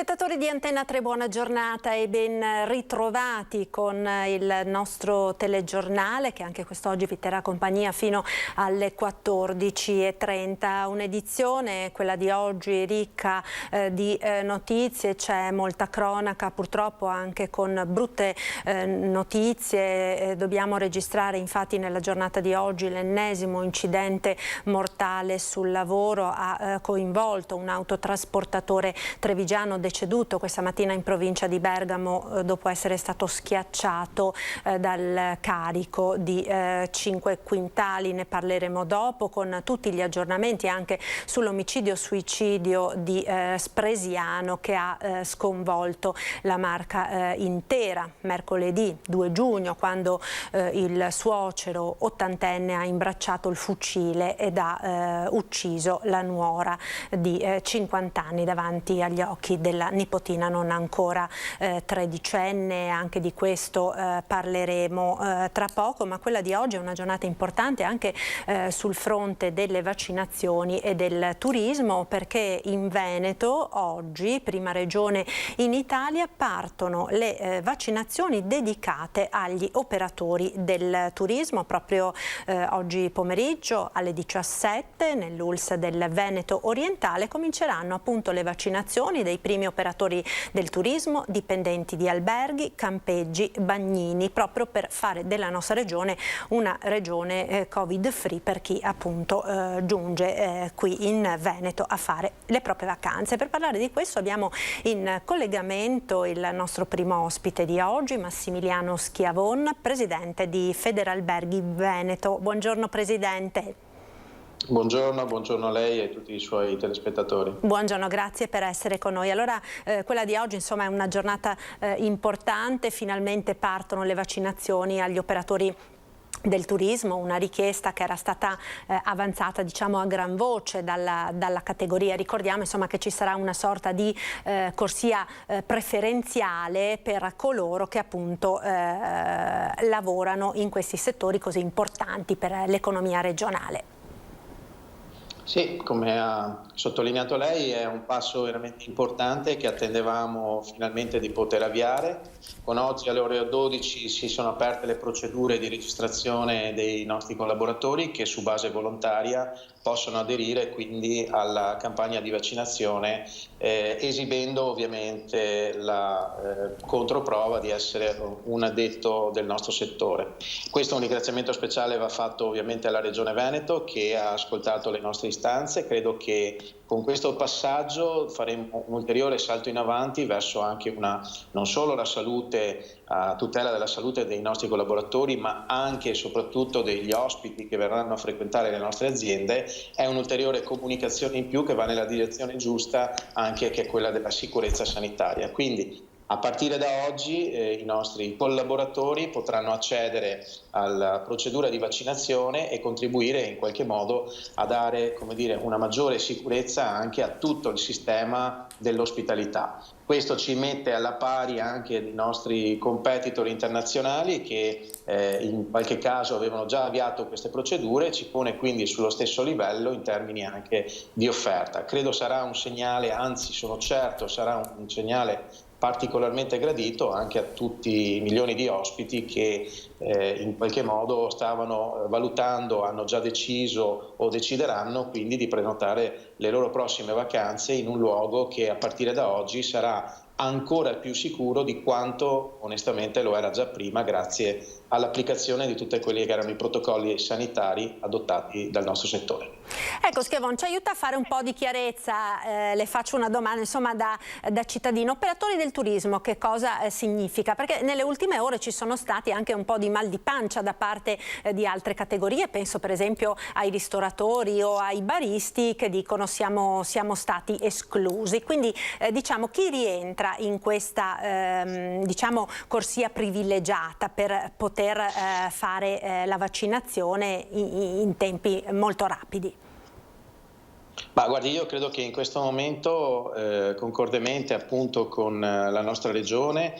Telespettatori di Antenna 3, buona giornata e ben ritrovati con il nostro telegiornale che anche quest'oggi vi terrà compagnia fino alle 14:30. Un'edizione, quella di oggi, ricca di notizie, c'è molta cronaca, purtroppo anche con brutte notizie. Dobbiamo registrare infatti nella giornata di oggi l'ennesimo incidente mortale sul lavoro. Ha coinvolto un autotrasportatore trevigiano deceduto questa mattina in provincia di Bergamo dopo essere stato schiacciato dal carico di 5 quintali. Ne parleremo dopo con tutti gli aggiornamenti anche sull'omicidio-suicidio di Spresiano che ha sconvolto la Marca intera. Mercoledì 2 giugno, quando il suocero ottantenne ha imbracciato il fucile ed ha ucciso la nuora di 50 anni davanti agli occhi della nipotina non ancora tredicenne. Anche di questo parleremo tra poco, ma quella di oggi è una giornata importante anche sul fronte delle vaccinazioni e del turismo, perché in Veneto oggi, prima regione in Italia, partono le vaccinazioni dedicate agli operatori del turismo. Proprio oggi pomeriggio alle 17 nell'ULSS del Veneto Orientale cominceranno appunto le vaccinazioni dei primi operatori del turismo, dipendenti di alberghi, campeggi, bagnini, proprio per fare della nostra regione una regione covid free per chi appunto giunge qui in Veneto a fare le proprie vacanze. Per parlare di questo abbiamo in collegamento il nostro primo ospite di oggi, Massimiliano Schiavon, presidente di Federalberghi Veneto. Buongiorno Presidente. Buongiorno a lei e a tutti i suoi telespettatori. Buongiorno, grazie per essere con noi. Allora, quella di oggi insomma è una giornata importante, finalmente partono le vaccinazioni agli operatori del turismo, una richiesta che era stata avanzata diciamo a gran voce dalla categoria. Ricordiamo insomma che ci sarà una sorta di corsia preferenziale per coloro che appunto lavorano in questi settori così importanti per l'economia regionale. Sì, come ha sottolineato lei, è un passo veramente importante che attendevamo finalmente di poter avviare. Con oggi alle ore 12 si sono aperte le procedure di registrazione dei nostri collaboratori che su base volontaria possono aderire quindi alla campagna di vaccinazione, esibendo ovviamente la controprova di essere un addetto del nostro settore. Questo un ringraziamento speciale va fatto ovviamente alla Regione Veneto che ha ascoltato le nostre istanze. Credo che con questo passaggio faremo un ulteriore salto in avanti verso anche non solo la salute, a tutela della salute dei nostri collaboratori, ma anche e soprattutto degli ospiti che verranno a frequentare le nostre aziende. È un'ulteriore comunicazione in più che va nella direzione giusta, anche che è quella della sicurezza sanitaria. Quindi a partire da oggi i nostri collaboratori potranno accedere alla procedura di vaccinazione e contribuire in qualche modo a dare, come dire, una maggiore sicurezza anche a tutto il sistema dell'ospitalità. Questo ci mette alla pari anche dei nostri competitor internazionali che in qualche caso avevano già avviato queste procedure, ci pone quindi sullo stesso livello in termini anche di offerta. Credo sarà un segnale, anzi sono certo sarà un segnale particolarmente gradito anche a tutti i milioni di ospiti che in qualche modo stavano valutando, hanno già deciso o decideranno quindi di prenotare le loro prossime vacanze in un luogo che a partire da oggi sarà ancora più sicuro di quanto onestamente lo era già prima, grazie all'applicazione di tutti quelli che erano i protocolli sanitari adottati dal nostro settore. Ecco Schiavon, ci aiuta a fare un po' di chiarezza, le faccio una domanda insomma da cittadino. Operatori del turismo, che cosa significa? Perché nelle ultime ore ci sono stati anche un po' di mal di pancia da parte di altre categorie, penso per esempio ai ristoratori o ai baristi che dicono siamo stati esclusi. Quindi diciamo chi rientra in questa diciamo corsia privilegiata per poter fare la vaccinazione in tempi molto rapidi? Ma guardi, io credo che in questo momento, concordemente appunto con la nostra regione,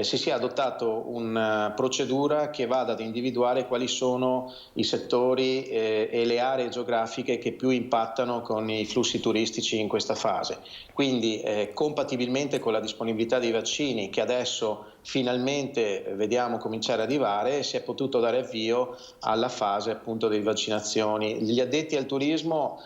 si sia adottato una procedura che vada ad individuare quali sono i settori e le aree geografiche che più impattano con i flussi turistici in questa fase. Quindi, compatibilmente con la disponibilità dei vaccini che adesso finalmente vediamo cominciare ad arrivare, si è potuto dare avvio alla fase appunto delle vaccinazioni. Gli addetti al turismo,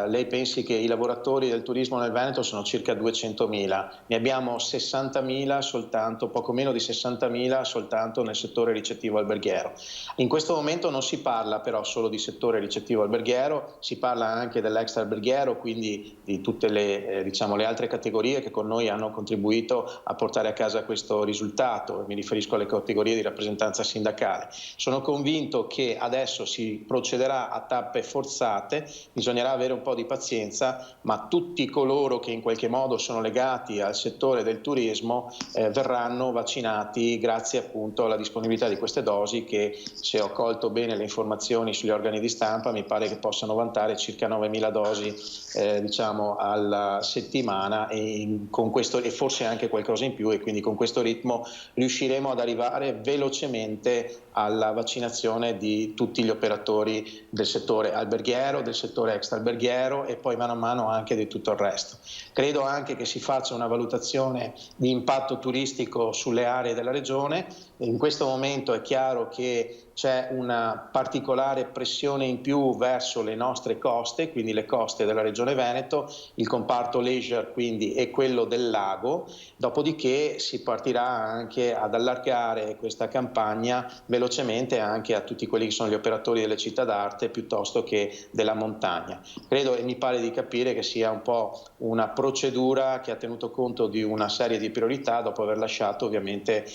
lei pensi che i lavoratori del turismo nel Veneto sono circa 200.000, ne abbiamo 60.000 soltanto, poco meno di 60.000 soltanto nel settore ricettivo alberghiero. In questo momento non si parla però solo di settore ricettivo alberghiero, si parla anche dell'extra alberghiero, quindi di tutte le, diciamo, le altre categorie che con noi hanno contribuito a portare a casa questo risultato. Mi riferisco alle categorie di rappresentanza sindacale. Sono convinto che adesso si procederà a tappe forzate, bisognerà avere un po' di pazienza, ma tutti coloro che in qualche modo sono legati al settore del turismo verranno vaccinati grazie appunto alla disponibilità di queste dosi che, se ho colto bene le informazioni sugli organi di stampa, mi pare che possano vantare circa 9.000 dosi diciamo alla settimana, e con questo, e forse anche qualcosa in più, e quindi con questo ritmo riusciremo ad arrivare velocemente alla vaccinazione di tutti gli operatori del settore alberghiero, del settore extraalberghiero e poi mano a mano anche di tutto il resto. Credo anche che si faccia una valutazione di impatto turistico sulle aree della regione. In questo momento è chiaro che c'è una particolare pressione in più verso le nostre coste, quindi le coste della regione Veneto, il comparto leisure quindi e quello del lago, dopodiché si partirà anche ad allargare questa campagna velocemente anche a tutti quelli che sono gli operatori delle città d'arte piuttosto che della montagna. Credo, e mi pare di capire, che sia un po' una procedura che ha tenuto conto di una serie di priorità dopo aver lasciato ovviamente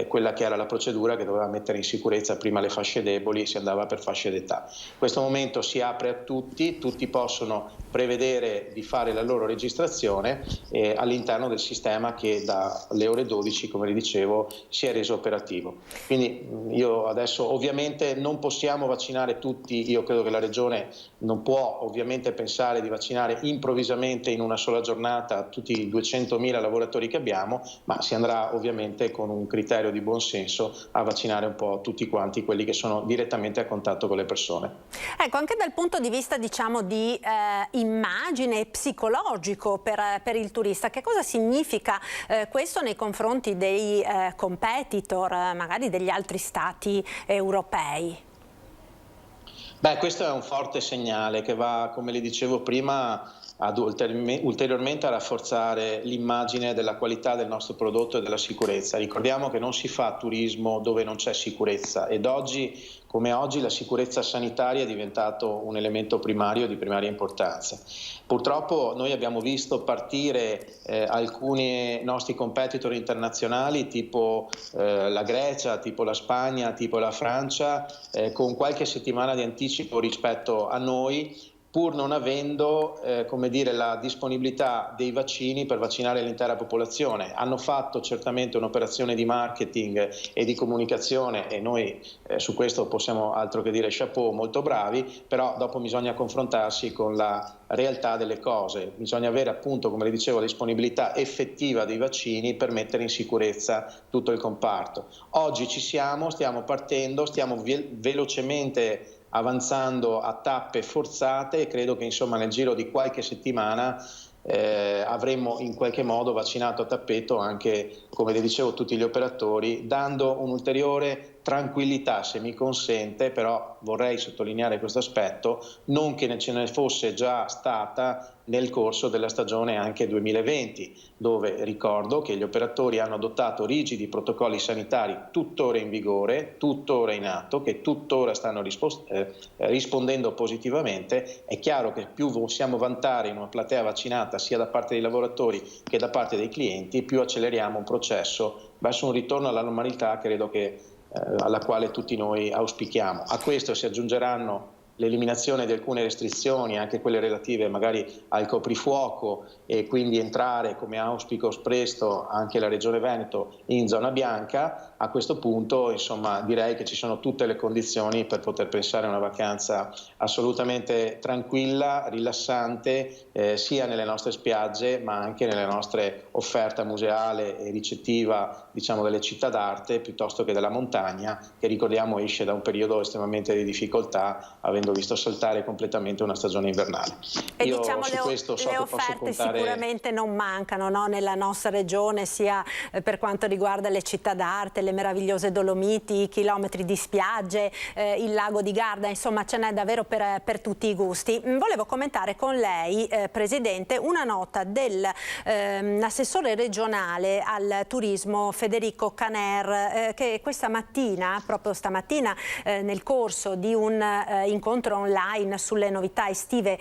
quella che era la procedura che doveva mettere in sicurezza prima le fasce deboli, si andava per fasce d'età. In questo momento si apre a tutti, tutti possono prevedere di fare la loro registrazione all'interno del sistema che dalle ore 12, come vi dicevo, si è reso operativo. Quindi io adesso ovviamente non possiamo vaccinare tutti, io credo che la Regione non può ovviamente pensare di vaccinare improvvisamente in una sola giornata tutti i 200.000 lavoratori che abbiamo, ma si andrà ovviamente con un criterio di buon senso a vaccinare un po' tutti quanti quelli che sono direttamente a contatto con le persone. Ecco, anche dal punto di vista, diciamo, di immagine psicologico per il turista, che cosa significa questo nei confronti dei competitor, magari degli altri stati europei? Beh, questo è un forte segnale che va, come le dicevo prima, ad ulteriormente a rafforzare l'immagine della qualità del nostro prodotto e della sicurezza. Ricordiamo che non si fa turismo dove non c'è sicurezza, ed oggi come oggi la sicurezza sanitaria è diventato un elemento primario di primaria importanza. Purtroppo noi abbiamo visto partire alcuni nostri competitor internazionali tipo la Grecia, tipo la Spagna, tipo la Francia, con qualche settimana di anticipo rispetto a noi, pur non avendo come dire, la disponibilità dei vaccini per vaccinare l'intera popolazione. Hanno fatto certamente un'operazione di marketing e di comunicazione, e noi su questo possiamo altro che dire chapeau, molto bravi, però dopo bisogna confrontarsi con la realtà delle cose. Bisogna avere appunto, come le dicevo, la disponibilità effettiva dei vaccini per mettere in sicurezza tutto il comparto. Oggi ci siamo, stiamo partendo, stiamo velocemente avanzando a tappe forzate, e credo che insomma nel giro di qualche settimana avremmo in qualche modo vaccinato a tappeto anche, come le dicevo, tutti gli operatori, dando un'ulteriore tranquillità, se mi consente, però vorrei sottolineare questo aspetto, non che ce ne fosse già stata nel corso della stagione anche 2020, dove ricordo che gli operatori hanno adottato rigidi protocolli sanitari tuttora in vigore, tuttora in atto, che tuttora stanno rispondendo positivamente. È chiaro che più possiamo vantare in una platea vaccinata sia da parte dei lavoratori che da parte dei clienti, più acceleriamo un processo verso un ritorno alla normalità, credo che alla quale tutti noi auspichiamo. A questo si aggiungeranno l'eliminazione di alcune restrizioni, anche quelle relative magari al coprifuoco, e quindi entrare, come auspico presto, anche la Regione Veneto in zona bianca, a questo punto insomma direi che ci sono tutte le condizioni per poter pensare a una vacanza assolutamente tranquilla, rilassante, sia nelle nostre spiagge ma anche nelle nostre offerta museale e ricettiva, diciamo, delle città d'arte piuttosto che della montagna, che ricordiamo esce da un periodo estremamente di difficoltà, avendo visto saltare completamente una stagione invernale. E io diciamo su questo so le che posso offerte contare... sicuramente non mancano, no? Nella nostra regione, sia per quanto riguarda le città d'arte, le meravigliose Dolomiti, i chilometri di spiagge, il lago di Garda, insomma ce n'è davvero per tutti i gusti. Volevo commentare con lei, Presidente, una nota dell'assessore regionale al turismo Federico Caner, che questa mattina, proprio stamattina, nel corso di un incontro online sulle novità estive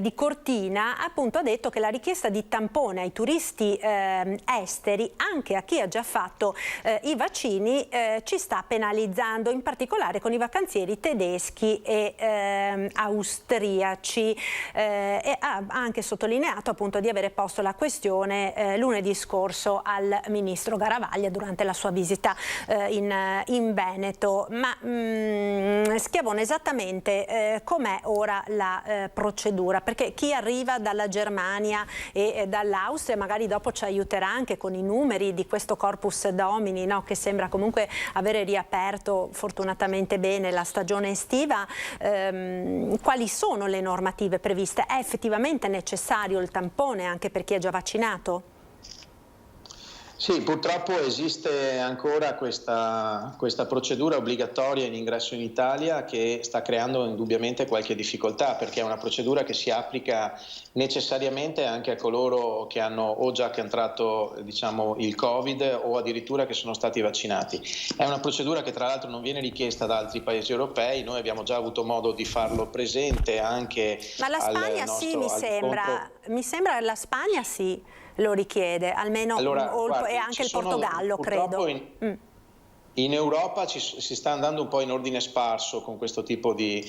di Cortina, appunto ha detto che la richiesta di tampone ai turisti esteri, anche a chi ha già fatto i vaccini, ci sta penalizzando, in particolare con i vacanzieri tedeschi e austriaci, e ha anche sottolineato appunto di avere posto la questione lunedì scorso al ministro Garavaglia durante la sua visita in Veneto. Ma Schiavone, esattamente com'è ora la procedura? Perché chi arriva dalla Germania e dall'Austria magari dopo ci aiuterà anche con i numeri di questo Corpus Domini, no? Che sembra comunque avere riaperto fortunatamente bene la stagione estiva. Quali sono le normative previste? È effettivamente necessario il tampone anche per chi è già vaccinato? Sì, purtroppo esiste ancora questa procedura obbligatoria in ingresso in Italia, che sta creando indubbiamente qualche difficoltà, perché è una procedura che si applica necessariamente anche a coloro che hanno o già contratto, diciamo, il Covid o addirittura che sono stati vaccinati. È una procedura che tra l'altro non viene richiesta da altri paesi europei, noi abbiamo già avuto modo di farlo presente anche Ma la Spagna sì, mi sembra la Spagna sì lo richiede, almeno, allora, guardi, e anche il Portogallo, credo. In Europa si sta andando un po' in ordine sparso con questo tipo di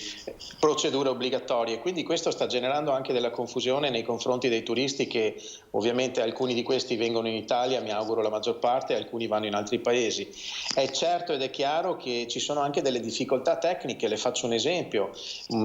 procedure obbligatorie, quindi questo sta generando anche della confusione nei confronti dei turisti, che ovviamente alcuni di questi vengono in Italia, mi auguro la maggior parte, alcuni vanno in altri paesi. È certo ed è chiaro che ci sono anche delle difficoltà tecniche, le faccio un esempio.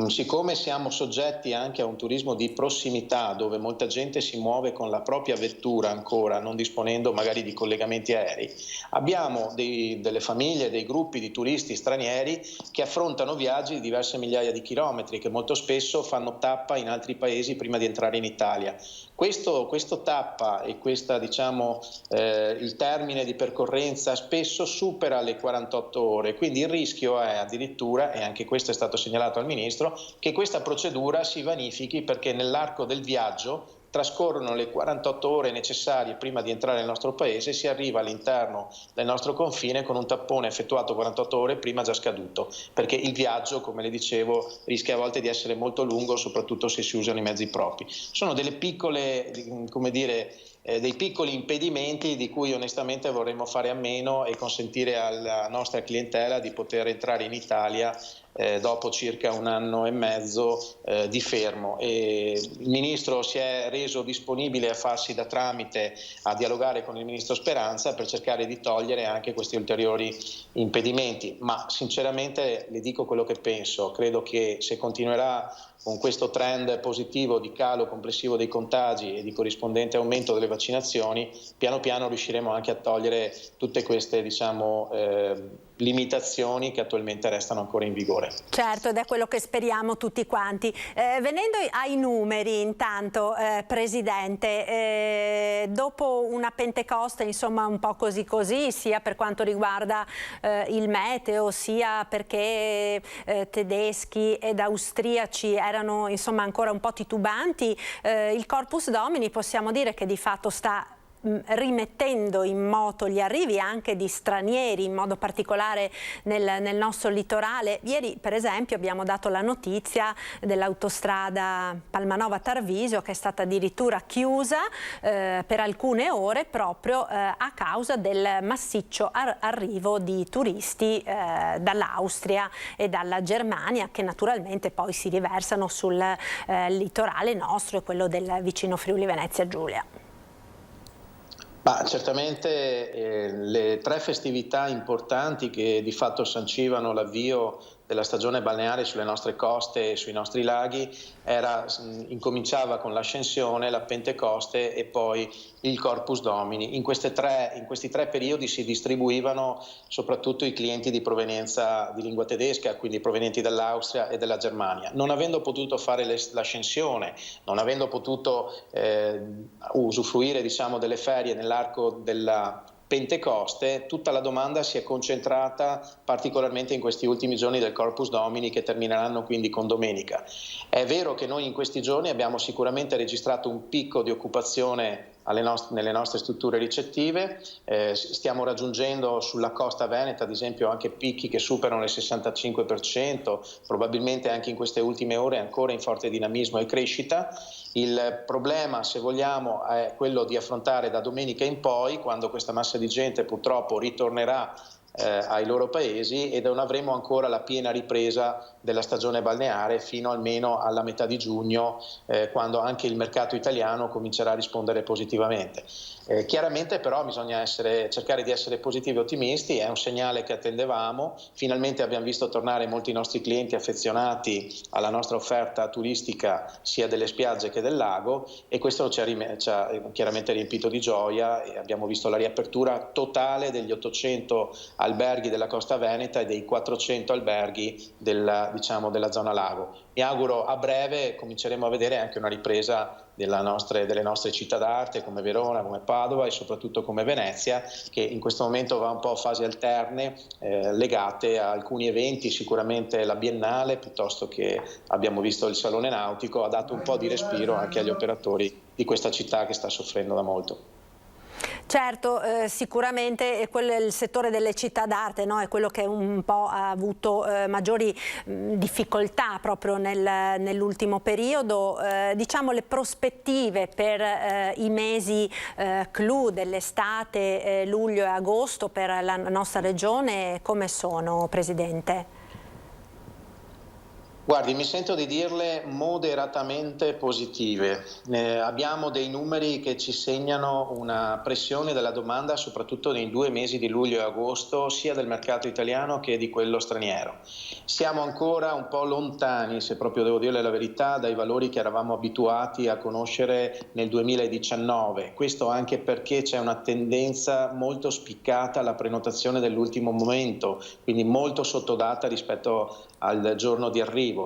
Siccome siamo soggetti anche a un turismo di prossimità, dove molta gente si muove con la propria vettura ancora, non disponendo magari di collegamenti aerei, abbiamo delle famiglie, dei gruppi di turisti stranieri che affrontano viaggi di diverse migliaia di chilometri, che molto spesso fanno tappa in altri paesi prima di entrare in Italia. Questo tappa e questa, diciamo, il termine di percorrenza spesso supera le 48 ore, quindi il rischio è addirittura, e anche questo è stato segnalato al Ministro, che questa procedura si vanifichi, perché nell'arco del viaggio trascorrono le 48 ore necessarie prima di entrare nel nostro paese, si arriva all'interno del nostro confine con un tappone effettuato 48 ore prima già scaduto, perché il viaggio, come le dicevo, rischia a volte di essere molto lungo, soprattutto se si usano i mezzi propri. Sono delle piccole, come dire, dei piccoli impedimenti di cui onestamente vorremmo fare a meno e consentire alla nostra clientela di poter entrare in Italia dopo circa 1 anno e mezzo di fermo. E il Ministro si è reso disponibile a farsi da tramite, a dialogare con il Ministro Speranza per cercare di togliere anche questi ulteriori impedimenti, ma sinceramente le dico quello che penso. Credo che se continuerà con questo trend positivo di calo complessivo dei contagi e di corrispondente aumento delle vaccinazioni, piano piano riusciremo anche a togliere tutte queste, diciamo, limitazioni che attualmente restano ancora in vigore. Certo, ed è quello che speriamo tutti quanti. Venendo ai numeri, intanto, Presidente, dopo una Pentecoste insomma un po' così, sia per quanto riguarda il meteo, sia perché tedeschi ed austriaci erano insomma ancora un po' titubanti, il Corpus Domini possiamo dire che di fatto sta rimettendo in moto gli arrivi anche di stranieri, in modo particolare nel nostro litorale. Ieri per esempio abbiamo dato la notizia dell'autostrada Palmanova-Tarvisio, che è stata addirittura chiusa per alcune ore proprio a causa del massiccio arrivo di turisti dall'Austria e dalla Germania, che naturalmente poi si riversano sul litorale nostro e quello del vicino Friuli Venezia Giulia. Certamente le 3 festività importanti che di fatto sancivano l'avvio della stagione balneare sulle nostre coste e sui nostri laghi incominciava con l'Ascensione, la Pentecoste e poi il Corpus Domini. In questi 3 periodi si distribuivano soprattutto i clienti di provenienza di lingua tedesca, quindi provenienti dall'Austria e dalla Germania. Non avendo potuto fare l'Ascensione, non avendo potuto usufruire, diciamo, delle ferie nell'arco della Pentecoste, tutta la domanda si è concentrata particolarmente in questi ultimi giorni del Corpus Domini, che termineranno quindi con domenica. È vero che noi in questi giorni abbiamo sicuramente registrato un picco di occupazione nelle nostre strutture ricettive, stiamo raggiungendo sulla costa veneta ad esempio anche picchi che superano il 65%, probabilmente anche in queste ultime ore ancora in forte dinamismo e crescita. Il problema, se vogliamo, è quello di affrontare da domenica in poi, quando questa massa di gente purtroppo ritornerà ai loro paesi, e non avremo ancora la piena ripresa della stagione balneare fino almeno alla metà di giugno, quando anche il mercato italiano comincerà a rispondere positivamente. Chiaramente però bisogna cercare di essere positivi e ottimisti, è un segnale che attendevamo. Finalmente abbiamo visto tornare molti nostri clienti affezionati alla nostra offerta turistica sia delle spiagge che del lago, e questo ci ha chiaramente riempito di gioia, e abbiamo visto la riapertura totale degli 800 alberghi della costa veneta e dei 400 alberghi della zona lago. Mi auguro a breve cominceremo a vedere anche una ripresa delle nostre città d'arte come Verona, come Padova e soprattutto come Venezia, che in questo momento va un po' a fasi alterne, legate a alcuni eventi. Sicuramente la Biennale, piuttosto che abbiamo visto il Salone Nautico, ha dato un po' di respiro anche agli operatori di questa città che sta soffrendo da molto. Certo, sicuramente il settore delle città d'arte, no, è quello che un po' ha avuto maggiori difficoltà proprio nell'ultimo periodo. Diciamo, le prospettive per i mesi clou dell'estate, luglio e agosto, per la nostra regione come sono, Presidente? Guardi, mi sento di dirle moderatamente positive. Abbiamo dei numeri che ci segnano una pressione della domanda soprattutto nei 2 mesi di luglio e agosto, sia del mercato italiano che di quello straniero. Siamo ancora un po' lontani, se proprio devo dirle la verità, dai valori che eravamo abituati a conoscere nel 2019. Questo anche perché c'è una tendenza molto spiccata alla prenotazione dell'ultimo momento, quindi molto sottodata rispetto al giorno di arrivo.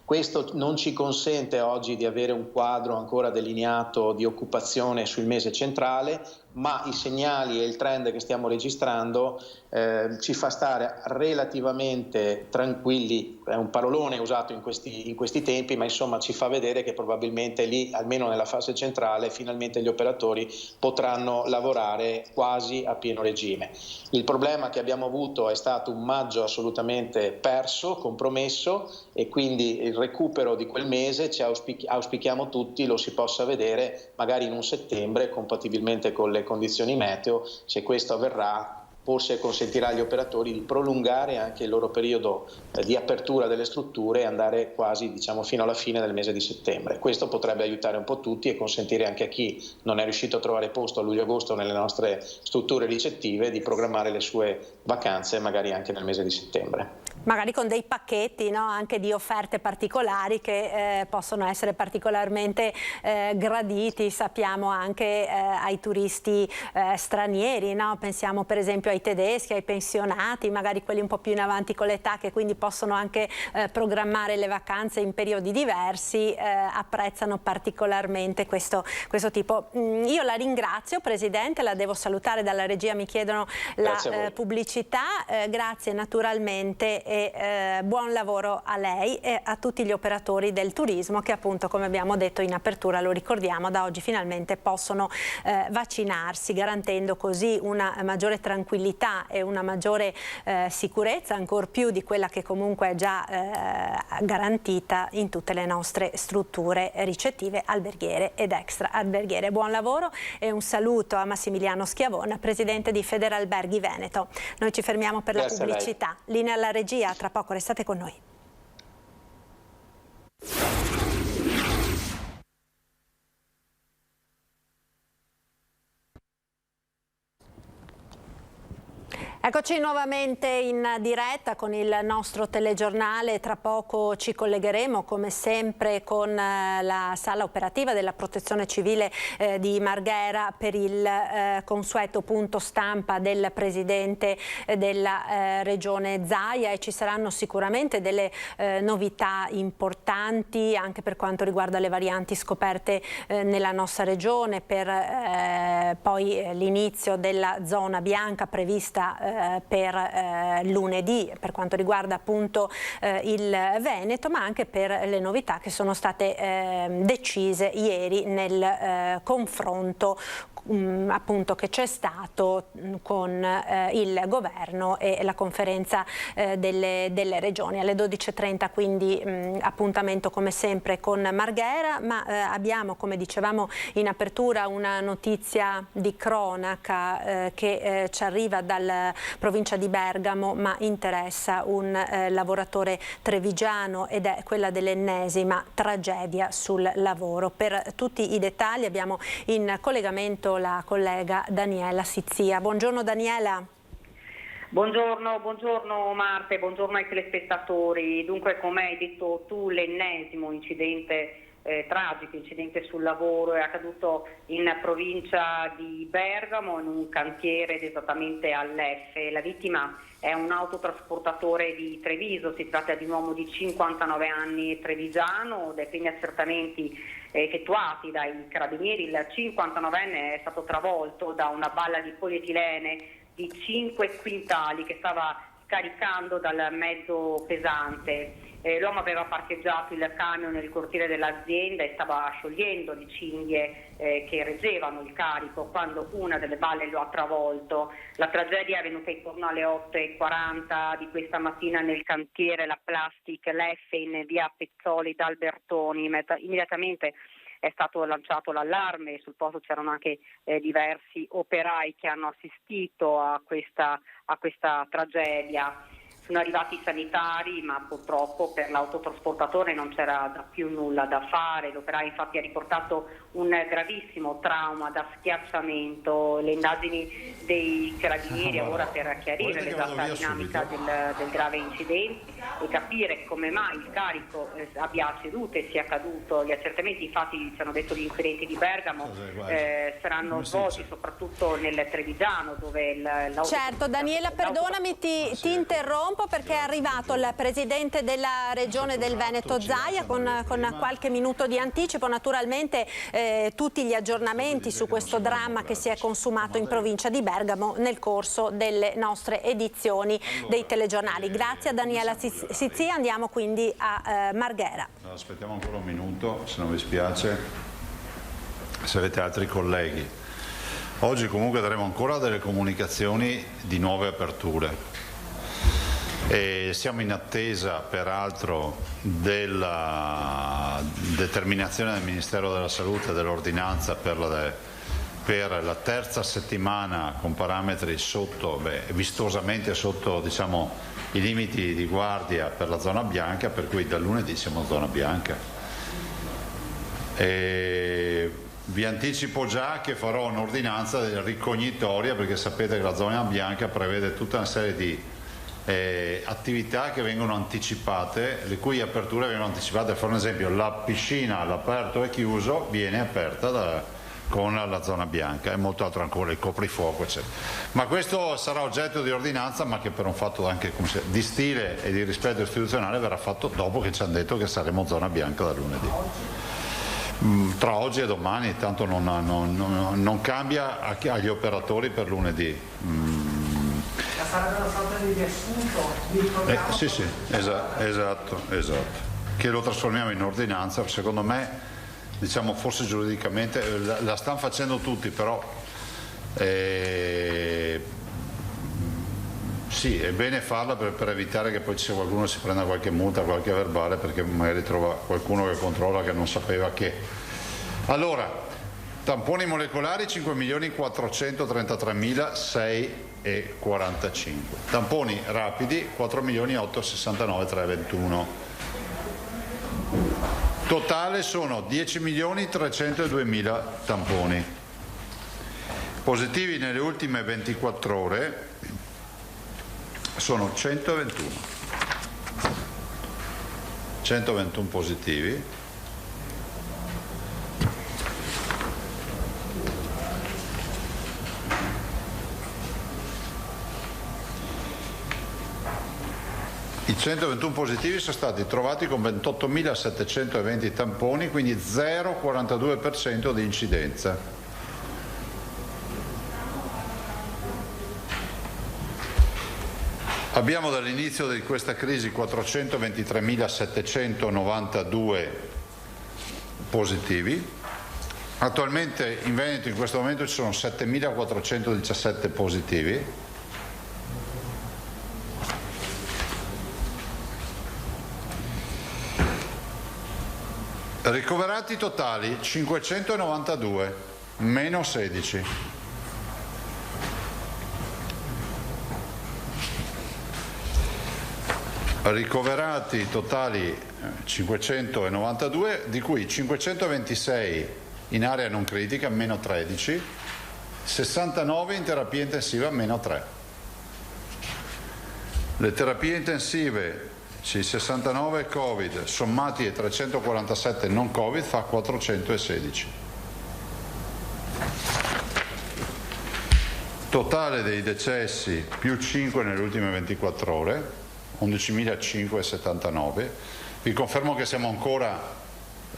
Questo non ci consente oggi di avere un quadro ancora delineato di occupazione sul mese centrale, ma i segnali e il trend che stiamo registrando ci fa stare relativamente tranquilli. È un parolone usato in questi tempi, ma insomma ci fa vedere che probabilmente lì, almeno nella fase centrale, finalmente gli operatori potranno lavorare quasi a pieno regime. Il problema che abbiamo avuto è stato un maggio assolutamente perso, compromesso, e quindi il recupero di quel mese auspichiamo tutti lo si possa vedere magari in un settembre, compatibilmente con le condizioni meteo. Se questo avverrà, forse consentirà agli operatori di prolungare anche il loro periodo di apertura delle strutture e andare quasi, diciamo, fino alla fine del mese di settembre. Questo potrebbe aiutare un po' tutti e consentire anche a chi non è riuscito a trovare posto a luglio-agosto nelle nostre strutture ricettive di programmare le sue vacanze magari anche nel mese di settembre. Magari con dei pacchetti, no? Anche di offerte particolari che possono essere particolarmente graditi, sappiamo, anche ai turisti stranieri, no? Pensiamo per esempio ai tedeschi, ai pensionati, magari quelli un po' più in avanti con l'età, che quindi possono anche programmare le vacanze in periodi diversi, apprezzano particolarmente questo tipo. Io la ringrazio, Presidente, la devo salutare, dalla regia mi chiedono la pubblicità, grazie naturalmente e buon lavoro a lei e a tutti gli operatori del turismo che appunto, come abbiamo detto in apertura, lo ricordiamo, da oggi finalmente possono vaccinarsi, garantendo così una maggiore tranquillità e una maggiore sicurezza, ancor più di quella che comunque è già garantita in tutte le nostre strutture ricettive, alberghiere ed extra alberghiere. Buon lavoro e un saluto a Massimiliano Schiavone, presidente di Federalberghi Veneto. Noi ci fermiamo per la pubblicità. Linea alla regia, tra poco restate con noi. Eccoci nuovamente in diretta con il nostro telegiornale. Tra poco ci collegheremo come sempre con la sala operativa della Protezione Civile di Marghera per il consueto punto stampa del Presidente della Regione Zaia, e ci saranno sicuramente delle novità importanti anche per quanto riguarda le varianti scoperte nella nostra regione, per poi l'inizio della zona bianca prevista per lunedì per quanto riguarda appunto il Veneto, ma anche per le novità che sono state decise ieri nel confronto appunto che c'è stato con il governo e la conferenza delle regioni. Alle 12:30 quindi appuntamento come sempre con Marghera, ma abbiamo, come dicevamo in apertura, una notizia di cronaca che ci arriva dalla provincia di Bergamo, ma interessa un lavoratore trevigiano, ed è quella dell'ennesima tragedia sul lavoro. Per tutti i dettagli abbiamo in collegamento la collega Daniela Sizia. Buongiorno Daniela. Buongiorno Marta e buongiorno ai telespettatori. Dunque, come hai detto tu, l'ennesimo incidente tragico incidente sul lavoro è accaduto in provincia di Bergamo, in un cantiere ed esattamente all'F. La vittima è un autotrasportatore di Treviso, si tratta di un uomo di 59 anni trevigiano. Dai primi accertamenti effettuati dai carabinieri, il 59enne è stato travolto da una balla di polietilene di 5 quintali che stava scaricando dal mezzo pesante. L'uomo aveva parcheggiato il camion nel cortile dell'azienda e stava sciogliendo le cinghie che reggevano il carico quando una delle balle lo ha travolto. La tragedia è avvenuta intorno alle 8:40 di questa mattina nel cantiere La Plastic L'F in via Pezzoli d'Albertoni. Immediatamente è stato lanciato l'allarme, sul posto c'erano anche diversi operai che hanno assistito a questa tragedia. Sono arrivati i sanitari, ma purtroppo per l'autotrasportatore non c'era più nulla da fare. L'operaio infatti ha riportato un gravissimo trauma da schiacciamento. Le indagini dei carabinieri ora per chiarire l'esatta dinamica del grave incidente e capire come mai il carico abbia ceduto e sia caduto. Gli accertamenti infatti, ci hanno detto gli inquirenti di Bergamo, saranno svolti soprattutto nel Trevigiano, dove Certo, Daniela, perdonami, ti interrompo perché è arrivato il presidente della regione del Veneto Zaia con qualche minuto di anticipo, naturalmente tutti gli aggiornamenti su questo dramma che si è consumato in provincia di Bergamo nel corso delle nostre edizioni dei telegiornali. Grazie a Daniela Sizia, andiamo quindi a Marghera. Aspettiamo ancora un minuto, se non vi spiace, se avete altri colleghi. Oggi comunque daremo ancora delle comunicazioni di nuove aperture. E siamo in attesa peraltro della determinazione del Ministero della Salute dell'ordinanza per la terza settimana con parametri vistosamente sotto i limiti di guardia per la zona bianca, per cui da lunedì siamo in zona bianca. Vi anticipo già che farò un'ordinanza ricognitoria, perché sapete che la zona bianca prevede tutta una serie di attività che vengono anticipate, le cui aperture vengono anticipate. Per esempio la piscina all'aperto e chiuso viene aperta con la zona bianca e molto altro ancora, il coprifuoco eccetera. Ma questo sarà oggetto di ordinanza, ma che per un fatto anche di stile e di rispetto istituzionale verrà fatto dopo che ci hanno detto che saremo zona bianca da lunedì. Tra oggi e domani, tanto non cambia agli operatori per lunedì. sarebbe una sorta di riassunto di programma? Sì, esatto, che lo trasformiamo in ordinanza. Secondo me, diciamo, forse giuridicamente la stanno facendo tutti, però sì, è bene farla per evitare che poi ci sia qualcuno che si prenda qualche multa, qualche verbale, perché magari trova qualcuno che controlla che non sapeva che. Allora, tamponi molecolari 5.433.645, tamponi rapidi 4.869.321, totale sono 10.302.000 tamponi. Positivi nelle ultime 24 ore sono 121 positivi, i 121 positivi sono stati trovati con 28.720 tamponi, quindi 0,42% di incidenza. Abbiamo dall'inizio di questa crisi 423.792 positivi. Attualmente in Veneto in questo momento ci sono 7.417 positivi. Ricoverati totali 592, meno 16. Ricoverati totali 592, di cui 526 in area non critica, meno 13, 69 in terapia intensiva, meno 3. Le terapie intensive, 69 Covid, sommati e 347 non Covid, fa 416. Totale dei decessi, più 5 nelle ultime 24 ore, 11.579. Vi confermo che siamo ancora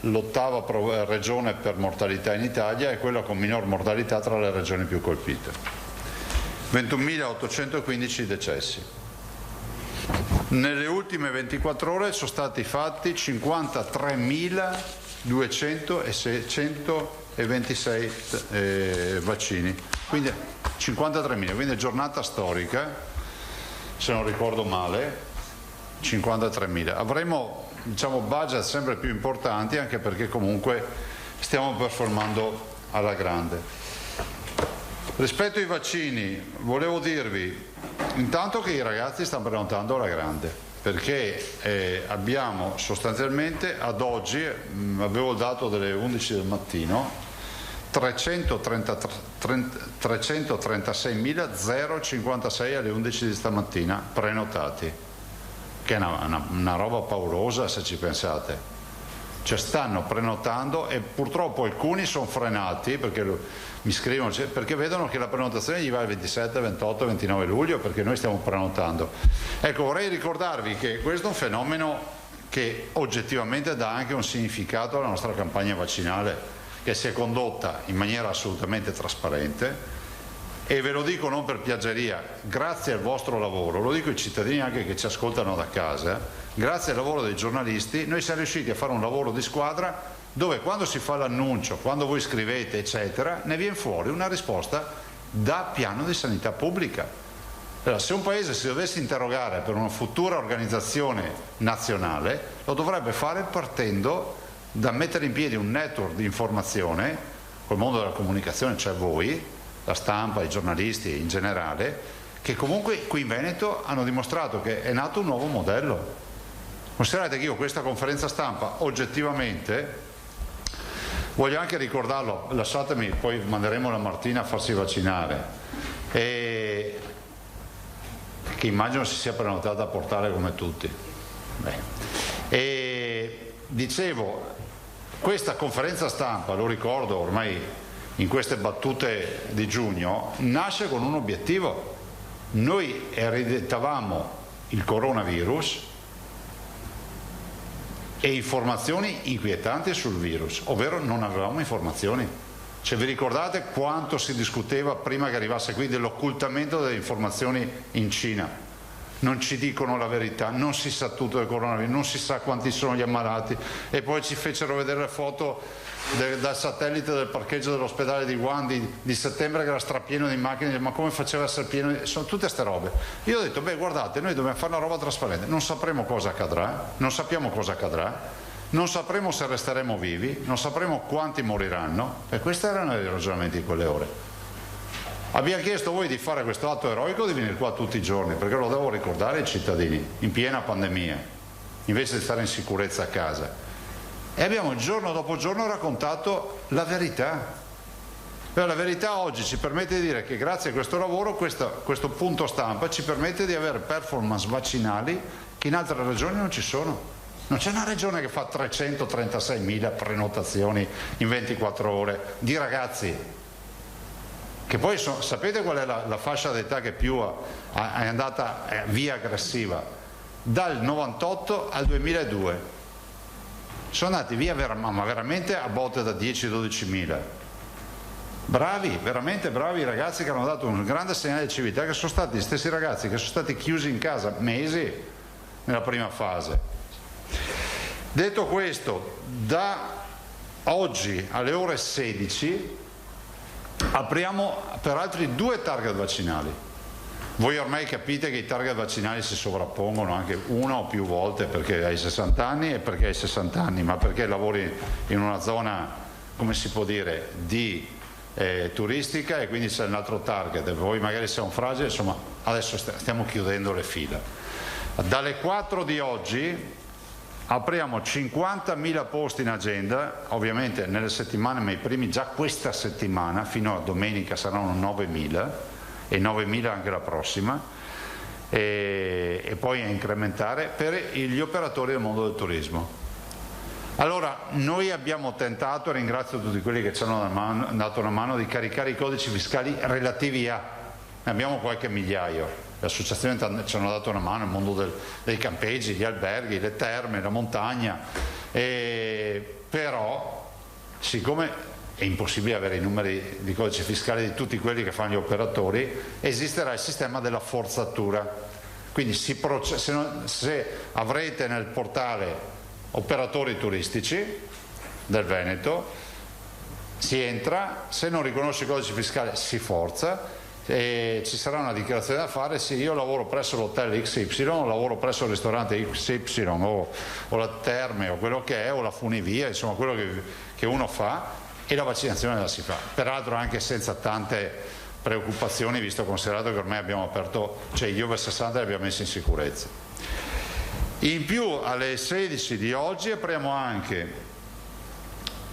l'8ª regione per mortalità in Italia e quella con minor mortalità tra le regioni più colpite. 21.815 decessi. Nelle ultime 24 ore sono stati fatti 53.226 vaccini, quindi 53.000, quindi è giornata storica, se non ricordo male, 53.000. Avremo, diciamo, budget sempre più importanti, anche perché comunque stiamo performando alla grande. Rispetto ai vaccini, volevo dirvi intanto che i ragazzi stanno prenotando alla grande, perché abbiamo sostanzialmente ad oggi, avevo il dato delle 11 del mattino, 336.056 alle 11 di stamattina prenotati, che è una roba paurosa se ci pensate. Cioè stanno prenotando e purtroppo alcuni sono frenati perché mi scrivono, perché vedono che la prenotazione gli va il 27, 28, 29 luglio, perché noi stiamo prenotando. Ecco, vorrei ricordarvi che questo è un fenomeno che oggettivamente dà anche un significato alla nostra campagna vaccinale, che si è condotta in maniera assolutamente trasparente, e ve lo dico non per piaggeria, grazie al vostro lavoro, lo dico ai cittadini anche che ci ascoltano da casa, grazie al lavoro dei giornalisti noi siamo riusciti a fare un lavoro di squadra dove quando si fa l'annuncio, quando voi scrivete eccetera, ne viene fuori una risposta da piano di sanità pubblica. Allora, se un paese si dovesse interrogare per una futura organizzazione nazionale, lo dovrebbe fare partendo da mettere in piedi un network di informazione col mondo della comunicazione, cioè voi, la stampa, i giornalisti in generale, che comunque qui in Veneto hanno dimostrato che è nato un nuovo modello. Considerate che io questa conferenza stampa oggettivamente, voglio anche ricordarlo, lasciatemi, poi manderemo la Martina a farsi vaccinare, e che immagino si sia prenotata a portare come tutti. E dicevo, questa conferenza stampa, lo ricordo ormai in queste battute di giugno, nasce con un obiettivo. Noi ereditavamo il coronavirus e informazioni inquietanti sul virus, ovvero non avevamo informazioni. Cioè, vi ricordate quanto si discuteva prima che arrivasse qui dell'occultamento delle informazioni in Cina? Non ci dicono la verità, non si sa tutto del coronavirus, non si sa quanti sono gli ammalati, e poi ci fecero vedere le foto dal satellite del parcheggio dell'ospedale di Wuhan di settembre, che era strapieno di macchine. Ma come faceva a essere pieno? Sono tutte ste robe. Io ho detto, beh, guardate, noi dobbiamo fare una roba trasparente, non sapremo cosa accadrà, non sappiamo cosa accadrà, non sapremo se resteremo vivi, non sapremo quanti moriranno, e questi erano i ragionamenti di quelle ore. Abbiamo chiesto a voi di fare questo atto eroico, di venire qua tutti i giorni, perché lo devo ricordare ai cittadini, in piena pandemia, invece di stare in sicurezza a casa. E abbiamo giorno dopo giorno raccontato la verità. Però la verità oggi ci permette di dire che grazie a questo lavoro, questo punto stampa ci permette di avere performance vaccinali che in altre regioni non ci sono. Non c'è una regione che fa 336.000 prenotazioni in 24 ore di ragazzi, che poi sapete qual è la fascia d'età che più è andata via aggressiva? Dal 98 al 2002. Sono andati via ma veramente a botte da 10-12.000. Bravi, veramente bravi ragazzi, che hanno dato un grande segnale di civiltà, che sono stati gli stessi ragazzi che sono stati chiusi in casa mesi nella prima fase. Detto questo, da oggi alle ore 16 apriamo per altri 2 target vaccinali. Voi ormai capite che i target vaccinali si sovrappongono anche una o più volte, perché hai 60 anni e perché hai 60 anni, ma perché lavori in una zona, come si può dire, di turistica, e quindi c'è un altro target, e voi magari siamo fragili. Insomma, adesso stiamo chiudendo le fila. Dalle 4 di oggi apriamo 50.000 posti in agenda, ovviamente nelle settimane, ma i primi già questa settimana, fino a domenica saranno 9.000 e 9.000 anche la prossima, e poi a incrementare per gli operatori del mondo del turismo. Allora, noi abbiamo tentato, ringrazio tutti quelli che ci hanno dato una mano, di caricare i codici fiscali relativi a, ne abbiamo qualche migliaio. Le associazioni ci hanno dato una mano, il mondo dei campeggi, gli alberghi, le terme, la montagna, però siccome è impossibile avere i numeri di codici fiscali di tutti quelli che fanno gli operatori, esisterà il sistema della forzatura. Quindi se avrete nel portale operatori turistici del Veneto, si entra, se non riconosce il codice fiscale si forza, e ci sarà una dichiarazione da fare: sì, io lavoro presso l'hotel XY, lavoro presso il ristorante XY, o la terme, o quello che è, o la funivia, insomma quello che uno fa, e la vaccinazione la si fa, peraltro anche senza tante preoccupazioni, visto considerato che ormai abbiamo aperto, cioè gli over 60 li abbiamo messi in sicurezza. In più, alle 16 di oggi apriamo anche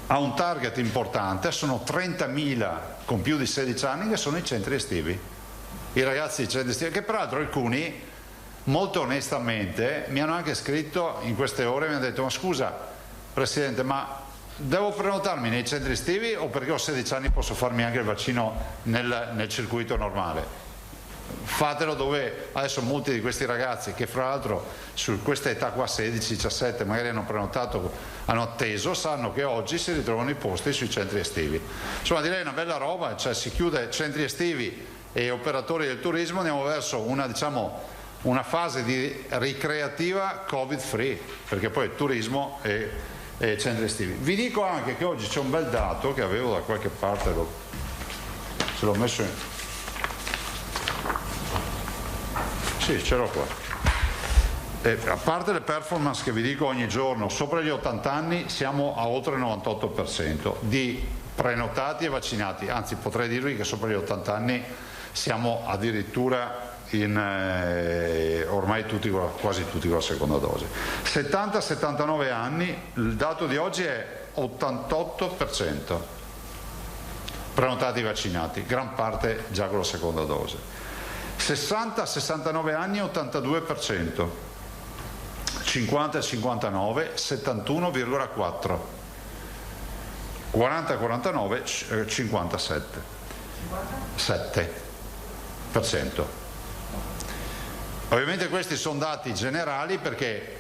a un target importante, sono 30.000 con più di 16 anni che sono i centri estivi, i ragazzi di centri estivi, che peraltro alcuni molto onestamente mi hanno anche scritto in queste ore, mi hanno detto: ma scusa Presidente, ma devo prenotarmi nei centri estivi o perché ho 16 anni posso farmi anche il vaccino nel circuito normale? Fatelo, dove adesso molti di questi ragazzi, che fra l'altro su questa età qua, 16-17, magari hanno prenotato, hanno atteso, sanno che oggi si ritrovano i posti sui centri estivi. Insomma, direi una bella roba, cioè si chiude centri estivi e operatori del turismo, andiamo verso una fase di ricreativa covid free, perché poi turismo e centri estivi. Vi dico anche che oggi c'è un bel dato che avevo da qualche parte, ce l'ho messo in... Sì, ce l'ho qua. A parte le performance che vi dico ogni giorno, sopra gli 80 anni siamo a oltre il 98% di prenotati e vaccinati, anzi potrei dirvi che sopra gli 80 anni siamo addirittura ormai quasi tutti con la seconda dose. 70-79 anni, il dato di oggi è 88% prenotati e vaccinati, gran parte già con la seconda dose. 60-69 anni 82%, 50-59 71,4%, 40-49 57, 7%. Ovviamente questi sono dati generali perché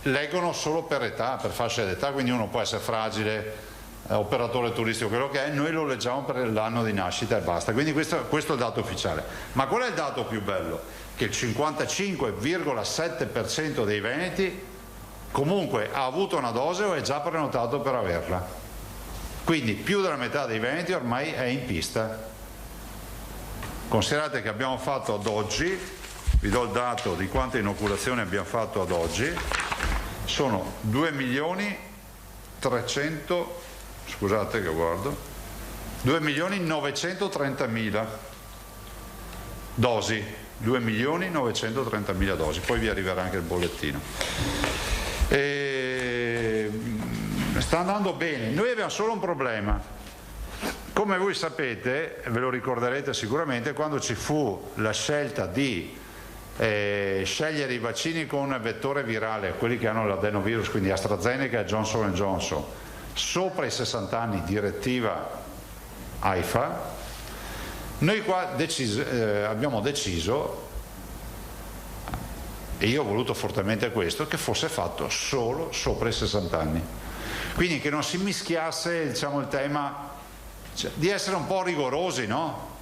leggono solo per età, per fascia d'età, quindi uno può essere fragile, operatore turistico, quello che è, noi lo leggiamo per l'anno di nascita e basta. Quindi questo è il dato ufficiale. Ma qual è il dato più bello? Che il 55,7% dei veneti comunque ha avuto una dose o è già prenotato per averla. Quindi più della metà dei veneti ormai è in pista. Considerate che abbiamo fatto ad oggi, vi do il dato di quante inoculazioni abbiamo fatto ad oggi, sono 2.300.000, scusate che guardo, 2.930.000 dosi, 2.930.000 dosi, poi vi arriverà anche il bollettino. Sta andando bene, noi abbiamo solo un problema. Come voi sapete, ve lo ricorderete sicuramente, quando ci fu la scelta di scegliere i vaccini con vettore virale, quelli che hanno l'adenovirus, quindi AstraZeneca e Johnson & Johnson, sopra i 60 anni, direttiva AIFA, noi qua abbiamo deciso, e io ho voluto fortemente questo, che fosse fatto solo sopra i 60 anni. Quindi che non si mischiasse, diciamo, il tema, cioè, di essere un po' rigorosi, no?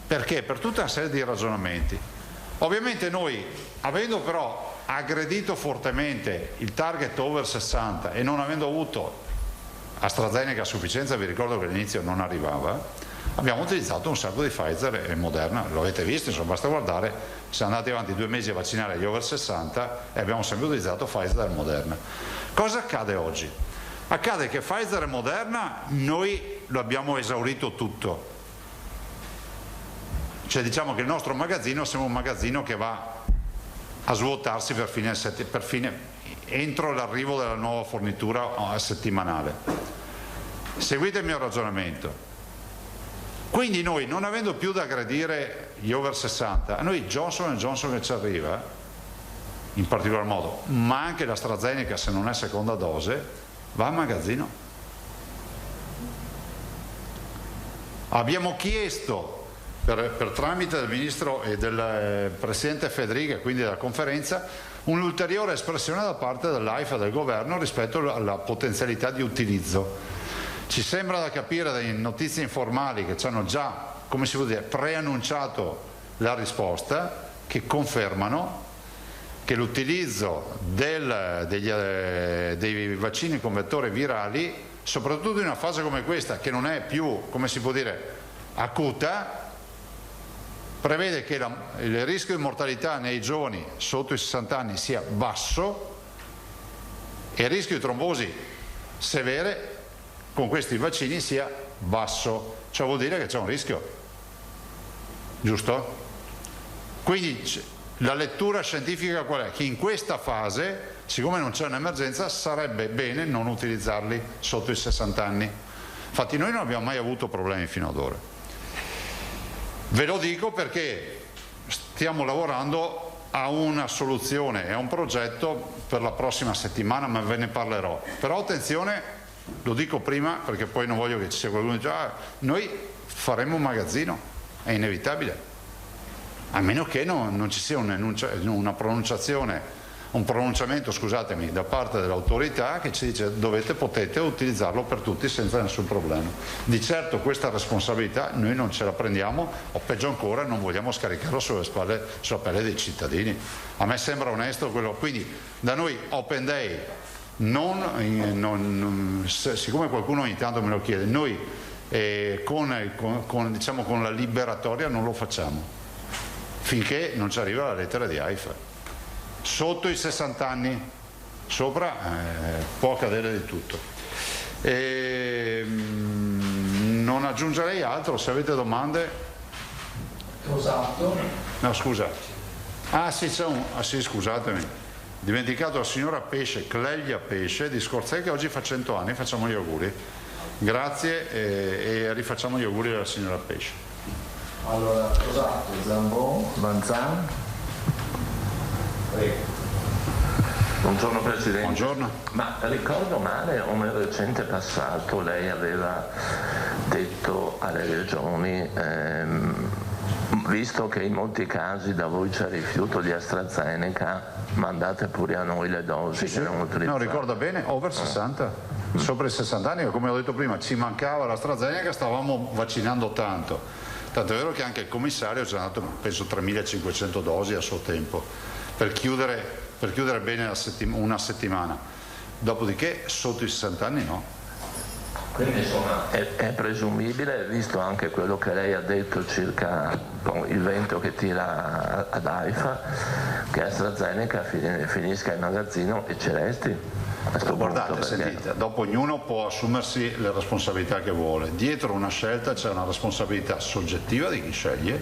Perché? Per tutta una serie di ragionamenti. Ovviamente noi, avendo però aggredito fortemente il target over 60 e non avendo avuto AstraZeneca a sufficienza, vi ricordo che all'inizio non arrivava, abbiamo utilizzato un sacco di Pfizer e Moderna, lo avete visto, insomma, basta guardare, siamo andati avanti 2 mesi a vaccinare gli over 60 e abbiamo sempre utilizzato Pfizer e Moderna. Cosa accade oggi? Accade che Pfizer e Moderna noi lo abbiamo esaurito tutto, cioè diciamo che il nostro magazzino siamo un magazzino che va a svuotarsi per fine entro l'arrivo della nuova fornitura settimanale. Seguite il mio ragionamento. Quindi noi, non avendo più da aggredire gli over 60, a noi Johnson & Johnson che ci arriva, in particolar modo, ma anche l'AstraZeneca se non è seconda dose, va a magazzino. Abbiamo chiesto per tramite del Ministro e del Presidente Federica, quindi della conferenza, un'ulteriore espressione da parte dell'AIFA, del governo, rispetto alla potenzialità di utilizzo. Ci sembra da capire dalle notizie informali che ci hanno già, come si può dire, preannunciato la risposta, che confermano che l'utilizzo dei vaccini con vettore virali, soprattutto in una fase come questa, che non è più, come si può dire, acuta, prevede che il rischio di mortalità nei giovani sotto i 60 anni sia basso e il rischio di trombosi severe con questi vaccini sia basso. Ciò vuol dire che c'è un rischio, giusto? Quindi la lettura scientifica qual è? Che in questa fase, siccome non c'è un'emergenza, sarebbe bene non utilizzarli sotto i 60 anni. Infatti noi non abbiamo mai avuto problemi fino ad ora. Ve lo dico perché stiamo lavorando a una soluzione e a un progetto per la prossima settimana, ma ve ne parlerò. Però attenzione, lo dico prima perché poi non voglio che ci sia qualcuno che dice noi faremo un magazzino, è inevitabile. A meno che non ci sia un pronunciamento, scusatemi, da parte dell'autorità che ci dice potete utilizzarlo per tutti senza nessun problema. Di certo questa responsabilità noi non ce la prendiamo, o peggio ancora non vogliamo scaricarlo sulla pelle dei cittadini. A me sembra onesto quello. Quindi da noi Open Day, siccome qualcuno ogni tanto me lo chiede, noi con la liberatoria non lo facciamo finché non ci arriva la lettera di AIFA. Sotto i 60 anni, sopra può accadere di tutto. Non aggiungerei altro, se avete domande. Esatto. No, scusa. Sì, scusatemi. Dimenticato la signora Pesce, Clelia Pesce di Scorzè, che oggi fa 100 anni, facciamo gli auguri. Grazie e rifacciamo gli auguri alla signora Pesce. Allora, Rosato, Zambon, Manzan. Prego. Buongiorno Presidente. Buongiorno. Ma ricordo male o nel recente passato lei aveva detto alle regioni visto che in molti casi da voi c'è rifiuto di AstraZeneca, mandate pure a noi le dosi che non utilizzate. No, ricorda bene, over 60, sopra i 60 anni, come ho detto prima, ci mancava l'AstraZeneca, stavamo vaccinando tanto. Tanto è vero che anche il commissario ci ha dato, penso, 3.500 dosi a suo tempo, per chiudere bene una settimana. Dopodiché, sotto i 60 anni no. Quindi insomma è presumibile, visto anche quello che lei ha detto circa il vento che tira ad Haifa, che AstraZeneca finisca in magazzino e ce resti. Guardate, sentite, dopo ognuno può assumersi le responsabilità che vuole. Dietro una scelta c'è una responsabilità soggettiva di chi sceglie,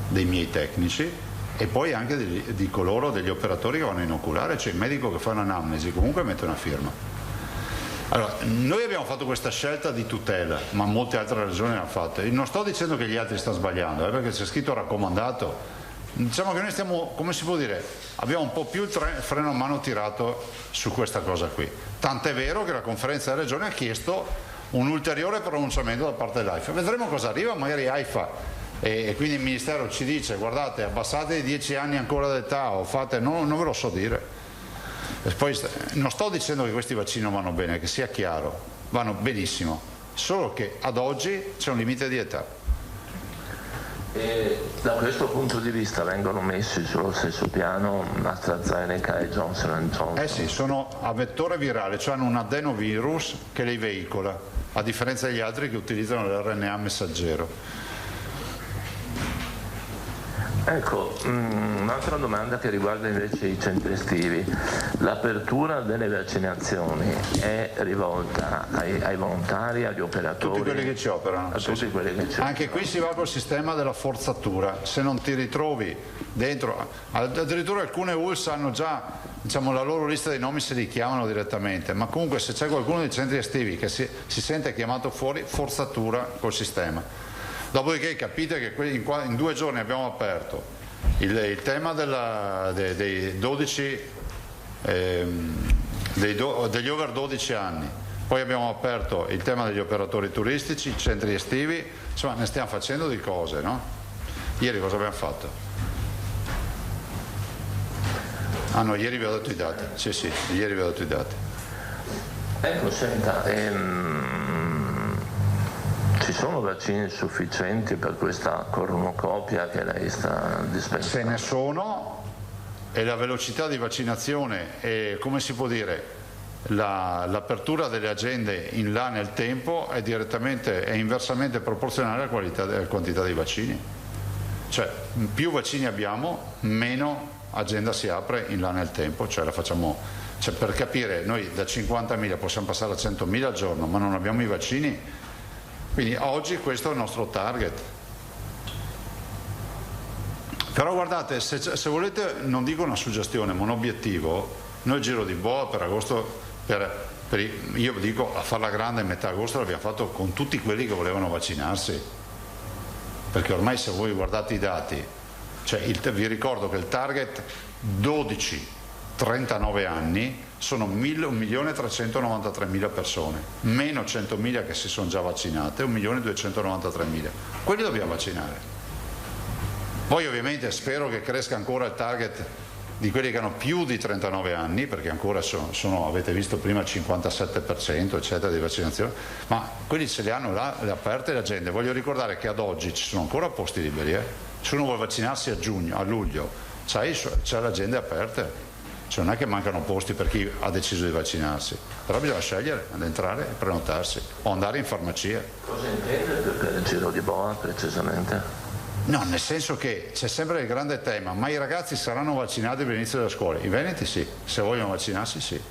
dei miei tecnici, e poi anche di coloro, degli operatori che vanno a inoculare, cioè il medico che fa un'anamnesi comunque mette una firma. Allora, noi abbiamo fatto questa scelta di tutela, ma molte altre regioni l'hanno fatta. Non sto dicendo che gli altri stanno sbagliando, perché c'è scritto raccomandato. Diciamo che noi stiamo, come si può dire, abbiamo un po' più il freno a mano tirato su questa cosa qui. Tant'è vero che la conferenza delle regioni ha chiesto un ulteriore pronunciamento da parte dell'AIFA. Vedremo cosa arriva, magari AIFA e quindi il Ministero ci dice: guardate, abbassate i 10 anni ancora d'età o fate, non ve lo so dire. E poi, non sto dicendo che questi vaccini non vanno bene, che sia chiaro, vanno benissimo, solo che ad oggi c'è un limite di età. E da questo punto di vista vengono messi sullo stesso piano AstraZeneca e Johnson & Johnson? Eh sì, sono a vettore virale, cioè hanno un adenovirus che li veicola, a differenza degli altri che utilizzano l'RNA messaggero. Ecco, un'altra domanda che riguarda invece i centri estivi. L'apertura delle vaccinazioni è rivolta ai volontari, agli operatori? Tutti quelli che ci operano. A tutti quelli che ci operano. Anche qui si va col sistema della forzatura. Se non ti ritrovi dentro, addirittura alcune ULS hanno già, diciamo, la loro lista dei nomi, se li chiamano direttamente, ma comunque se c'è qualcuno dei centri estivi che si sente chiamato fuori, forzatura col sistema. Dopodiché capite che in 2 giorni abbiamo aperto il tema dei 12 degli over 12 anni, poi abbiamo aperto il tema degli operatori turistici, i centri estivi, insomma ne stiamo facendo di cose, no? Ieri cosa abbiamo fatto? Ah no, ieri vi ho dato i dati, sì, ieri vi ho dato i dati. Ecco, senta, ci sono vaccini sufficienti per questa cornucopia che lei sta dispensando? Se ne sono, e la velocità di vaccinazione e, come si può dire, l'apertura delle agende in là nel tempo è inversamente proporzionale alla quantità di vaccini. Cioè, più vaccini abbiamo, meno agenda si apre in là nel tempo, cioè la facciamo, cioè, per capire, noi da 50.000 possiamo passare a 100.000 al giorno, ma non abbiamo i vaccini. Quindi oggi questo è il nostro target. Però guardate, se volete, non dico una suggestione, ma un obiettivo, noi il Giro di Boa per agosto, io dico a farla grande, metà agosto l'abbiamo fatto con tutti quelli che volevano vaccinarsi, perché ormai se voi guardate i dati, cioè vi ricordo che il target 12-39 anni sono 1.393.000 persone, meno 100.000 che si sono già vaccinate, 1.293.000. Quelli dobbiamo vaccinare. Poi ovviamente spero che cresca ancora il target di quelli che hanno più di 39 anni, perché ancora sono avete visto prima il 57% eccetera di vaccinazione, ma quelli ce li hanno là, le aperte la gente. Voglio ricordare che ad oggi ci sono ancora posti liberi, se uno vuole vaccinarsi a luglio, c'è le agende aperte. Cioè non è che mancano posti per chi ha deciso di vaccinarsi, però bisogna scegliere ad entrare e prenotarsi o andare in farmacia. Cosa intende per il Giro di Boa precisamente? No, nel senso che c'è sempre il grande tema, ma i ragazzi saranno vaccinati per l'inizio della scuola? I veneti sì, se vogliono vaccinarsi sì.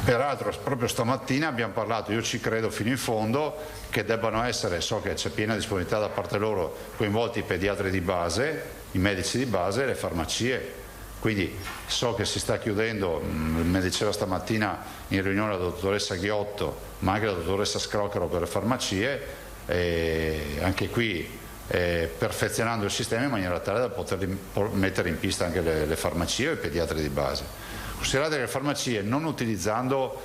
Peraltro proprio stamattina abbiamo parlato, io ci credo fino in fondo, che debbano essere, so che c'è piena disponibilità da parte loro, coinvolti i pediatri di base, i medici di base e le farmacie. Quindi so che si sta chiudendo, mi diceva stamattina in riunione la dottoressa Ghiotto, ma anche la dottoressa Scrocaro per le farmacie, anche qui perfezionando il sistema in maniera tale da poter mettere in pista anche le farmacie e i pediatri di base. Considerate che le farmacie, non utilizzando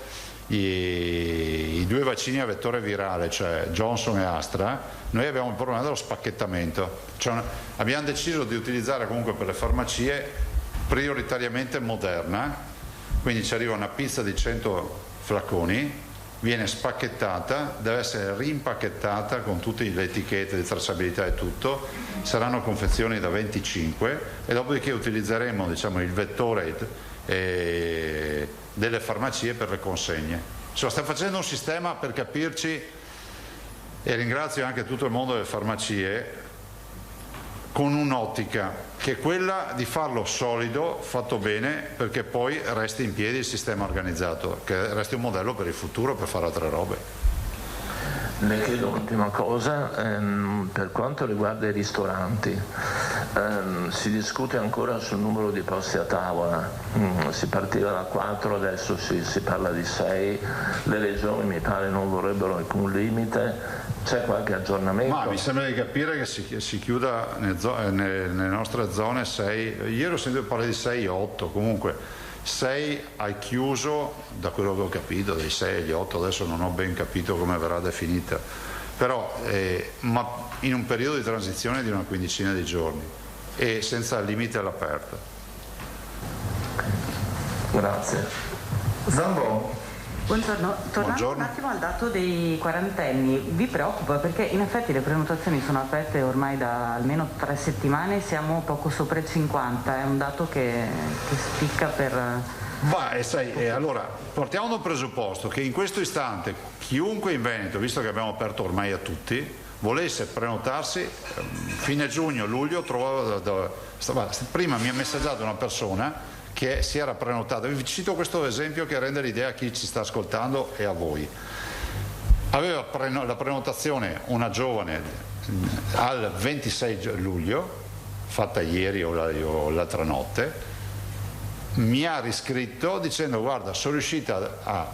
i due vaccini a vettore virale, cioè Johnson e Astra, noi abbiamo il problema dello spacchettamento, cioè abbiamo deciso di utilizzare comunque per le farmacie prioritariamente Moderna, quindi ci arriva una pizza di 100 flaconi, viene spacchettata, deve essere rimpacchettata con tutte le etichette di tracciabilità e tutto, saranno confezioni da 25 e dopodiché utilizzeremo, diciamo, il vettore delle farmacie per le consegne. Insomma, stiamo facendo un sistema, per capirci, e ringrazio anche tutto il mondo delle farmacie, con un'ottica che è quella di farlo solido, fatto bene, perché poi resti in piedi il sistema organizzato, che resti un modello per il futuro per fare altre robe. Le chiedo un'ultima cosa, per quanto riguarda i ristoranti, si discute ancora sul numero di posti a tavola, si partiva da 4, adesso si parla di 6, le regioni mi pare non vorrebbero alcun limite, c'è qualche aggiornamento? Ma mi sembra di capire che si chiuda nelle nostre zone 6, ieri ho sentito parlare di 6 o 8, comunque 6 al chiuso, da quello che ho capito, dai 6 agli 8, adesso non ho ben capito come verrà definita, però ma in un periodo di transizione di una quindicina di giorni e senza limite all'aperto. Grazie. Zambon. Buongiorno, tornando un attimo al dato dei quarantenni, vi preoccupa perché in effetti le prenotazioni sono aperte ormai da almeno 3 settimane, siamo poco sopra il 50, è un dato che spicca per... Allora, partiamo da un presupposto che in questo istante chiunque in Veneto, visto che abbiamo aperto ormai a tutti, volesse prenotarsi, fine giugno, luglio, prima mi ha messaggiato una persona che si era prenotata, vi cito questo esempio che rende l'idea a chi ci sta ascoltando e a voi. Aveva la prenotazione una giovane al 26 luglio, fatta ieri o l'altra notte, mi ha riscritto dicendo guarda sono riuscita a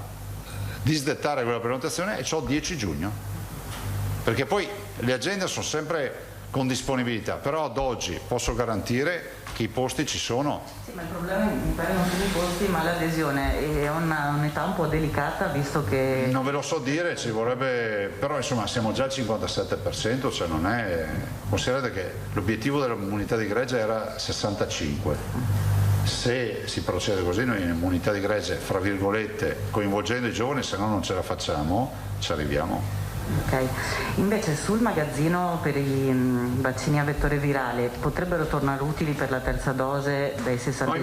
disdettare quella prenotazione e ho 10 giugno, perché poi le agende sono sempre con disponibilità, però ad oggi posso garantire che i posti ci sono. Sì, ma il problema mi pare non sono i posti ma l'adesione, è un'età un po' delicata visto che... Non ve lo so dire, ci vorrebbe, però insomma siamo già al 57%, cioè non è... Considerate che l'obiettivo dell'immunità di gregge era 65. Se si procede così noi in immunità di gregge, fra virgolette, coinvolgendo i giovani, se no non ce la facciamo, ci arriviamo. Ok, invece sul magazzino per i vaccini a vettore virale potrebbero tornare utili per la terza dose dai 60 anni?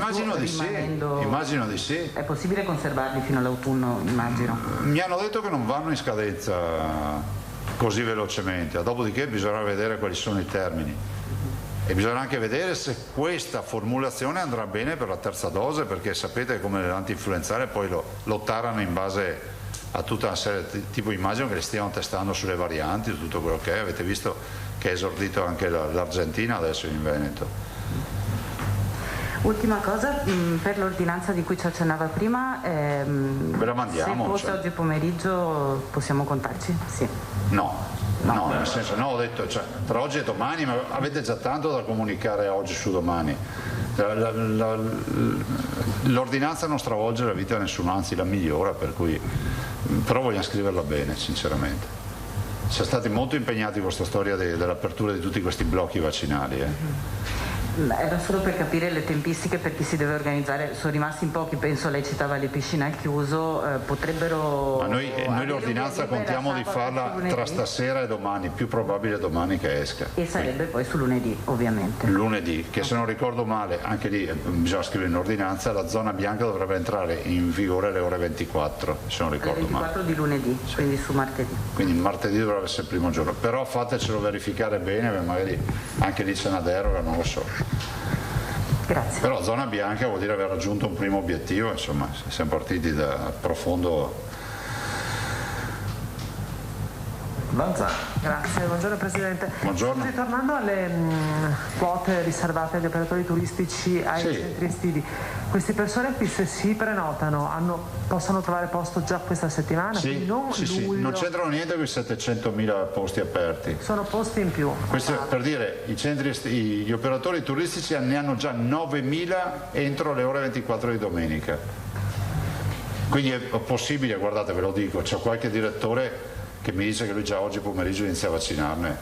Immagino di sì. È possibile conservarli fino all'autunno, immagino? Mi hanno detto che non vanno in scadenza così velocemente, dopodiché bisogna vedere quali sono i termini e bisogna anche vedere se questa formulazione andrà bene per la terza dose, perché sapete come l'antinfluenzale poi lo tarano in base a tutta una serie tipo, immagino che li stiano testando sulle varianti, tutto quello che è. Avete visto che è esordito anche l'Argentina adesso in Veneto. Ultima cosa, per l'ordinanza di cui ci accennava prima, ve la mandiamo, se fosse oggi pomeriggio possiamo contarci? Sì. No, nel senso, no, ho detto, cioè, tra oggi e domani, ma avete già tanto da comunicare oggi su domani. L'ordinanza non stravolge la vita di nessuno, anzi la migliora, per cui, però vogliamo scriverla bene, sinceramente. Siamo stati molto impegnati in questa storia dell'apertura di tutti questi blocchi vaccinali. Era solo per capire le tempistiche per chi si deve organizzare, sono rimasti in pochi, penso lei citava le piscine al chiuso, potrebbero... Ma noi l'ordinanza contiamo di farla tra stasera e domani, più probabile domani che esca. E sarebbe poi su lunedì, ovviamente. Lunedì, che se non ricordo male, anche lì bisogna scrivere in ordinanza, la zona bianca dovrebbe entrare in vigore alle ore 24, se non ricordo alle 24 male. Di lunedì, sì. Quindi su martedì. Quindi martedì dovrebbe essere il primo giorno, però fatecelo verificare bene, perché magari anche lì c'è una deroga, non lo so. Grazie. Però zona bianca vuol dire aver raggiunto un primo obiettivo, insomma, siamo partiti da profondo. Grazie, buongiorno Presidente. Buongiorno. Tornando alle quote riservate agli operatori turistici, ai centri estivi, queste persone qui se si prenotano possono trovare posto già questa settimana? Sì, non c'entrano niente con i 700.000 posti aperti. Sono posti in più. Questo per dire, gli operatori turistici ne hanno già 9.000 entro le ore 24 di domenica. Quindi è possibile, guardate, ve lo dico, c'è qualche direttore che mi dice che lui già oggi pomeriggio inizia a vaccinarne.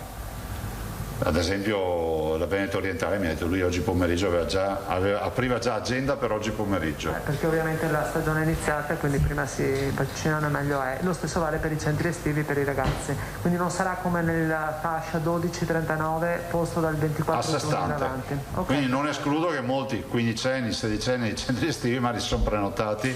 Ad esempio la Veneto Orientale mi ha detto lui oggi pomeriggio apriva già agenda per oggi pomeriggio. Perché ovviamente la stagione è iniziata e quindi prima si vaccinano meglio è. Lo stesso vale per i centri estivi per i ragazzi, quindi non sarà come nella fascia 12-39 posto dal 24 giugno in avanti. Okay. Quindi non escludo che molti quindicenni, sedicenni dei centri estivi magari si sono prenotati,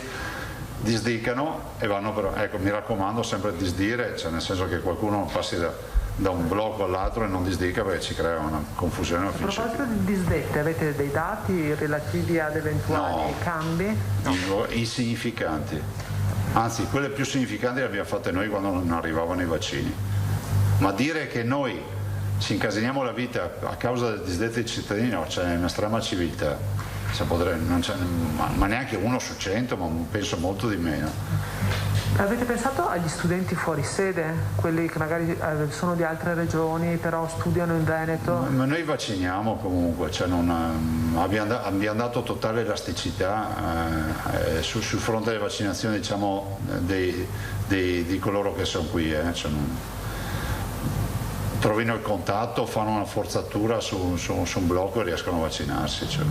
disdicano e vanno però, ecco, mi raccomando sempre disdire, cioè nel senso che qualcuno non passi da un blocco all'altro e non disdica perché ci crea una confusione. A proposito di disdette, avete dei dati relativi ad eventuali cambi? No, insignificanti, anzi quelle più significanti le abbiamo fatte noi quando non arrivavano i vaccini, ma dire che noi ci incasiniamo la vita a causa del disdette dei cittadini, no, c'è un'estrema civiltà. Non c'è, ma neanche 1 su 100, ma penso molto di meno. Avete pensato agli studenti fuori sede, quelli che magari sono di altre regioni però studiano in Veneto? Ma noi vacciniamo comunque, cioè abbiamo dato totale elasticità sul fronte delle vaccinazioni, diciamo, di coloro che sono qui. Cioè trovino il contatto, fanno una forzatura su un blocco e riescono a vaccinarsi. Cioè.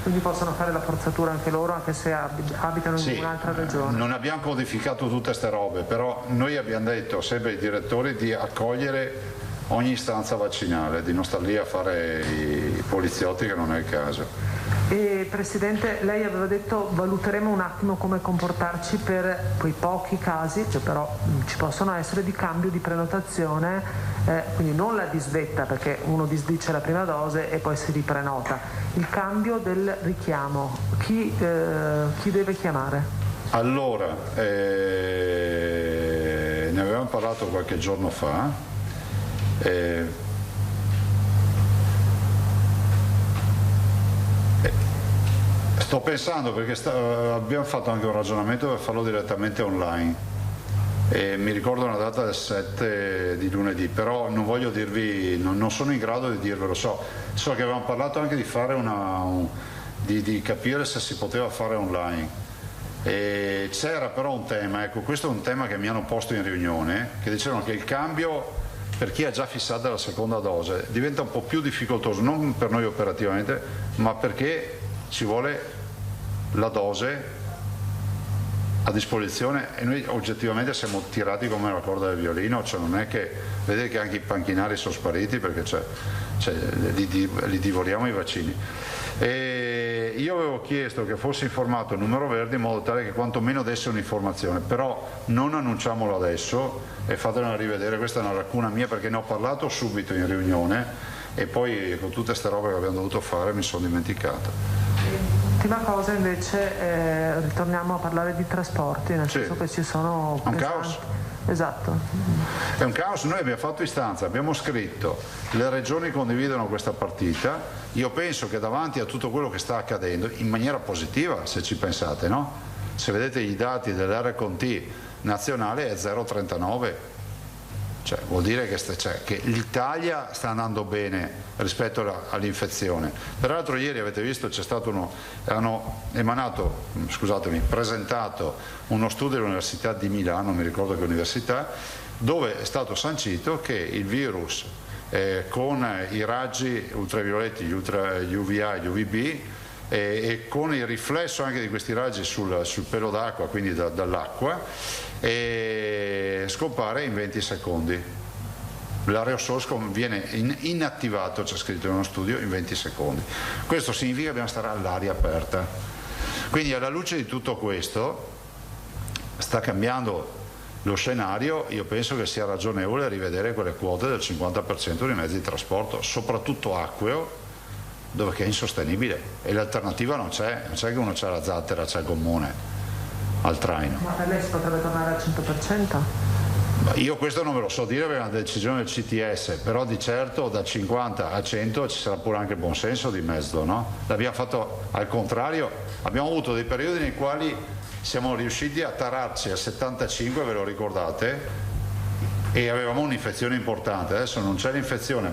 Quindi possono fare la forzatura anche loro, anche se abitano in un'altra regione? Non abbiamo codificato tutte queste robe, però noi abbiamo detto sempre ai direttori di accogliere ogni istanza vaccinale, di non star lì a fare i poliziotti, che non è il caso. E Presidente, lei aveva detto valuteremo un attimo come comportarci per quei pochi casi, che però ci possono essere, di cambio di prenotazione, quindi non la disdetta perché uno disdice la prima dose e poi si riprenota, il cambio del richiamo, chi deve chiamare? Allora, ne avevamo parlato qualche giorno fa. Sto pensando perché abbiamo fatto anche un ragionamento per farlo direttamente online e mi ricordo una data del 7 di lunedì, però non voglio dirvi, non sono in grado di dirvelo, so che avevamo parlato anche di fare di capire se si poteva fare online. E c'era però un tema, ecco, questo è un tema che mi hanno posto in riunione, che dicevano che il cambio per chi ha già fissata la seconda dose diventa un po' più difficoltoso, non per noi operativamente, ma perché ci vuole la dose a disposizione e noi oggettivamente siamo tirati come la corda del violino, cioè non è che vedete che anche i panchinari sono spariti perché li divoriamo i vaccini. E io avevo chiesto che fosse informato il numero verde in modo tale che quantomeno desse un'informazione, però non annunciamolo adesso e fatelo rivedere, questa è una lacuna mia perché ne ho parlato subito in riunione e poi con tutte queste robe che abbiamo dovuto fare mi sono dimenticato. Ultima cosa invece, ritorniamo a parlare di trasporti, nel senso che ci sono... È un caos. Esatto. È un caos, noi abbiamo fatto istanza, abbiamo scritto, le regioni condividono questa partita, io penso che davanti a tutto quello che sta accadendo, in maniera positiva se ci pensate, no? Se vedete i dati dell'RCT nazionale è 0,39, cioè vuol dire che l'Italia sta andando bene rispetto all'infezione. Peraltro ieri avete visto c'è stato hanno presentato uno studio dell'Università di Milano, non mi ricordo che università, dove è stato sancito che il virus con i raggi ultravioletti, gli UVA e gli UVB e con il riflesso anche di questi raggi sul pelo d'acqua, quindi dall'acqua, scompare in 20 secondi. L'aerosol viene inattivato, c'è scritto in uno studio, in 20 secondi. Questo significa che dobbiamo stare all'aria aperta. Quindi alla luce di tutto questo sta cambiando lo scenario, io penso che sia ragionevole rivedere quelle quote del 50% dei mezzi di trasporto, soprattutto acqueo, dove che è insostenibile e l'alternativa non c'è che uno c'ha la zattera, c'è il gommone al traino. Ma per lei si potrebbe tornare al 100%? Io questo non ve lo so dire perché è una decisione del CTS, però di certo da 50 a 100 ci sarà pure anche buon senso di mezzo, no? L'abbiamo fatto al contrario, abbiamo avuto dei periodi nei quali siamo riusciti a tararci a 75, ve lo ricordate, e avevamo un'infezione importante. Adesso non c'è l'infezione,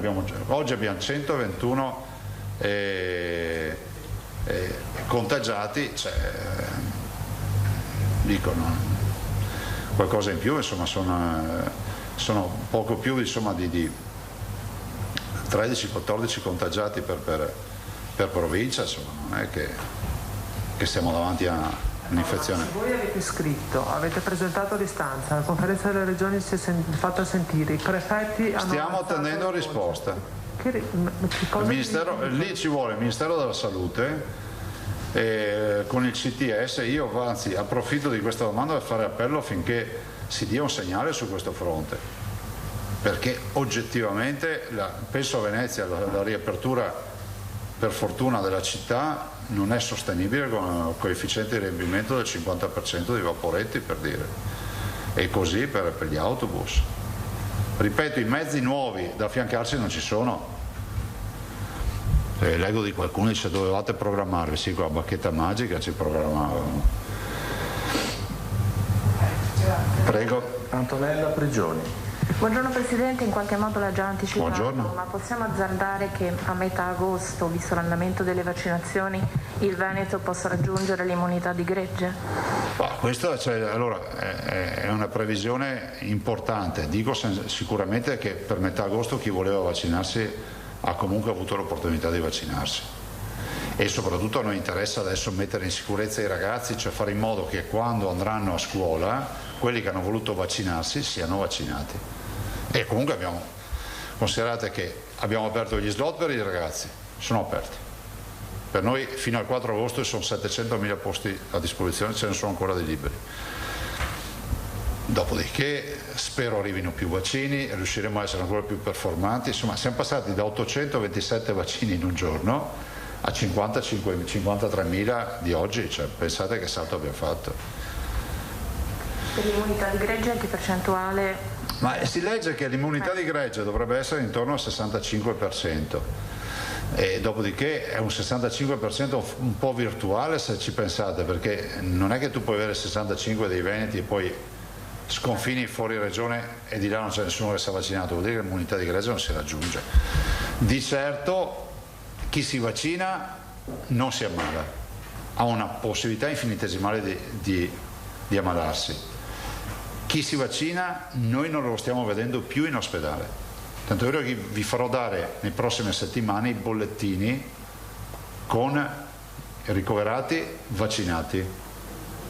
oggi abbiamo 121 contagiati, dicono qualcosa in più, insomma sono poco più insomma di 13-14 contagiati per provincia, insomma non è che stiamo davanti a un'infezione. Voi avete scritto, avete presentato l'istanza, la conferenza delle regioni si è fatta sentire, i prefetti hanno... Stiamo attendendo risposta. Il Ministero, lì ci vuole il Ministero della Salute con il CTS. Io anzi approfitto di questa domanda per fare appello affinché si dia un segnale su questo fronte, perché oggettivamente penso a Venezia la riapertura per fortuna della città non è sostenibile con un coefficiente di riempimento del 50% di vaporetti, per dire, e così per gli autobus. Ripeto, i mezzi nuovi da affiancarsi non ci sono. Leggo di qualcuno dice dovevate programmarvi, sì, con la bacchetta magica ci programmavano. Prego. Antonella Prigioni. Buongiorno Presidente, in qualche modo l'ha già anticipato, Buongiorno. Ma possiamo azzardare che a metà agosto, visto l'andamento delle vaccinazioni, il Veneto possa raggiungere l'immunità di gregge? Questa è una previsione importante. Dico sicuramente che per metà agosto chi voleva vaccinarsi ha comunque avuto l'opportunità di vaccinarsi, e soprattutto a noi interessa adesso mettere in sicurezza i ragazzi, cioè fare in modo che quando andranno a scuola quelli che hanno voluto vaccinarsi siano vaccinati. E comunque considerate che abbiamo aperto gli slot per i ragazzi, sono aperti. Per noi fino al 4 agosto ci sono 700.000 posti a disposizione, ce ne sono ancora dei liberi. Dopodiché spero arrivino più vaccini, riusciremo a essere ancora più performanti. Insomma, siamo passati da 827 vaccini in un giorno a 53.000 di oggi, cioè, pensate che salto abbiamo fatto. Per l'immunità di gregge anche percentuale? Ma si legge che l'immunità di gregge dovrebbe essere intorno al 65%. E dopodiché è un 65% un po' virtuale se ci pensate, perché non è che tu puoi avere 65 dei veneti e poi sconfini fuori regione e di là non c'è nessuno che si è vaccinato, vuol dire che l'immunità di gregge non si raggiunge. Di certo chi si vaccina non si ammala, ha una possibilità infinitesimale di ammalarsi. Chi si vaccina noi non lo stiamo vedendo più in ospedale, tanto è vero che vi farò dare nei prossime settimane i bollettini con ricoverati, vaccinati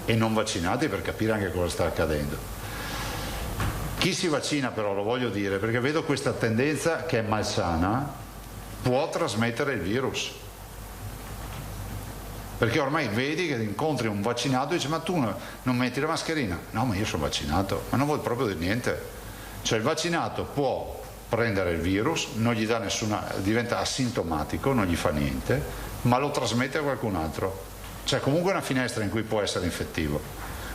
e non vaccinati, per capire anche cosa sta accadendo. Chi si vaccina però, lo voglio dire perché vedo questa tendenza che è malsana, può trasmettere il virus, perché ormai vedi che incontri un vaccinato e dici ma tu non metti la mascherina? No, ma io sono vaccinato, ma non vuol proprio dire niente. Cioè il vaccinato può prendere il virus, non gli dà diventa asintomatico, non gli fa niente, ma lo trasmette a qualcun altro. C'è comunque una finestra in cui può essere infettivo.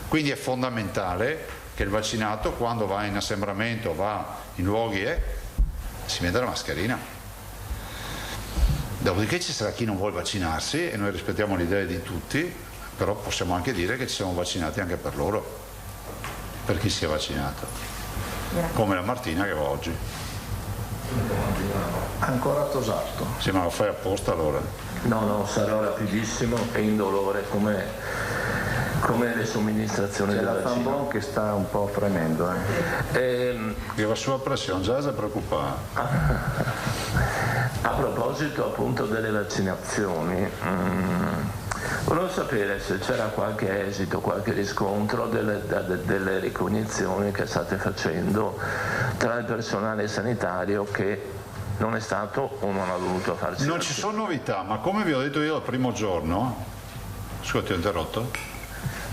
Quindi è fondamentale che il vaccinato, quando va in assembramento, va in luoghi, si metta la mascherina. Dopodiché ci sarà chi non vuole vaccinarsi e noi rispettiamo l'idea di tutti, però possiamo anche dire che ci siamo vaccinati anche per loro, per chi si è vaccinato, come la Martina che va oggi. Ancora Tosato. Sì, ma lo fai apposta allora? No, sarò rapidissimo e indolore come le somministrazioni del vaccino. C'è la Zambon che sta un po' fremendo. Che la sua pressione già si preoccupa. A proposito appunto delle vaccinazioni, volevo sapere se c'era qualche esito, qualche riscontro delle ricognizioni che state facendo tra il personale sanitario che non è stato o non ha voluto farsi. Non ci sono novità, ma come vi ho detto io dal primo giorno, scusa ti ho interrotto?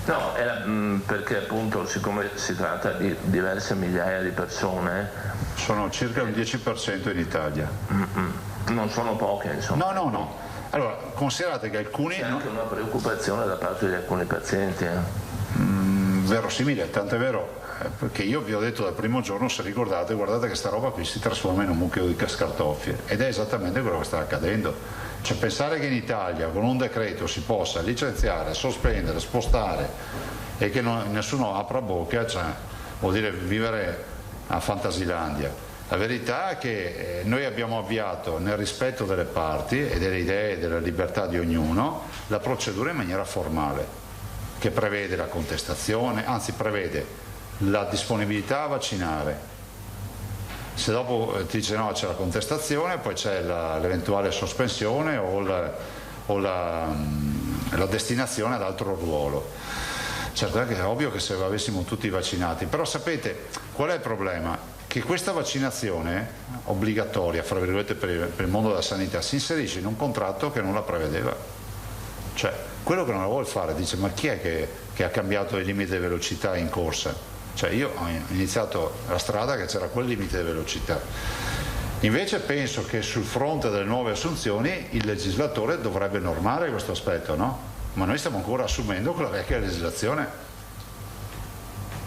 No, era perché appunto siccome si tratta di diverse migliaia di persone. Sono circa il 10% in Italia. Non sono poche, insomma. No. Allora, considerate che alcuni... C'è anche una preoccupazione da parte di alcuni pazienti. Verosimile, tant'è vero che io vi ho detto dal primo giorno, se ricordate, guardate che sta roba qui si trasforma in un mucchio di scartoffie, ed è esattamente quello che sta accadendo. Cioè pensare che in Italia con un decreto si possa licenziare, sospendere, spostare e che nessuno apra bocca, cioè, vuol dire vivere a Fantasilandia. La verità è che noi abbiamo avviato, nel rispetto delle parti e delle idee e della libertà di ognuno, la procedura in maniera formale. che prevede la contestazione, anzi prevede la disponibilità a vaccinare. Se dopo ti dice no, c'è la contestazione, poi c'è l'eventuale sospensione o la destinazione ad altro ruolo. Certo è che è ovvio che se avessimo tutti vaccinati, però sapete qual è il problema? Che questa vaccinazione obbligatoria, fra virgolette, per il mondo della sanità si inserisce in un contratto che non la prevedeva. Cioè, quello che non la vuole fare dice ma chi è che ha cambiato i limiti di velocità in corsa? Cioè io ho iniziato la strada che c'era quel limite di velocità. Invece penso che sul fronte delle nuove assunzioni il legislatore dovrebbe normare questo aspetto, no? Ma noi stiamo ancora assumendo con la vecchia legislazione.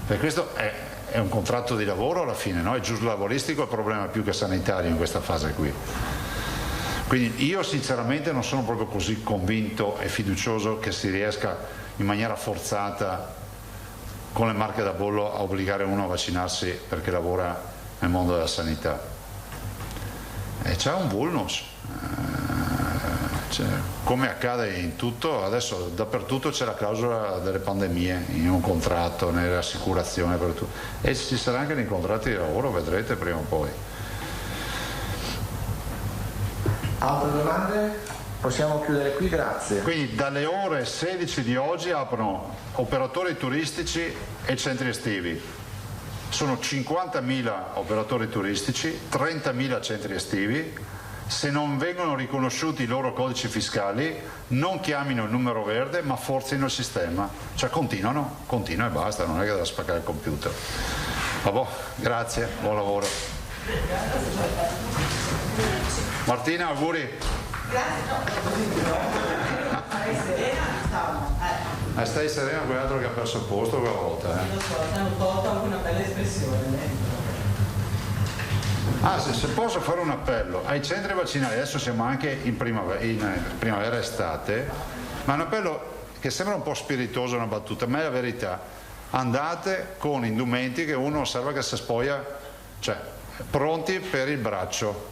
Per questo è un contratto di lavoro alla fine, no? È giusto lavoristico il problema più che sanitario in questa fase qui. Quindi io sinceramente non sono proprio così convinto e fiducioso che si riesca in maniera forzata con le marche da bollo a obbligare uno a vaccinarsi perché lavora nel mondo della sanità. E c'è un vulnus, come accade in tutto, adesso dappertutto c'è la clausola delle pandemie in un contratto, nelle assicurazioni, per tutto. E ci sarà anche nei contratti di lavoro, vedrete prima o poi. Altre domande? Possiamo chiudere qui, grazie. Quindi dalle ore 16 di oggi aprono operatori turistici e centri estivi. Sono 50.000 operatori turistici, 30.000 centri estivi. Se non vengono riconosciuti i loro codici fiscali, non chiamino il numero verde, ma forzino il sistema. Cioè continua e basta, non è che da spaccare il computer. Vabbè, grazie, buon lavoro. Martina, auguri. Stai serena, quell'altro che ha perso il posto quella volta. Lo so, hanno tolto anche una bella espressione. Se posso fare un appello ai centri vaccinali, adesso siamo anche in primavera estate, ma un appello che sembra un po' spiritoso, una battuta, ma è la verità. Andate con indumenti che uno osserva che si spoglia, cioè pronti per il braccio,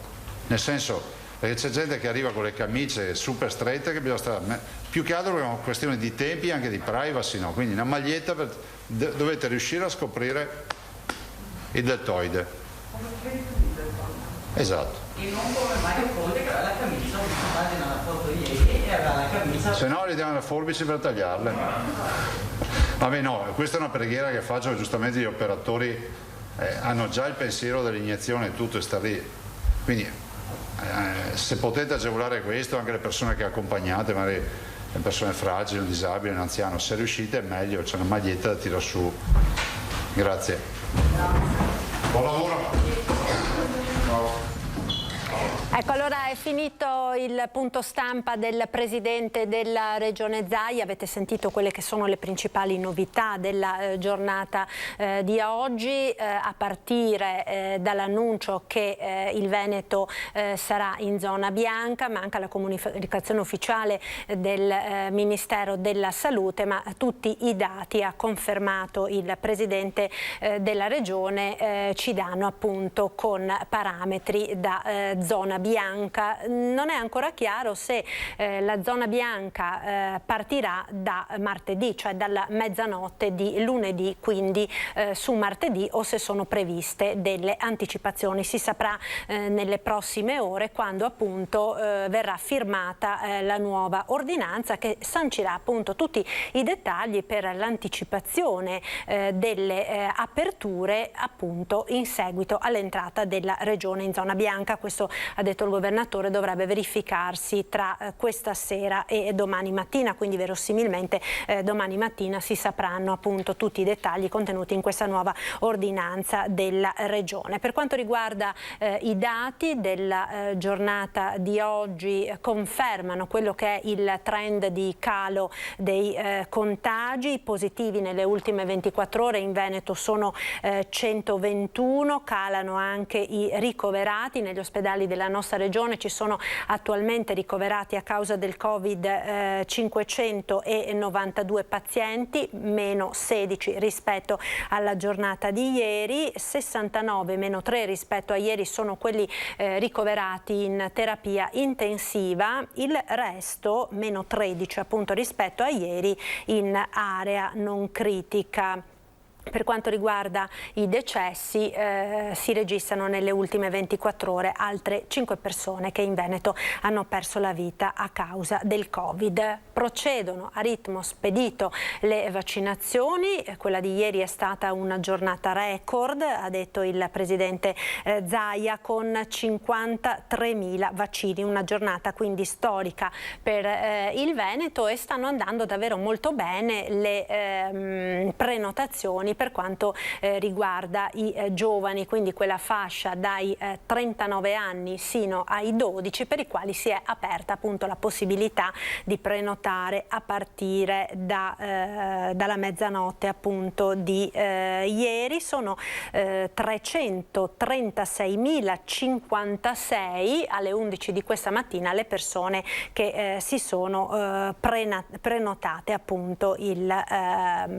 nel senso, perché c'è gente che arriva con le camicie super strette che bisogna stare, più che altro è una questione di tempi e anche di privacy, no? Quindi una maglietta dovete riuscire a scoprire il deltoide. Esatto. E non come Mario Conte che aveva la camicia, immagino la foto ieri e aveva la camicia. Se no gli diamo le forbici per tagliarle. Vabbè no, questa è una preghiera che faccio, giustamente gli operatori hanno già il pensiero dell'iniezione e tutto e sta lì. Quindi se potete agevolare questo, anche le persone che accompagnate, magari le persone fragili, un disabile, un anziano, se riuscite è meglio, c'è una maglietta da tirare su. Grazie. Buon lavoro. Ecco, allora è finito il punto stampa del Presidente della Regione Zaia. Avete sentito quelle che sono le principali novità della giornata di oggi, a partire dall'annuncio che il Veneto sarà in zona bianca, manca la comunicazione ufficiale del Ministero della Salute, ma tutti i dati, ha confermato il Presidente della Regione, ci danno appunto con parametri da zona bianca. Non è ancora chiaro se la zona bianca partirà da martedì, cioè dalla mezzanotte di lunedì, quindi su martedì, o se sono previste delle anticipazioni. Si saprà nelle prossime ore, quando appunto verrà firmata la nuova ordinanza che sancirà appunto tutti i dettagli per l'anticipazione delle aperture appunto in seguito all'entrata della regione in zona bianca. Questo ha detto il governatore, dovrebbe verificarsi tra questa sera e domani mattina, quindi verosimilmente domani mattina si sapranno appunto tutti i dettagli contenuti in questa nuova ordinanza della regione. Per quanto riguarda i dati della giornata di oggi, confermano quello che è il trend di calo dei contagi. Positivi nelle ultime 24 ore in Veneto sono 121, calano anche i ricoverati negli ospedali della nostra regione ci sono attualmente ricoverati a causa del Covid 592 pazienti, meno 16 rispetto alla giornata di ieri, 69 meno 3 rispetto a ieri sono quelli ricoverati in terapia intensiva, il resto meno 13 appunto rispetto a ieri in area non critica. Per quanto riguarda i decessi, si registrano nelle ultime 24 ore altre 5 persone che in Veneto hanno perso la vita a causa del Covid. Procedono a ritmo spedito le vaccinazioni, quella di ieri è stata una giornata record, ha detto il presidente Zaia, con 53.000 vaccini, una giornata quindi storica per il Veneto, e stanno andando davvero molto bene le prenotazioni per quanto riguarda i giovani, quindi quella fascia dai 39 anni sino ai 12, per i quali si è aperta appunto la possibilità di prenotare a partire dalla mezzanotte appunto di ieri. Sono 336.056 alle 11 di questa mattina le persone che si sono prenotate appunto il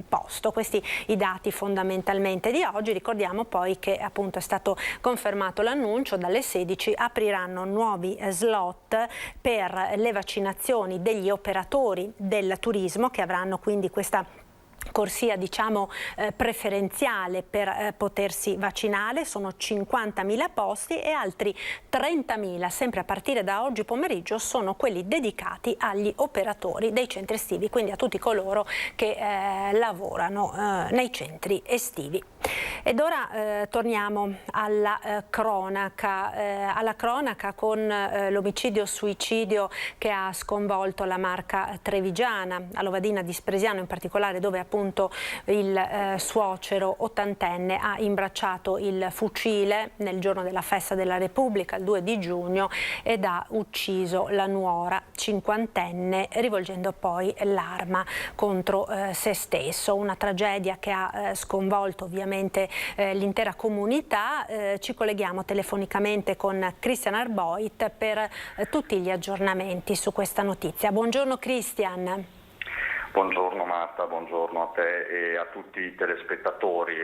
posto. Questi i dati fondamentalmente di oggi. Ricordiamo poi che appunto è stato confermato l'annuncio: dalle 16 apriranno nuovi slot per le vaccinazioni degli operatori del turismo, che avranno quindi questa corsia diciamo preferenziale per potersi vaccinare. Sono 50.000 posti e altri 30.000 sempre a partire da oggi pomeriggio sono quelli dedicati agli operatori dei centri estivi, quindi a tutti coloro che lavorano nei centri estivi. Ed ora torniamo alla cronaca con l'omicidio-suicidio che ha sconvolto la Marca trevigiana, a Lovadina di Spresiano in particolare, dove appunto il suocero ottantenne ha imbracciato il fucile nel giorno della festa della Repubblica, il 2 di giugno, ed ha ucciso la nuora cinquantenne rivolgendo poi l'arma contro se stesso. Una tragedia che ha sconvolto ovviamente l'intera comunità. Ci colleghiamo telefonicamente con Christian Arboit per tutti gli aggiornamenti su questa notizia. Buongiorno Christian. Buongiorno Marta, buongiorno a te e a tutti i telespettatori.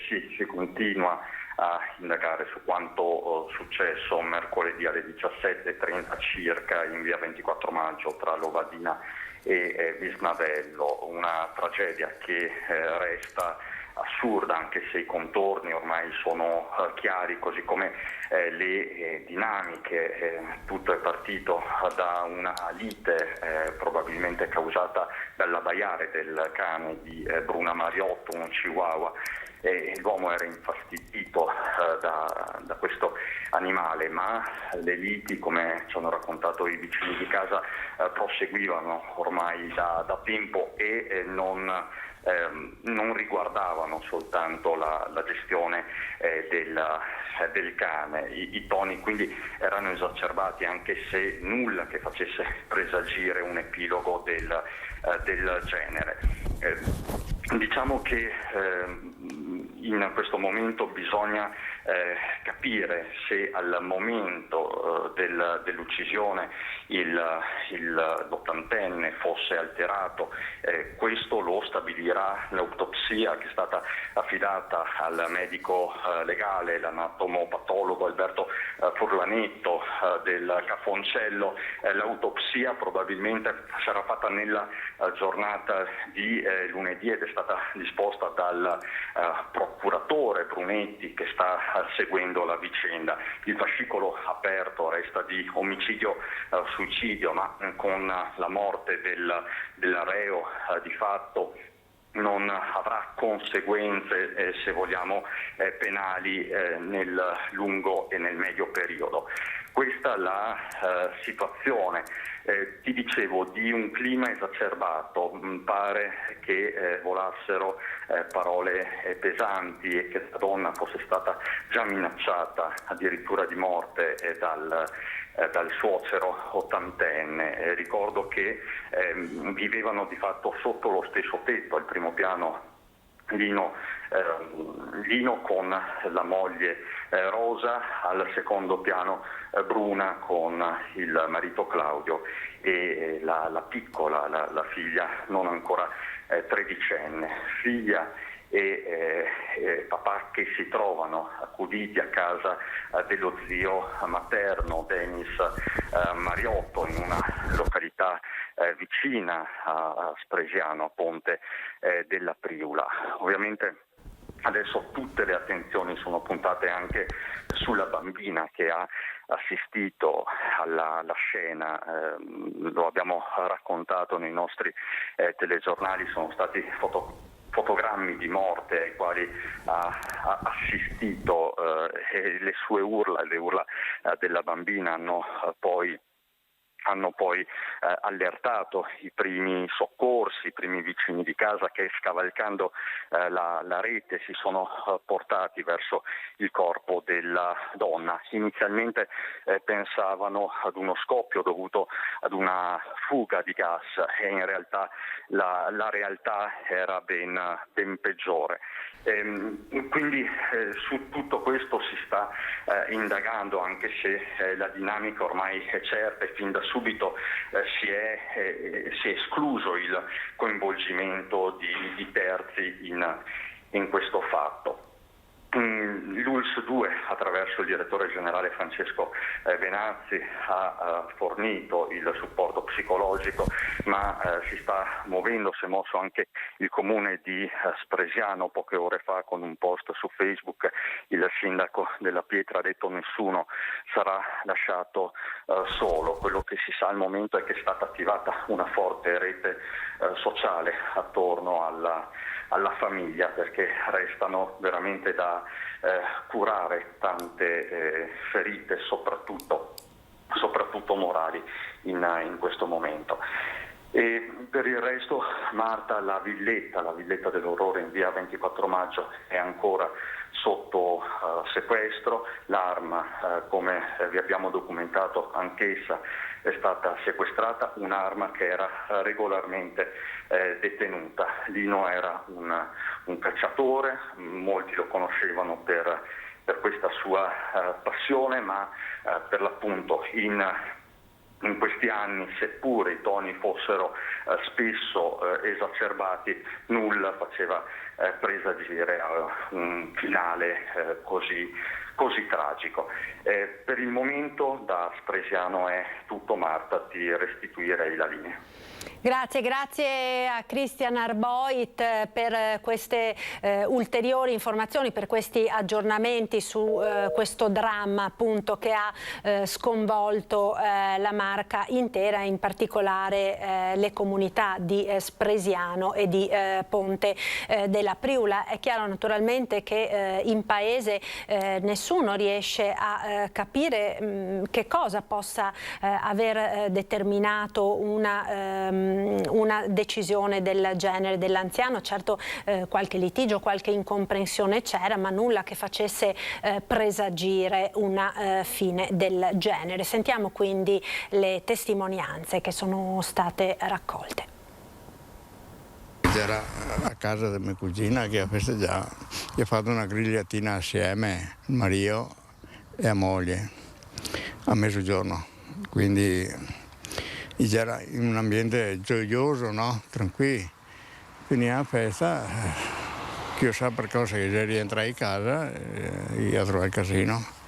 Si continua a indagare su quanto successo mercoledì alle 17:30 circa in via 24 maggio tra Lovadina e Visnavello, una tragedia che resta assurda anche se i contorni ormai sono chiari, così come le dinamiche. Tutto è partito da una lite probabilmente causata dall'abbaiare del cane di Bruna Mariotto, un chihuahua. L'uomo era infastidito da questo animale, ma le liti, come ci hanno raccontato i vicini di casa, proseguivano ormai da tempo e non riguardavano soltanto la gestione del cane. I toni quindi erano esacerbati, anche se nulla che facesse presagire un epilogo del genere. Diciamo che in questo momento bisogna capire se al momento dell'uccisione l'ottantenne fosse alterato. Questo lo stabilirà l'autopsia che è stata affidata al medico legale, l'anatomopatologo Alberto Furlanetto del Cafoncello. L'autopsia probabilmente sarà fatta nella giornata di lunedì ed è stata disposta dal procuratore Brunetti, che sta seguendo la vicenda. Il fascicolo aperto resta di omicidio-suicidio, ma con la morte del reo di fatto non avrà conseguenze, se vogliamo, penali nel lungo e nel medio periodo. Questa è la situazione. Ti dicevo di un clima esacerbato, pare che volassero parole pesanti e che la donna fosse stata già minacciata addirittura di morte dal suocero ottantenne. Ricordo che vivevano di fatto sotto lo stesso tetto, al primo piano Lino con la moglie Rosa, al secondo piano Bruna con il marito Claudio e la piccola, la figlia non ancora tredicenne, figlia e papà che si trovano accuditi a casa dello zio materno Denis Mariotto, in una località vicina a Spresiano, a Ponte della Priula. Ovviamente adesso tutte le attenzioni sono puntate anche sulla bambina che ha assistito alla scena, lo abbiamo raccontato nei nostri telegiornali, sono stati fotogrammi di morte ai quali ha assistito e le sue urla, le urla della bambina hanno poi allertato i primi soccorsi, i primi vicini di casa che, scavalcando la rete, si sono portati verso il corpo della donna. Inizialmente pensavano ad uno scoppio dovuto ad una fuga di gas e in realtà la realtà era ben peggiore. Quindi su tutto questo si sta indagando, anche se la dinamica ormai è certa e fin da subito si è escluso il coinvolgimento di terzi in questo fatto. L'ULSS 2, attraverso il direttore generale Francesco Venazzi, ha fornito il supporto psicologico, ma si sta muovendo, si è mosso anche il comune di Spresiano poche ore fa con un post su Facebook. Il sindaco della Pietra ha detto: nessuno sarà lasciato solo. Quello che si sa al momento è che è stata attivata una forte rete sociale attorno alla famiglia, perché restano veramente da curare tante ferite, soprattutto morali in questo momento. E per il resto, Marta, la villetta dell'orrore in via 24 maggio è ancora sotto sequestro. L'arma, come vi abbiamo documentato, anch'essa è stata sequestrata, un'arma che era regolarmente detenuta. Lino era un cacciatore, molti lo conoscevano per questa sua passione, ma per l'appunto in questi anni, seppure i toni fossero spesso esacerbati, nulla faceva presagire un finale così tragico. Per il momento da Spresiano è tutto. Marta, ti restituirei la linea. Grazie a Christian Arboit per queste ulteriori informazioni, per questi aggiornamenti su questo dramma appunto che ha sconvolto la Marca intera, in particolare le comunità di Spresiano e di Ponte della Priula. È chiaro naturalmente che in paese nessuno riesce a capire che cosa possa aver determinato una decisione del genere dell'anziano. Certo, qualche litigio, qualche incomprensione c'era, ma nulla che facesse presagire una fine del genere. Sentiamo quindi le testimonianze che sono state raccolte. Era a casa di mia cugina che ha festeggiato, che ha fatto una grigliatina assieme, Mario e a moglie, a mezzogiorno. Quindi era in un ambiente gioioso, no? Tranquillo. Finiva la festa, chissà per cosa che si rientra in casa e a trovare il casino.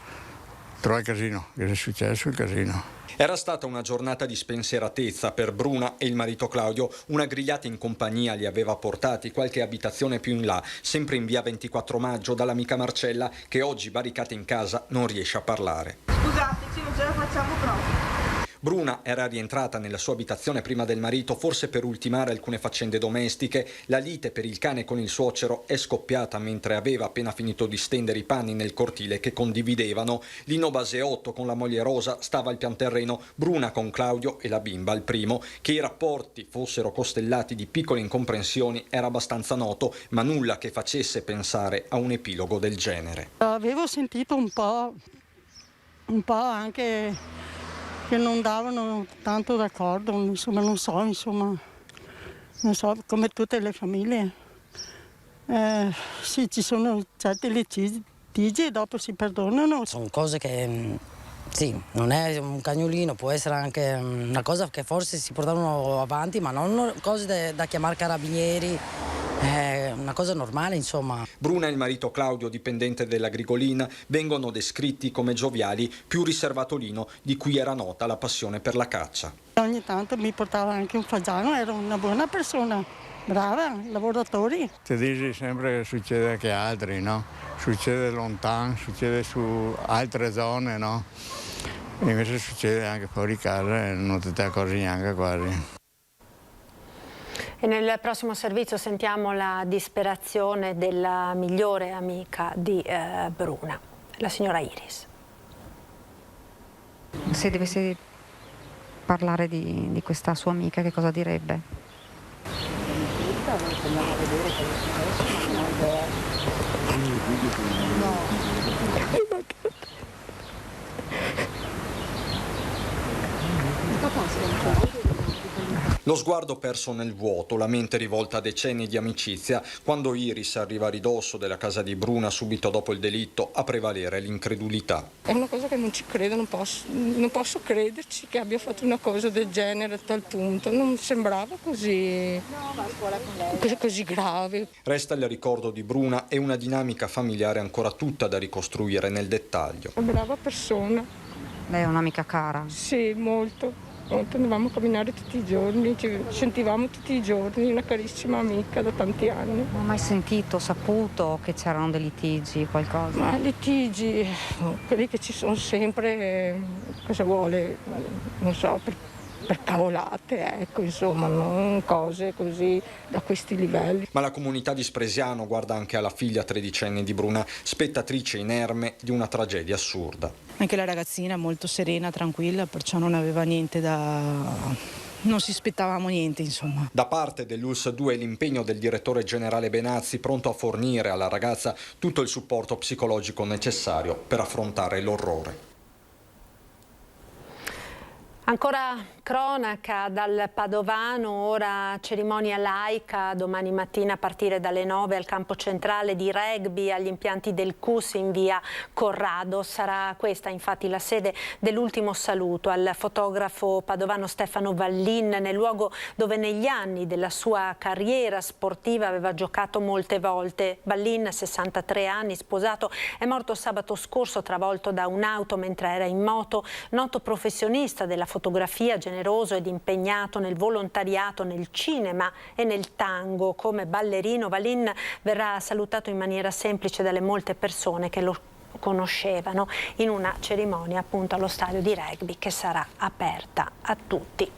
Che è successo il casino. Era stata una giornata di spensieratezza per Bruna e il marito Claudio. Una grigliata in compagnia li aveva portati qualche abitazione più in là, sempre in via 24 maggio, dall'amica Marcella, che oggi, barricata in casa, non riesce a parlare. Scusateci, non ce la facciamo proprio. Bruna era rientrata nella sua abitazione prima del marito, forse per ultimare alcune faccende domestiche. La lite per il cane con il suocero è scoppiata mentre aveva appena finito di stendere i panni nel cortile che condividevano. Lino Baseotto con la moglie Rosa stava al pian terreno, Bruna con Claudio e la bimba al primo. Che i rapporti fossero costellati di piccole incomprensioni era abbastanza noto, ma nulla che facesse pensare a un epilogo del genere. Avevo sentito un po' anche che non davano tanto d'accordo, insomma, non so, come tutte le famiglie. Sì, ci sono certi litigi e dopo si perdonano. Sono cose che, sì, non è un cagnolino, può essere anche una cosa che forse si portavano avanti, ma non cose da chiamare carabinieri. È una cosa normale, insomma. Bruna e il marito Claudio, dipendente dell'Agrigolina, vengono descritti come gioviali, più riservato Lino, di cui era nota la passione per la caccia. Ogni tanto mi portava anche un fagiano, era una buona persona, brava, lavoratori. Ti dici sempre che succede anche a altri, no? Succede lontano, succede su altre zone, no? E invece succede anche fuori casa e non ti accorgi neanche quasi. E nel prossimo servizio sentiamo la disperazione della migliore amica di Bruna, la signora Iris. Se dovesse parlare di questa sua amica, che cosa direbbe? Lo sguardo perso nel vuoto, la mente rivolta a decenni di amicizia, quando Iris arriva a ridosso della casa di Bruna subito dopo il delitto, a prevalere l'incredulità. È una cosa che non ci credo, non posso crederci che abbia fatto una cosa del genere a tal punto, non sembrava così grave. Resta il ricordo di Bruna e una dinamica familiare ancora tutta da ricostruire nel dettaglio. Una brava persona. Lei è un'amica cara? Sì, molto. Andavamo a camminare tutti i giorni, ci sentivamo tutti i giorni, una carissima amica da tanti anni. Non ho mai sentito, saputo che c'erano dei litigi, qualcosa? Ma litigi, quelli che ci sono sempre, cosa vuole, non so, per cavolate, ecco, insomma, non cose così da questi livelli. Ma la comunità di Spresiano guarda anche alla figlia tredicenne di Bruna, spettatrice inerme di una tragedia assurda. Anche la ragazzina molto serena, tranquilla, perciò non aveva niente non si aspettavamo niente, insomma. Da parte dell'ULSS 2 l'impegno del direttore generale Benazzi, pronto a fornire alla ragazza tutto il supporto psicologico necessario per affrontare l'orrore. Ancora cronaca dal Padovano, ora cerimonia laica, domani mattina a partire dalle 9 al campo centrale di rugby agli impianti del CUS in via Corrado. Sarà questa infatti la sede dell'ultimo saluto al fotografo padovano Stefano Vallin, nel luogo dove negli anni della sua carriera sportiva aveva giocato molte volte. Vallin, 63 anni, sposato, è morto sabato scorso travolto da un'auto mentre era in moto, noto professionista della fotografia, generoso ed impegnato nel volontariato, nel cinema e nel tango. Come ballerino Vallin verrà salutato in maniera semplice dalle molte persone che lo conoscevano in una cerimonia appunto allo stadio di rugby che sarà aperta a tutti.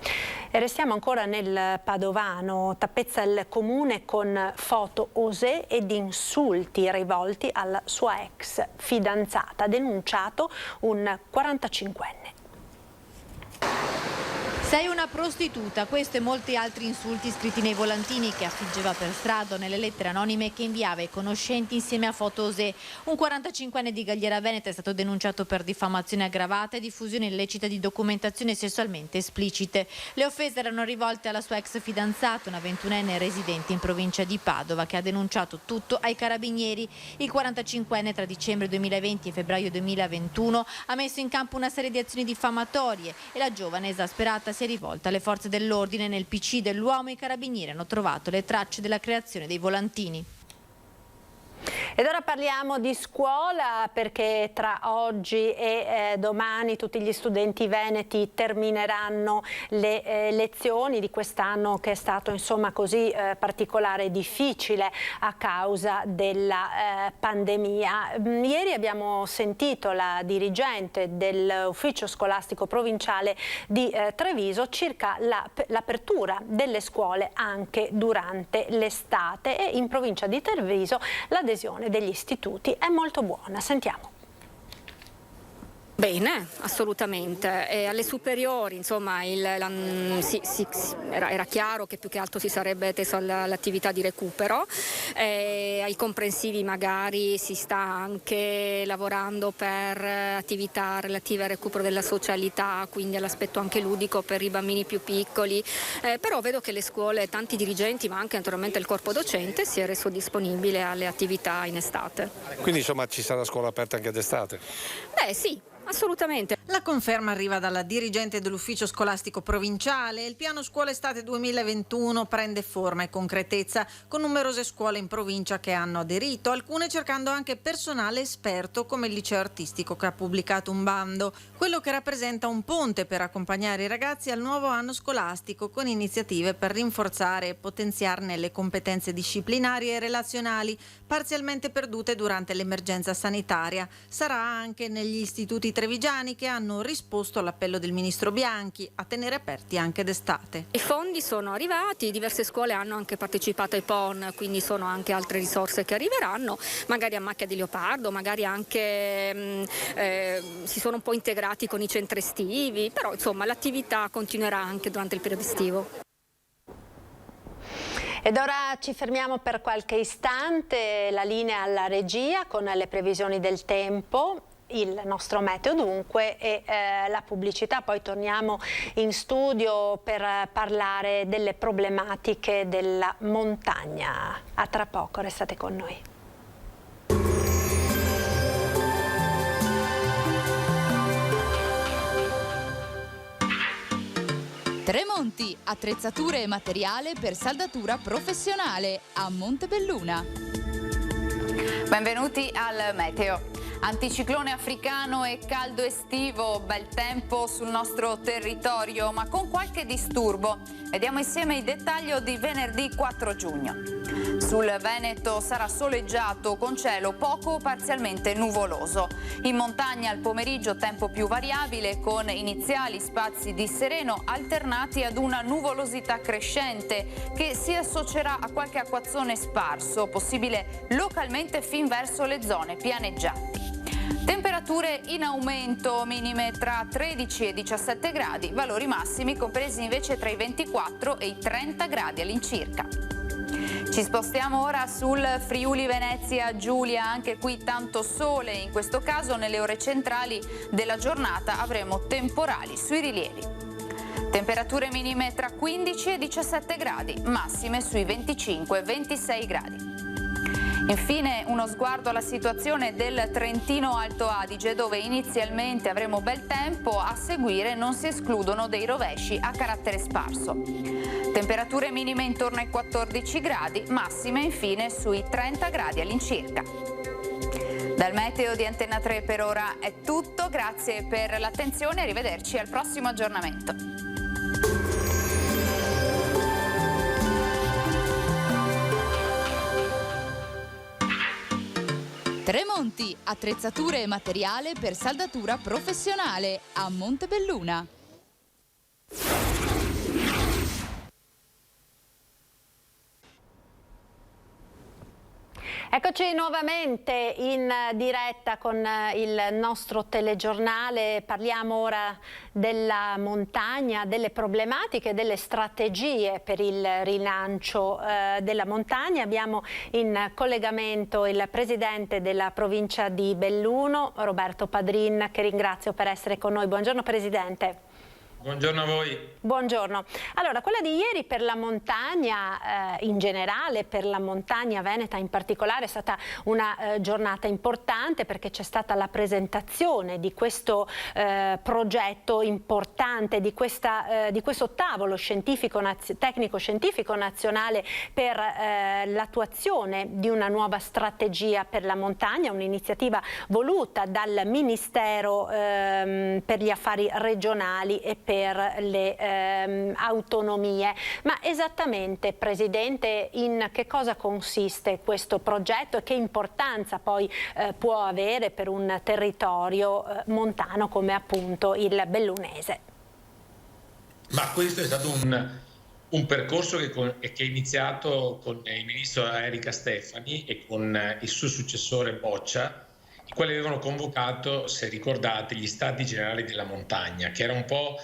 E restiamo ancora nel Padovano, tappezza il comune con foto osè ed insulti rivolti alla sua ex fidanzata, denunciato un 45enne. Sei una prostituta, questo e molti altri insulti scritti nei volantini che affiggeva per strada, nelle lettere anonime che inviava ai conoscenti insieme a foto osè. Un 45enne di Galliera Veneta è stato denunciato per diffamazione aggravata e diffusione illecita di documentazioni sessualmente esplicite. Le offese erano rivolte alla sua ex fidanzata, una 21enne residente in provincia di Padova, che ha denunciato tutto ai carabinieri. Il 45enne tra dicembre 2020 e febbraio 2021 ha messo in campo una serie di azioni diffamatorie e la giovane, esasperata, si è rivolta alle forze dell'ordine. Nel PC dell'uomo i carabinieri hanno trovato le tracce della creazione dei volantini. Ed ora parliamo di scuola, perché tra oggi e domani tutti gli studenti veneti termineranno le lezioni di quest'anno che è stato insomma così particolare e difficile a causa della pandemia. Ieri abbiamo sentito la dirigente dell'ufficio scolastico provinciale di Treviso circa l'apertura delle scuole anche durante l'estate, e in provincia di Treviso l'adesione degli istituti è molto buona. Sentiamo. Bene, assolutamente. E alle superiori, insomma, era chiaro che più che altro si sarebbe teso all'attività di recupero. Ai comprensivi magari si sta anche lavorando per attività relative al recupero della socialità, quindi all'aspetto anche ludico per i bambini più piccoli. Però vedo che le scuole, tanti dirigenti, ma anche naturalmente il corpo docente, si è reso disponibile alle attività in estate. Quindi insomma ci sarà scuola aperta anche d'estate? Beh sì. Assolutamente. La conferma arriva dalla dirigente dell'ufficio scolastico provinciale. Il piano scuola estate 2021 prende forma e concretezza con numerose scuole in provincia che hanno aderito, alcune cercando anche personale esperto come il liceo artistico che ha pubblicato un bando, quello che rappresenta un ponte per accompagnare i ragazzi al nuovo anno scolastico con iniziative per rinforzare e potenziarne le competenze disciplinari e relazionali parzialmente perdute durante l'emergenza sanitaria. Sarà anche negli istituti trevigiani che hanno risposto all'appello del ministro Bianchi a tenere aperti anche d'estate. I fondi sono arrivati, diverse scuole hanno anche partecipato ai PON, quindi sono anche altre risorse che arriveranno, magari a macchia di leopardo, magari anche si sono un po' integrati con i centri estivi, però insomma l'attività continuerà anche durante il periodo estivo. Ed ora ci fermiamo per qualche istante, la linea alla regia con le previsioni del tempo. Il nostro meteo dunque e la pubblicità, poi torniamo in studio per parlare delle problematiche della montagna. A tra poco, restate con noi. Tremonti, attrezzature e materiale per saldatura professionale a Montebelluna. Benvenuti al meteo. Anticiclone africano e caldo estivo, bel tempo sul nostro territorio, ma con qualche disturbo. Vediamo insieme il dettaglio di venerdì 4 giugno. Sul Veneto sarà soleggiato con cielo poco o parzialmente nuvoloso. In montagna al pomeriggio tempo più variabile con iniziali spazi di sereno alternati ad una nuvolosità crescente che si associerà a qualche acquazzone sparso, possibile localmente fin verso le zone pianeggianti. Temperature in aumento, minime tra 13 e 17 gradi, valori massimi compresi invece tra i 24 e i 30 gradi all'incirca. Ci spostiamo ora sul Friuli Venezia Giulia, anche qui tanto sole, in questo caso nelle ore centrali della giornata avremo temporali sui rilievi. Temperature minime tra 15 e 17 gradi, massime sui 25 e 26 gradi. Infine uno sguardo alla situazione del Trentino Alto Adige, dove inizialmente avremo bel tempo, a seguire non si escludono dei rovesci a carattere sparso. Temperature minime intorno ai 14 gradi, massime infine sui 30 gradi all'incirca. Dal meteo di Antenna 3 per ora è tutto, grazie per l'attenzione e arrivederci al prossimo aggiornamento. Tremonti, attrezzature e materiale per saldatura professionale a Montebelluna. Eccoci nuovamente in diretta con il nostro telegiornale. Parliamo ora della montagna, delle problematiche, delle strategie per il rilancio della montagna. Abbiamo in collegamento il presidente della provincia di Belluno, Roberto Padrin, che ringrazio per essere con noi. Buongiorno Presidente. Buongiorno a voi. Buongiorno. Allora, quella di ieri per la montagna in generale, per la montagna veneta in particolare, è stata una giornata importante perché c'è stata la presentazione di questo progetto importante, di questo tavolo tecnico-scientifico nazionale per l'attuazione di una nuova strategia per la montagna, un'iniziativa voluta dal Ministero per gli affari regionali e per le autonomie. Ma esattamente, Presidente, in che cosa consiste questo progetto e che importanza poi può avere per un territorio montano come appunto il bellunese? Ma questo è stato un percorso che è iniziato con il ministro Erika Stefani e con il suo successore Boccia, i quali avevano convocato, se ricordate, gli Stati Generali della Montagna, che era un po'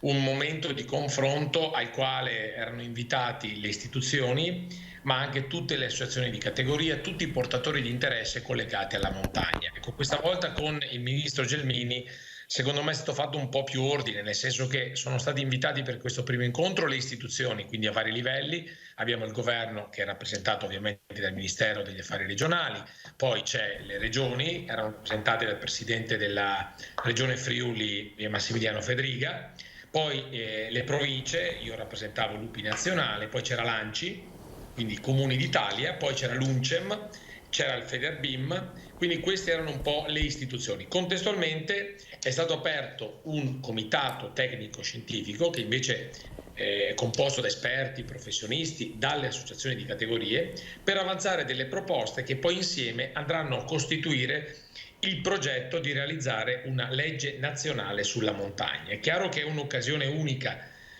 un momento di confronto al quale erano invitati le istituzioni, ma anche tutte le associazioni di categoria, tutti i portatori di interesse collegati alla montagna. Ecco, questa volta con il ministro Gelmini secondo me è stato fatto un po' più ordine, nel senso che sono stati invitati per questo primo incontro le istituzioni, quindi a vari livelli. Abbiamo il governo, che è rappresentato ovviamente dal Ministero degli Affari Regionali, poi c'è le regioni, erano rappresentate dal presidente della regione Friuli Massimiliano Fedriga, poi le province, io rappresentavo l'UPI nazionale, poi c'era l'ANCI, quindi i Comuni d'Italia, poi c'era l'UNCEM, c'era il Federbim, quindi queste erano un po' le istituzioni. Contestualmente è stato aperto un comitato tecnico-scientifico che invece è composto da esperti, professionisti, dalle associazioni di categorie, per avanzare delle proposte che poi insieme andranno a costituire il progetto di realizzare una legge nazionale sulla montagna. È chiaro che è un'occasione unica,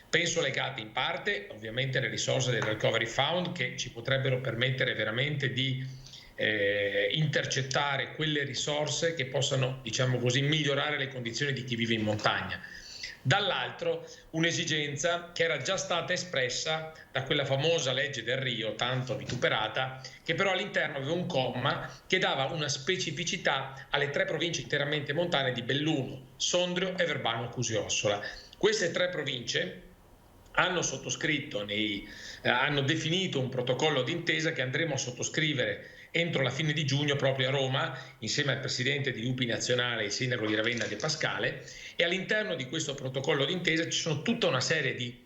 penso legata in parte ovviamente alle risorse del Recovery Fund, che ci potrebbero permettere veramente di intercettare quelle risorse che possano, diciamo così, migliorare le condizioni di chi vive in montagna. Dall'altro un'esigenza che era già stata espressa da quella famosa legge del Rio, tanto vituperata, che però all'interno aveva un comma che dava una specificità alle 3 province interamente montane di Belluno, Sondrio e Verbano-Cusio-Ossola. Queste 3 province hanno sottoscritto, hanno definito un protocollo d'intesa che andremo a sottoscrivere entro la fine di giugno proprio a Roma, insieme al presidente di UPI nazionale, il sindaco di Ravenna De Pascale, e all'interno di questo protocollo d'intesa ci sono tutta una serie di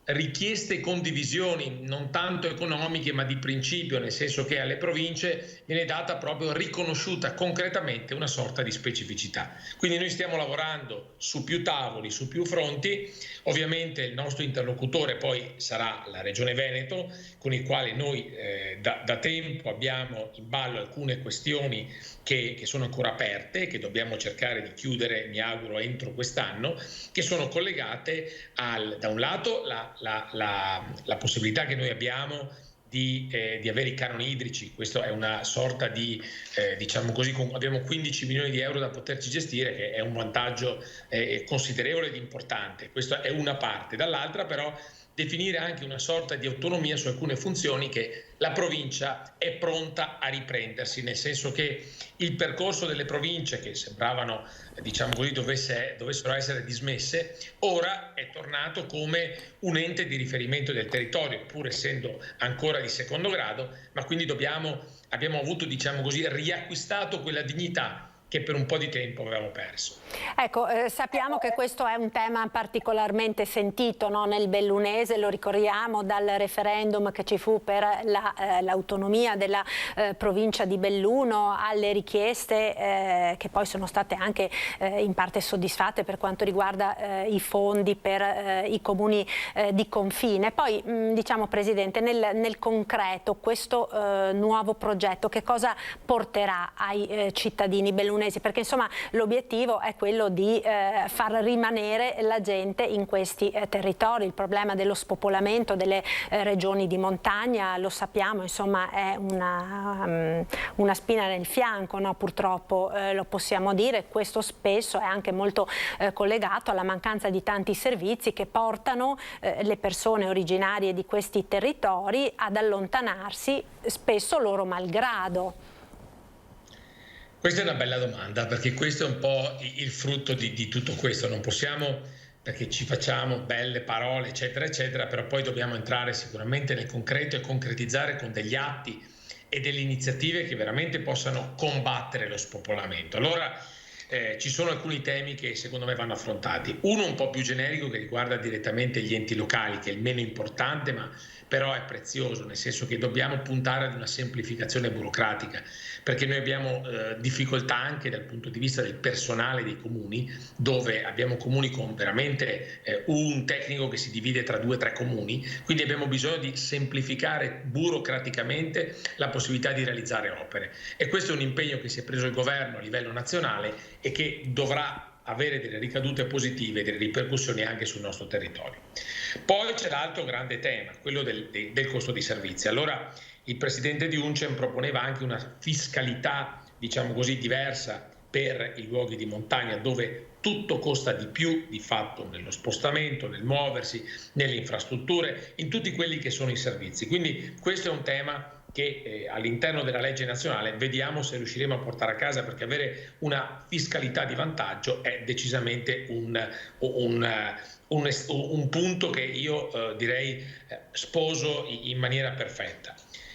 richieste e condivisioni non tanto economiche ma di principio, nel senso che alle province viene data proprio riconosciuta concretamente una sorta di specificità. Quindi noi stiamo lavorando su più tavoli, su più fronti. Ovviamente il nostro interlocutore poi sarà la Regione Veneto, con il quale noi da tempo abbiamo in ballo alcune questioni che sono ancora aperte, che dobbiamo cercare di chiudere, mi auguro, entro quest'anno, che sono collegate da un lato la possibilità che noi abbiamo di avere i canoni idrici. Questo è una sorta di, diciamo così, abbiamo 15 milioni di euro da poterci gestire, che è un vantaggio considerevole ed importante. Questa è una parte. Dall'altra però definire anche una sorta di autonomia su alcune funzioni che la provincia è pronta a riprendersi, nel senso che il percorso delle province, che sembravano, diciamo così, dovessero essere dismesse, ora è tornato come un ente di riferimento del territorio, pur essendo ancora di secondo grado, ma quindi abbiamo avuto, diciamo così, riacquistato quella dignità che per un po' di tempo avevamo perso. Ecco, sappiamo che questo è un tema particolarmente sentito, no? Nel bellunese, lo ricordiamo dal referendum che ci fu per l'autonomia della provincia di Belluno, alle richieste che poi sono state anche in parte soddisfatte per quanto riguarda i fondi per i comuni di confine. Poi diciamo, Presidente, nel concreto questo nuovo progetto che cosa porterà ai cittadini bellunesi? Perché insomma l'obiettivo è quello di far rimanere la gente in questi territori. Il problema dello spopolamento delle regioni di montagna, lo sappiamo, insomma è una spina nel fianco, no? Purtroppo lo possiamo dire. Questo spesso è anche molto collegato alla mancanza di tanti servizi che portano le persone originarie di questi territori ad allontanarsi, spesso loro malgrado. Questa è una bella domanda, perché questo è un po' il frutto di tutto questo. Non possiamo, perché ci facciamo belle parole, eccetera, eccetera, però poi dobbiamo entrare sicuramente nel concreto e concretizzare con degli atti e delle iniziative che veramente possano combattere lo spopolamento. Allora ci sono alcuni temi che secondo me vanno affrontati. Uno un po' più generico, che riguarda direttamente gli enti locali, che è il meno importante, ma però è prezioso, nel senso che dobbiamo puntare ad una semplificazione burocratica, perché noi abbiamo difficoltà anche dal punto di vista del personale dei comuni, dove abbiamo comuni con veramente un tecnico che si divide tra 2 o 3 comuni, quindi abbiamo bisogno di semplificare burocraticamente la possibilità di realizzare opere, e questo è un impegno che si è preso il governo a livello nazionale e che dovrà avere delle ricadute positive, delle ripercussioni anche sul nostro territorio. Poi c'è l'altro grande tema, quello del costo dei servizi. Allora il presidente di UNCEM proponeva anche una fiscalità diciamo così, diversa per i luoghi di montagna, dove tutto costa di più di fatto nello spostamento, nel muoversi, nelle infrastrutture, in tutti quelli che sono i servizi. Quindi questo è un tema che all'interno della legge nazionale vediamo se riusciremo a portare a casa, perché avere una fiscalità di vantaggio è decisamente un punto che io direi sposo in maniera perfetta.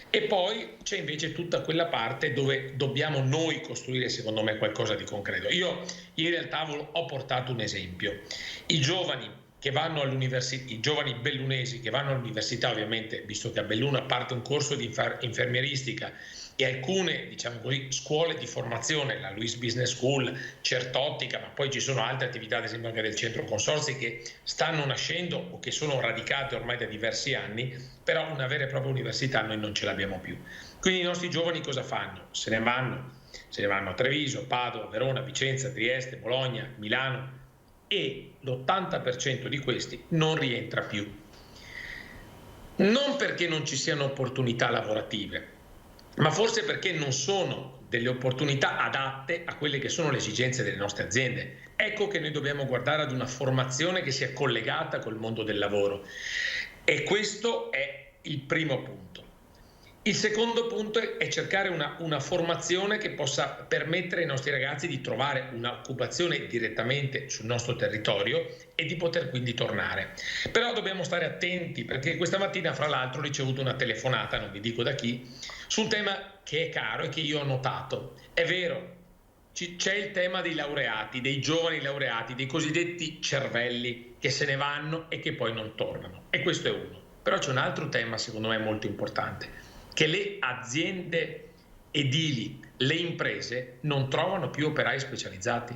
E poi c'è invece tutta quella parte dove dobbiamo noi costruire, secondo me, qualcosa di concreto. Io ieri al tavolo ho portato un esempio. I giovani che vanno all'università, i giovani bellunesi che vanno all'università, ovviamente, visto che a Belluno parte un corso di infermieristica e alcune, diciamo così, scuole di formazione, la Luis Business School, Certottica, ma poi ci sono altre attività, ad esempio anche del Centro Consorzi, che stanno nascendo o che sono radicate ormai da diversi anni, però una vera e propria università noi non ce l'abbiamo più. Quindi i nostri giovani cosa fanno? Se ne vanno a Treviso, Padova, Verona, Vicenza, Trieste, Bologna, Milano, e l'80% di questi non rientra più. Non perché non ci siano opportunità lavorative, ma forse perché non sono delle opportunità adatte a quelle che sono le esigenze delle nostre aziende. Ecco che noi dobbiamo guardare ad una formazione che sia collegata col mondo del lavoro, e questo è il primo punto. Il secondo punto è cercare una formazione che possa permettere ai nostri ragazzi di trovare un'occupazione direttamente sul nostro territorio e di poter quindi tornare. Però dobbiamo stare attenti, perché questa mattina, fra l'altro, ho ricevuto una telefonata, non vi dico da chi, su un tema che è caro e che io ho notato. È vero, c'è il tema dei laureati, dei giovani laureati, dei cosiddetti cervelli che se ne vanno e che poi non tornano. E questo è uno. Però c'è un altro tema, secondo me, molto importante, che le aziende edili, le imprese non trovano più operai specializzati.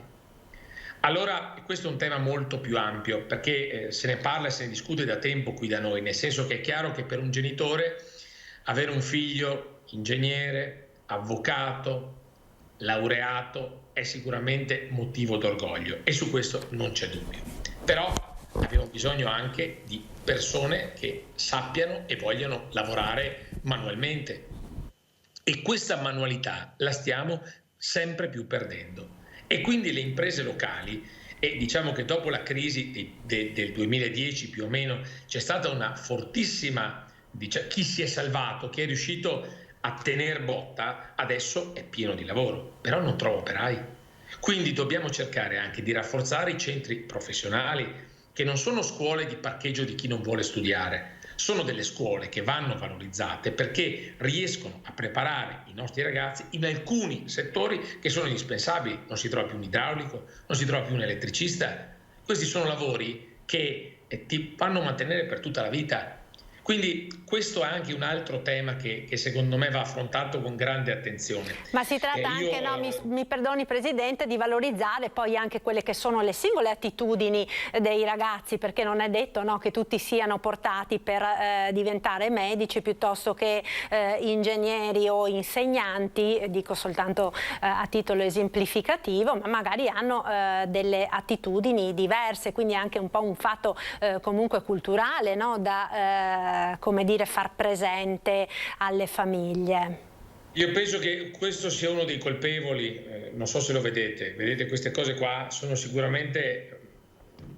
Allora questo è un tema molto più ampio, perché se ne parla e se ne discute da tempo qui da noi, nel senso che è chiaro che per un genitore avere un figlio ingegnere, avvocato, laureato è sicuramente motivo d'orgoglio, e su questo non c'è dubbio. Però abbiamo bisogno anche di persone che sappiano e vogliano lavorare manualmente, e questa manualità la stiamo sempre più perdendo, e quindi le imprese locali, e diciamo che dopo la crisi del 2010 più o meno c'è stata una fortissima, chi si è salvato, chi è riuscito a tener botta, adesso è pieno di lavoro, però non trova operai. Quindi dobbiamo cercare anche di rafforzare i centri professionali, che non sono scuole di parcheggio di chi non vuole studiare, sono delle scuole che vanno valorizzate perché riescono a preparare i nostri ragazzi in alcuni settori che sono indispensabili. Non si trova più un idraulico, non si trova più un elettricista. Questi sono lavori che ti fanno mantenere per tutta la vita. Quindi questo è anche un altro tema che secondo me va affrontato con grande attenzione. Ma si tratta anche, mi perdoni Presidente, di valorizzare poi anche quelle che sono le singole attitudini dei ragazzi, perché non è detto, no, che tutti siano portati per diventare medici piuttosto che ingegneri o insegnanti, dico soltanto a titolo esemplificativo, ma magari hanno delle attitudini diverse, quindi è anche un po' un fatto comunque culturale, no, da come dire, far presente alle famiglie. Io penso che questo sia uno dei colpevoli, non so se lo vedete queste cose qua sono sicuramente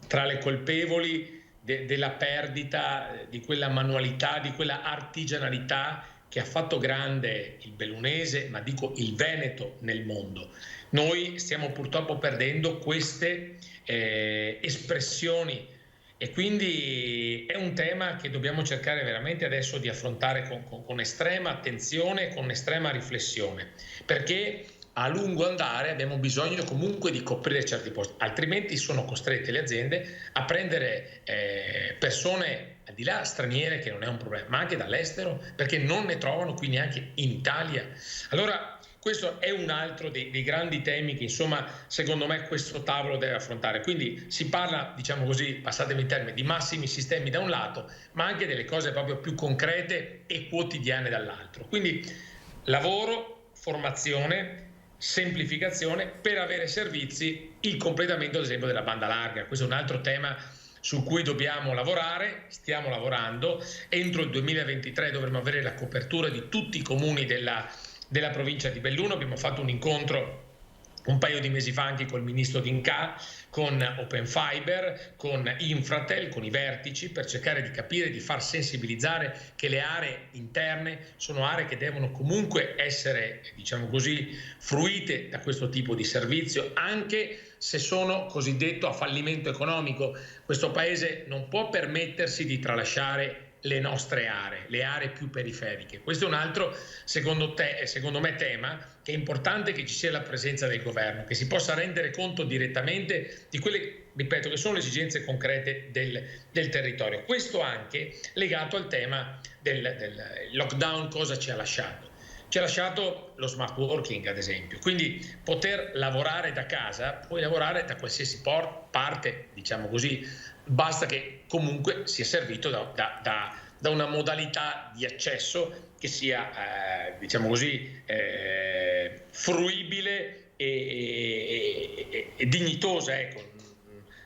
tra le colpevoli della perdita di quella manualità, di quella artigianalità che ha fatto grande il bellunese, ma dico il Veneto nel mondo. Noi stiamo purtroppo perdendo queste espressioni, e quindi è un tema che dobbiamo cercare veramente adesso di affrontare con estrema attenzione e con estrema riflessione, perché a lungo andare abbiamo bisogno comunque di coprire certi posti, altrimenti sono costrette le aziende a prendere persone al di là straniere, che non è un problema, ma anche dall'estero, perché non ne trovano qui neanche in Italia. Allora questo è un altro dei grandi temi che, insomma, secondo me questo tavolo deve affrontare. Quindi si parla, diciamo così, passatemi il termine, di massimi sistemi da un lato, ma anche delle cose proprio più concrete e quotidiane dall'altro. Quindi lavoro, formazione, semplificazione per avere servizi, il completamento ad esempio della banda larga. Questo è un altro tema su cui dobbiamo lavorare, stiamo lavorando. Entro il 2023 dovremo avere la copertura di tutti i comuni della provincia di Belluno. Abbiamo fatto un incontro un paio di mesi fa anche col ministro D'Incà, con Open Fiber, con Infratel, con i vertici, per cercare di capire, di far sensibilizzare che le aree interne sono aree che devono comunque essere, diciamo così, fruite da questo tipo di servizio, anche se sono cosiddetto a fallimento economico. Questo paese non può permettersi di tralasciare le nostre aree, le aree più periferiche. Questo è un altro, secondo me, tema che è importante, che ci sia la presenza del governo, che si possa rendere conto direttamente di quelle, ripeto, che sono le esigenze concrete del territorio. Questo anche legato al tema del lockdown. Cosa ci ha lasciato? Ci ha lasciato lo smart working, ad esempio, quindi poter lavorare da casa, puoi lavorare da qualsiasi parte, diciamo così, basta che comunque sia servito da una modalità di accesso che sia, diciamo così, fruibile e dignitosa, ecco.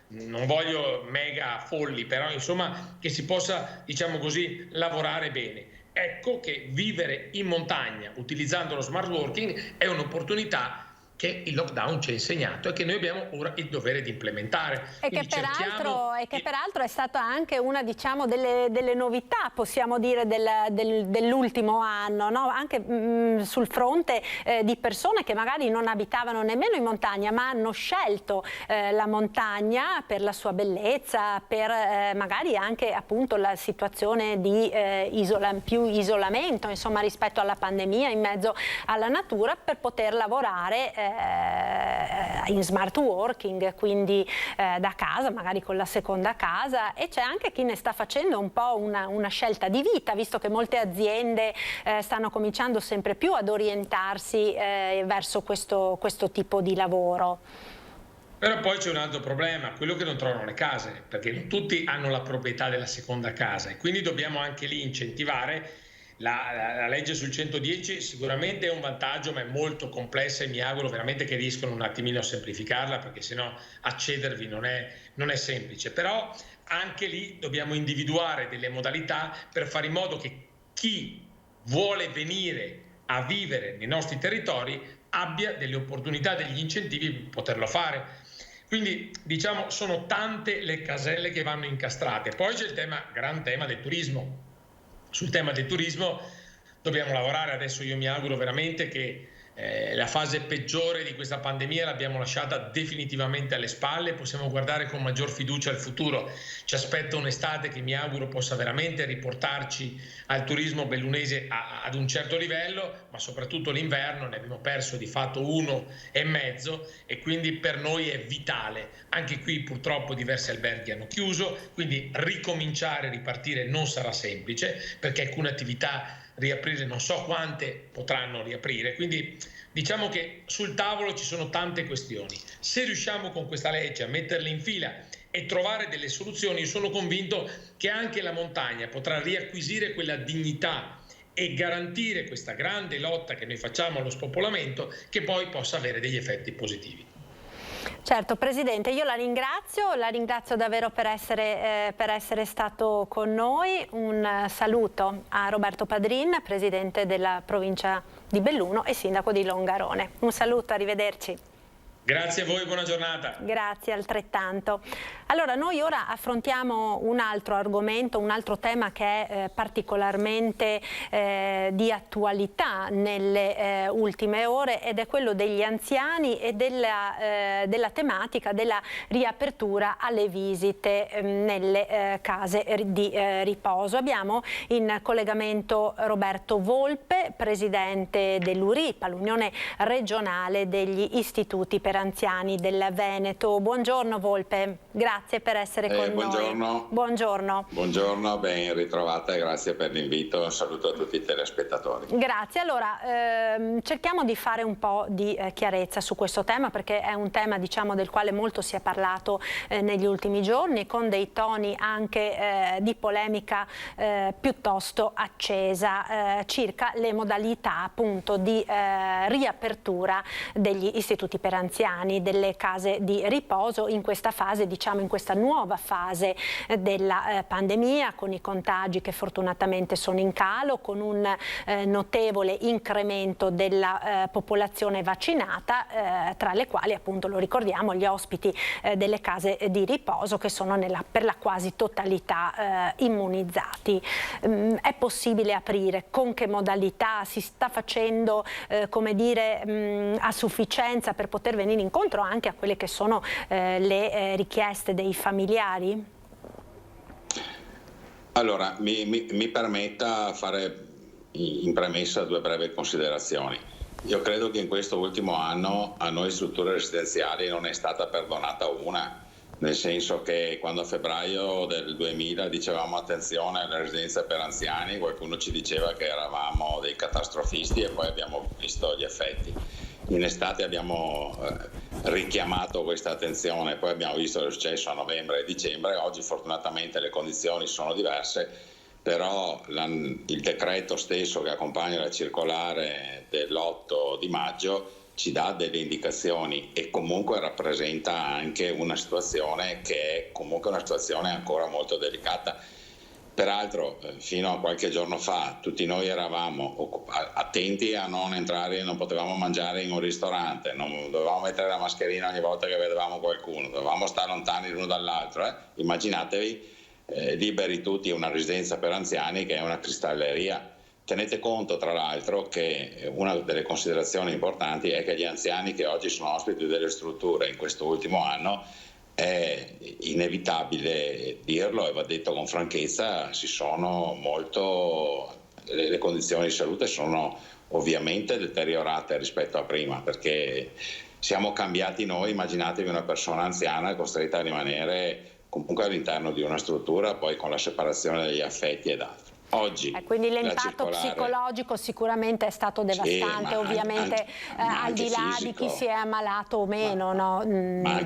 Non voglio mega folli, però insomma che si possa, diciamo così, lavorare bene. Ecco che vivere in montagna utilizzando lo smart working è un'opportunità che il lockdown ci ha insegnato e che noi abbiamo ora il dovere di implementare. E che peraltro è stata anche una, diciamo, delle novità, possiamo dire, dell'ultimo anno, no? Anche sul fronte di persone che magari non abitavano nemmeno in montagna, ma hanno scelto la montagna per la sua bellezza, per magari anche appunto la situazione di più isolamento, insomma, rispetto alla pandemia, in mezzo alla natura, per poter lavorare in smart working, quindi da casa, magari con la seconda casa. E c'è anche chi ne sta facendo un po' una scelta di vita, visto che molte aziende stanno cominciando sempre più ad orientarsi verso questo tipo di lavoro. Però poi c'è un altro problema, quello che non trovano le case, perché non tutti hanno la proprietà della seconda casa, e quindi dobbiamo anche lì incentivare. La legge sul 110 sicuramente è un vantaggio, ma è molto complessa, e mi auguro veramente che riescano un attimino a semplificarla, perché sennò accedervi non è semplice. Però anche lì dobbiamo individuare delle modalità per fare in modo che chi vuole venire a vivere nei nostri territori abbia delle opportunità, degli incentivi per poterlo fare. Quindi, diciamo, sono tante le caselle che vanno incastrate. Poi c'è il gran tema del turismo. Sul tema del turismo dobbiamo lavorare. Adesso io mi auguro veramente che la fase peggiore di questa pandemia l'abbiamo lasciata definitivamente alle spalle, possiamo guardare con maggior fiducia al futuro. Ci aspetta un'estate che mi auguro possa veramente riportarci al turismo bellunese ad un certo livello, ma soprattutto l'inverno ne abbiamo perso di fatto 1,5 mesi, e quindi per noi è vitale. Anche qui purtroppo diversi alberghi hanno chiuso, quindi ricominciare, ripartire non sarà semplice, perché alcune attività riaprire non so quante potranno riaprire, quindi diciamo che sul tavolo ci sono tante questioni. Se riusciamo con questa legge a metterle in fila e trovare delle soluzioni, sono convinto che anche la montagna potrà riacquisire quella dignità e garantire questa grande lotta che noi facciamo allo spopolamento, che poi possa avere degli effetti positivi. Certo, Presidente, io la ringrazio davvero per essere stato con noi. Un saluto a Roberto Padrin, Presidente della Provincia di Belluno e Sindaco di Longarone. Un saluto, arrivederci. Grazie a voi, buona giornata. Grazie altrettanto. Allora, noi ora affrontiamo un altro argomento, un altro tema che è particolarmente di attualità nelle ultime ore, ed è quello degli anziani e della tematica della riapertura alle visite nelle case di riposo. Abbiamo in collegamento Roberto Volpe, Presidente dell'URIPA, l'Unione Regionale degli Istituti per Anziani del Veneto. Buongiorno Volpe, grazie per essere con noi. Buongiorno. Buongiorno, ben ritrovata e grazie per l'invito. Un saluto a tutti i telespettatori. Grazie. Allora, cerchiamo di fare un po' di chiarezza su questo tema, perché è un tema, diciamo, del quale molto si è parlato negli ultimi giorni, con dei toni anche di polemica piuttosto accesa circa le modalità appunto di riapertura degli istituti per anziani. anziani delle case di riposo in questa fase, diciamo in questa nuova fase della pandemia, con i contagi che fortunatamente sono in calo, con un notevole incremento della popolazione vaccinata, tra le quali appunto, lo ricordiamo, gli ospiti delle case di riposo che sono per la quasi totalità immunizzati. È possibile aprire? Con che modalità? Si sta facendo come dire a sufficienza per poter venire incontro anche a quelle che sono le richieste dei familiari? Allora, mi permetta fare in premessa 2 brevi considerazioni. Io credo che in questo ultimo anno a noi strutture residenziali non è stata perdonata una, nel senso che quando a febbraio del 2000 dicevamo attenzione alle residenze per anziani, qualcuno ci diceva che eravamo dei catastrofisti e poi abbiamo visto gli effetti. In estate abbiamo richiamato questa attenzione, poi abbiamo visto che è successo a novembre e dicembre. Oggi fortunatamente le condizioni sono diverse, però il decreto stesso che accompagna la circolare dell'8 di maggio ci dà delle indicazioni e comunque rappresenta anche una situazione che è comunque una situazione ancora molto delicata. Peraltro fino a qualche giorno fa tutti noi eravamo attenti a non entrare, non potevamo mangiare in un ristorante, non dovevamo mettere la mascherina ogni volta che vedevamo qualcuno, dovevamo stare lontani l'uno dall'altro. Immaginatevi liberi tutti una residenza per anziani che è una cristalleria. Tenete conto tra l'altro che una delle considerazioni importanti è che gli anziani che oggi sono ospiti delle strutture in questo ultimo anno, è inevitabile dirlo e va detto con franchezza, le condizioni di salute sono ovviamente deteriorate rispetto a prima, perché siamo cambiati noi. Immaginatevi una persona anziana costretta a rimanere comunque all'interno di una struttura, poi con la separazione degli affetti ed altro. Oggi quindi l'impatto psicologico sicuramente è stato devastante, ovviamente al di là fisico, di chi si è ammalato o meno, ma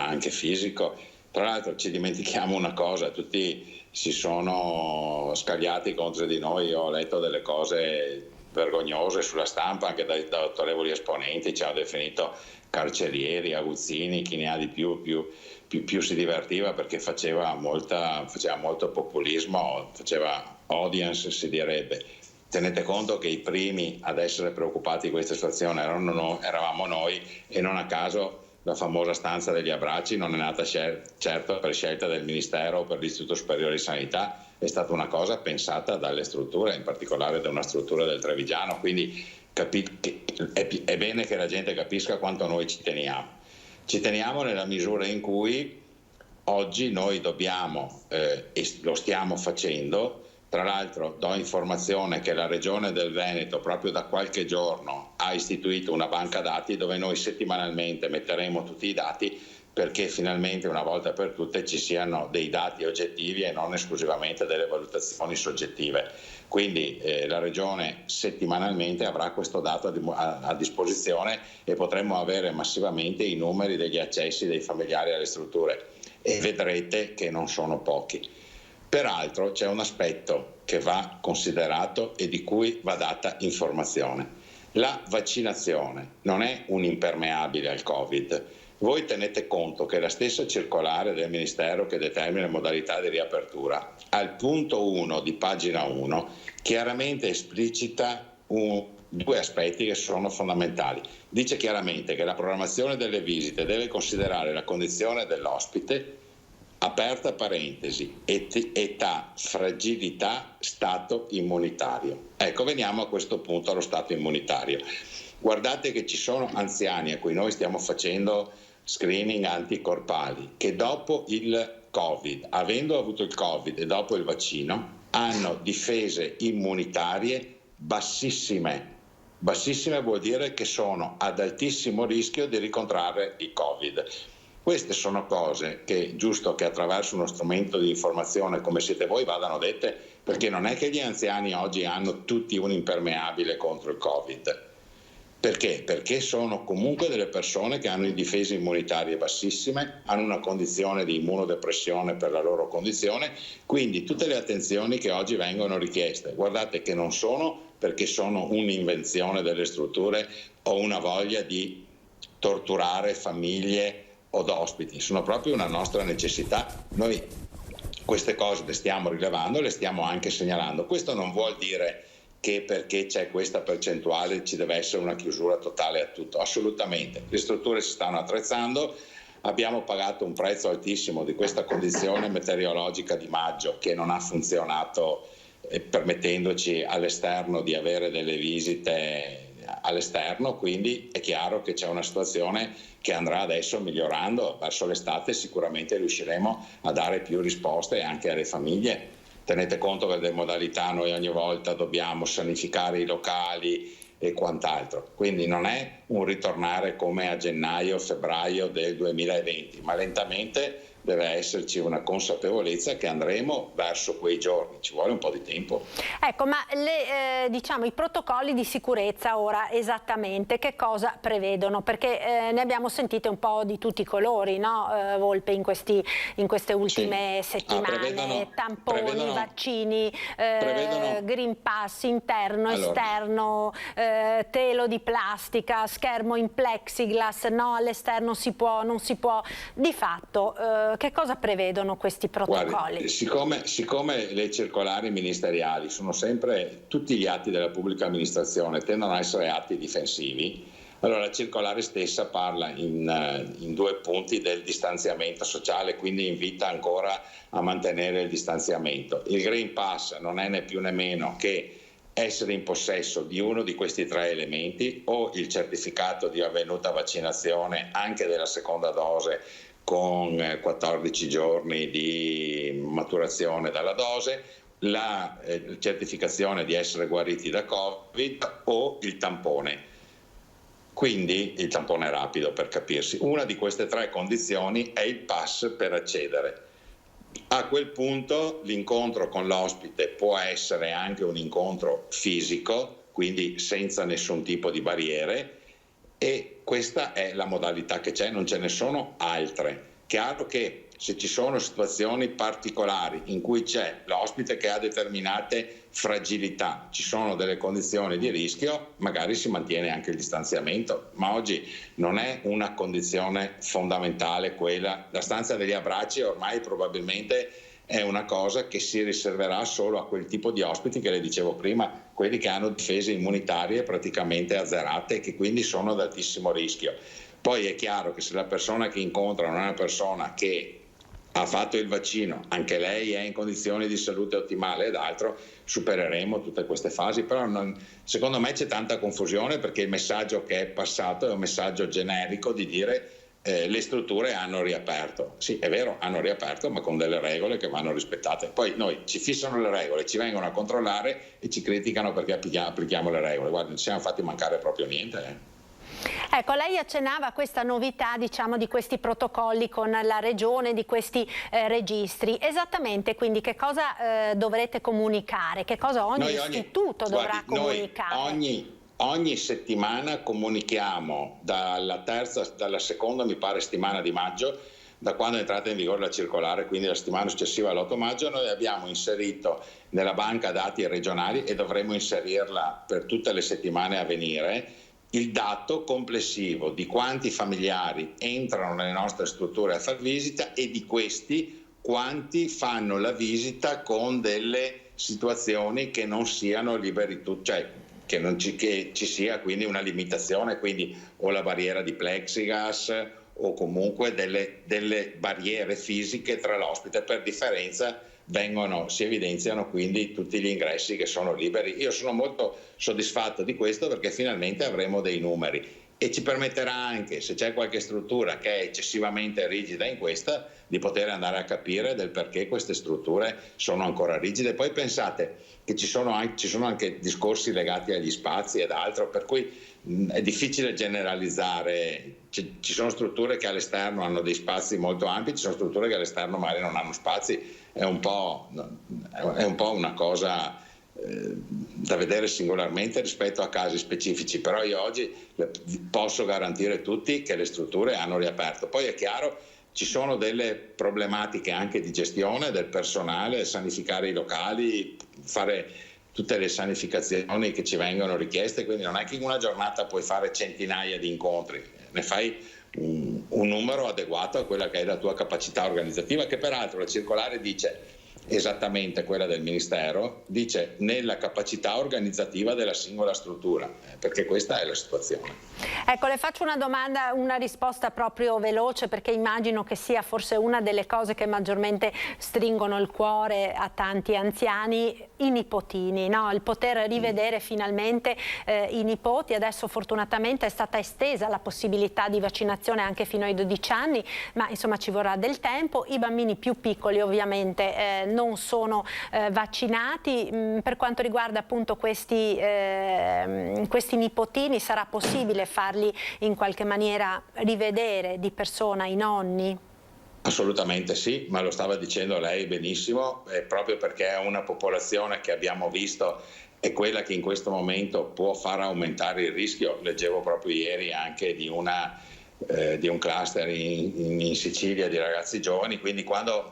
anche fisico. Tra l'altro ci dimentichiamo una cosa, tutti si sono scagliati contro di noi. Io ho letto delle cose vergognose sulla stampa anche da autorevoli esponenti, ci hanno definito carcerieri, aguzzini, chi ne ha di più si divertiva perché faceva molto populismo, faceva audience, si direbbe. Tenete conto che i primi ad essere preoccupati di questa situazione eravamo noi, e non a caso la famosa stanza degli abbracci non è nata certo per scelta del Ministero o per l'Istituto Superiore di Sanità, è stata una cosa pensata dalle strutture, in particolare da una struttura del Trevigiano, quindi è bene che la gente capisca quanto noi ci teniamo. Ci teniamo nella misura in cui oggi noi dobbiamo, e lo stiamo facendo. Tra l'altro do informazione che la Regione del Veneto proprio da qualche giorno ha istituito una banca dati dove noi settimanalmente metteremo tutti i dati, perché finalmente una volta per tutte ci siano dei dati oggettivi e non esclusivamente delle valutazioni soggettive. Quindi la Regione settimanalmente avrà questo dato a disposizione e potremo avere massivamente i numeri degli accessi dei familiari alle strutture, e vedrete che non sono pochi. Peraltro c'è un aspetto che va considerato e di cui va data informazione. La vaccinazione non è un impermeabile al Covid. Voi tenete conto che la stessa circolare del Ministero che determina le modalità di riapertura, al punto 1 di pagina 1, chiaramente esplicita due aspetti che sono fondamentali. Dice chiaramente che la programmazione delle visite deve considerare la condizione dell'ospite, aperta parentesi, età, fragilità, stato immunitario. Ecco, veniamo a questo punto allo stato immunitario. Guardate che ci sono anziani a cui noi stiamo facendo screening anticorpali che dopo il Covid, avendo avuto il Covid e dopo il vaccino, hanno difese immunitarie bassissime. Bassissime vuol dire che sono ad altissimo rischio di ricontrarre il Covid. Queste sono cose che è giusto che attraverso uno strumento di informazione come siete voi vadano dette, perché non è che gli anziani oggi hanno tutti un impermeabile contro il Covid. Perché? Perché sono comunque delle persone che hanno difese immunitarie bassissime, hanno una condizione di immunodepressione per la loro condizione, quindi tutte le attenzioni che oggi vengono richieste, guardate che non sono perché sono un'invenzione delle strutture o una voglia di torturare famiglie od ospiti, sono proprio una nostra necessità. Noi queste cose le stiamo rilevando, le stiamo anche segnalando. Questo non vuol dire che perché c'è questa percentuale ci deve essere una chiusura totale a tutto, assolutamente. Le strutture si stanno attrezzando, abbiamo pagato un prezzo altissimo di questa condizione meteorologica di maggio che non ha funzionato, permettendoci all'esterno di avere delle visite all'esterno, quindi è chiaro che c'è una situazione che andrà adesso migliorando. Verso l'estate sicuramente riusciremo a dare più risposte anche alle famiglie. Tenete conto che delle modalità noi ogni volta dobbiamo sanificare i locali e quant'altro, quindi non è un ritornare come a gennaio-febbraio del 2020, ma lentamente deve esserci una consapevolezza che andremo verso quei giorni, ci vuole un po' di tempo. Ecco, ma diciamo, i protocolli di sicurezza ora esattamente che cosa prevedono? Perché ne abbiamo sentite un po' di tutti i colori, no? Volpe, in queste ultime settimane, tamponi, vaccini, Green Pass interno, esterno, telo di plastica, schermo in plexiglass, no, all'esterno si può, non si può. Di fatto che cosa prevedono questi protocolli? Guardi, siccome le circolari ministeriali sono sempre, tutti gli atti della pubblica amministrazione tendono a essere atti difensivi, allora la circolare stessa parla in 2 punti del distanziamento sociale, quindi invita ancora a mantenere il distanziamento. Il Green Pass non è né più né meno che essere in possesso di uno di questi 3 elementi, o il certificato di avvenuta vaccinazione anche della seconda dose con 14 giorni di maturazione dalla dose, la certificazione di essere guariti da Covid o il tampone. Quindi il tampone rapido, per capirsi. Una di queste 3 condizioni è il pass per accedere. A quel punto l'incontro con l'ospite può essere anche un incontro fisico, quindi senza nessun tipo di barriere, e questa è la modalità che c'è, non ce ne sono altre. Chiaro che se ci sono situazioni particolari in cui c'è l'ospite che ha determinate fragilità, ci sono delle condizioni di rischio, magari si mantiene anche il distanziamento, ma oggi non è una condizione fondamentale quella. La stanza degli abbracci ormai probabilmente è una cosa che si riserverà solo a quel tipo di ospiti che le dicevo prima, quelli che hanno difese immunitarie praticamente azzerate e che quindi sono ad altissimo rischio. Poi è chiaro che se la persona che incontra non è una persona che ha fatto il vaccino, anche lei è in condizioni di salute ottimale ed altro, supereremo tutte queste fasi, però secondo me c'è tanta confusione, perché il messaggio che è passato è un messaggio generico di dire le strutture hanno riaperto. Sì, è vero, hanno riaperto, ma con delle regole che vanno rispettate. Poi noi ci fissano le regole, ci vengono a controllare e ci criticano perché applichiamo le regole. Guarda, non ci siamo fatti mancare proprio niente. Ecco, lei accennava a questa novità, diciamo, di questi protocolli con la regione, di questi registri. Esattamente, quindi che cosa dovrete comunicare? Che cosa ogni istituto dovrà comunicare? Ogni settimana comunichiamo dalla seconda, mi pare, settimana di maggio, da quando è entrata in vigore la circolare, quindi la settimana successiva all'8 maggio, noi abbiamo inserito nella banca dati regionali, e dovremo inserirla per tutte le settimane a venire, il dato complessivo di quanti familiari entrano nelle nostre strutture a far visita e di questi quanti fanno la visita con delle situazioni che non siano liberi tutti, cioè che ci sia quindi una limitazione, quindi o la barriera di plexiglass o comunque delle barriere fisiche tra l'ospite. Per differenza si evidenziano quindi tutti gli ingressi che sono liberi. Io sono molto soddisfatto di questo, perché finalmente avremo dei numeri e ci permetterà anche, se c'è qualche struttura che è eccessivamente rigida in questa, di poter andare a capire del perché queste strutture sono ancora rigide. Poi pensate che ci sono anche discorsi legati agli spazi ed altro, per cui è difficile generalizzare. Ci sono strutture che all'esterno hanno dei spazi molto ampi, ci sono strutture che all'esterno magari non hanno spazi. È un po' una cosa da vedere singolarmente rispetto a casi specifici, però io oggi posso garantire tutti che le strutture hanno riaperto. Poi è chiaro, ci sono delle problematiche anche di gestione del personale, sanificare i locali, fare tutte le sanificazioni che ci vengono richieste, quindi non è che in una giornata puoi fare centinaia di incontri. ne fai un numero adeguato a quella che è la tua capacità organizzativa, che peraltro la circolare dice esattamente quella del Ministero, dice nella capacità organizzativa della singola struttura, perché questa è la situazione. Ecco, le faccio una domanda, una risposta proprio veloce, perché immagino che sia forse una delle cose che maggiormente stringono il cuore a tanti anziani, i nipotini, no? Il poter rivedere finalmente i nipoti. Adesso fortunatamente è stata estesa la possibilità di vaccinazione anche fino ai 12 anni, ma insomma ci vorrà del tempo. I bambini più piccoli ovviamente non sono vaccinati. Per quanto riguarda appunto questi nipotini, sarà possibile farli in qualche maniera rivedere di persona i nonni? Assolutamente sì, ma lo stava dicendo lei benissimo, proprio perché è una popolazione che abbiamo visto è quella che in questo momento può far aumentare il rischio. Leggevo proprio ieri anche di un cluster in Sicilia di ragazzi giovani, quindi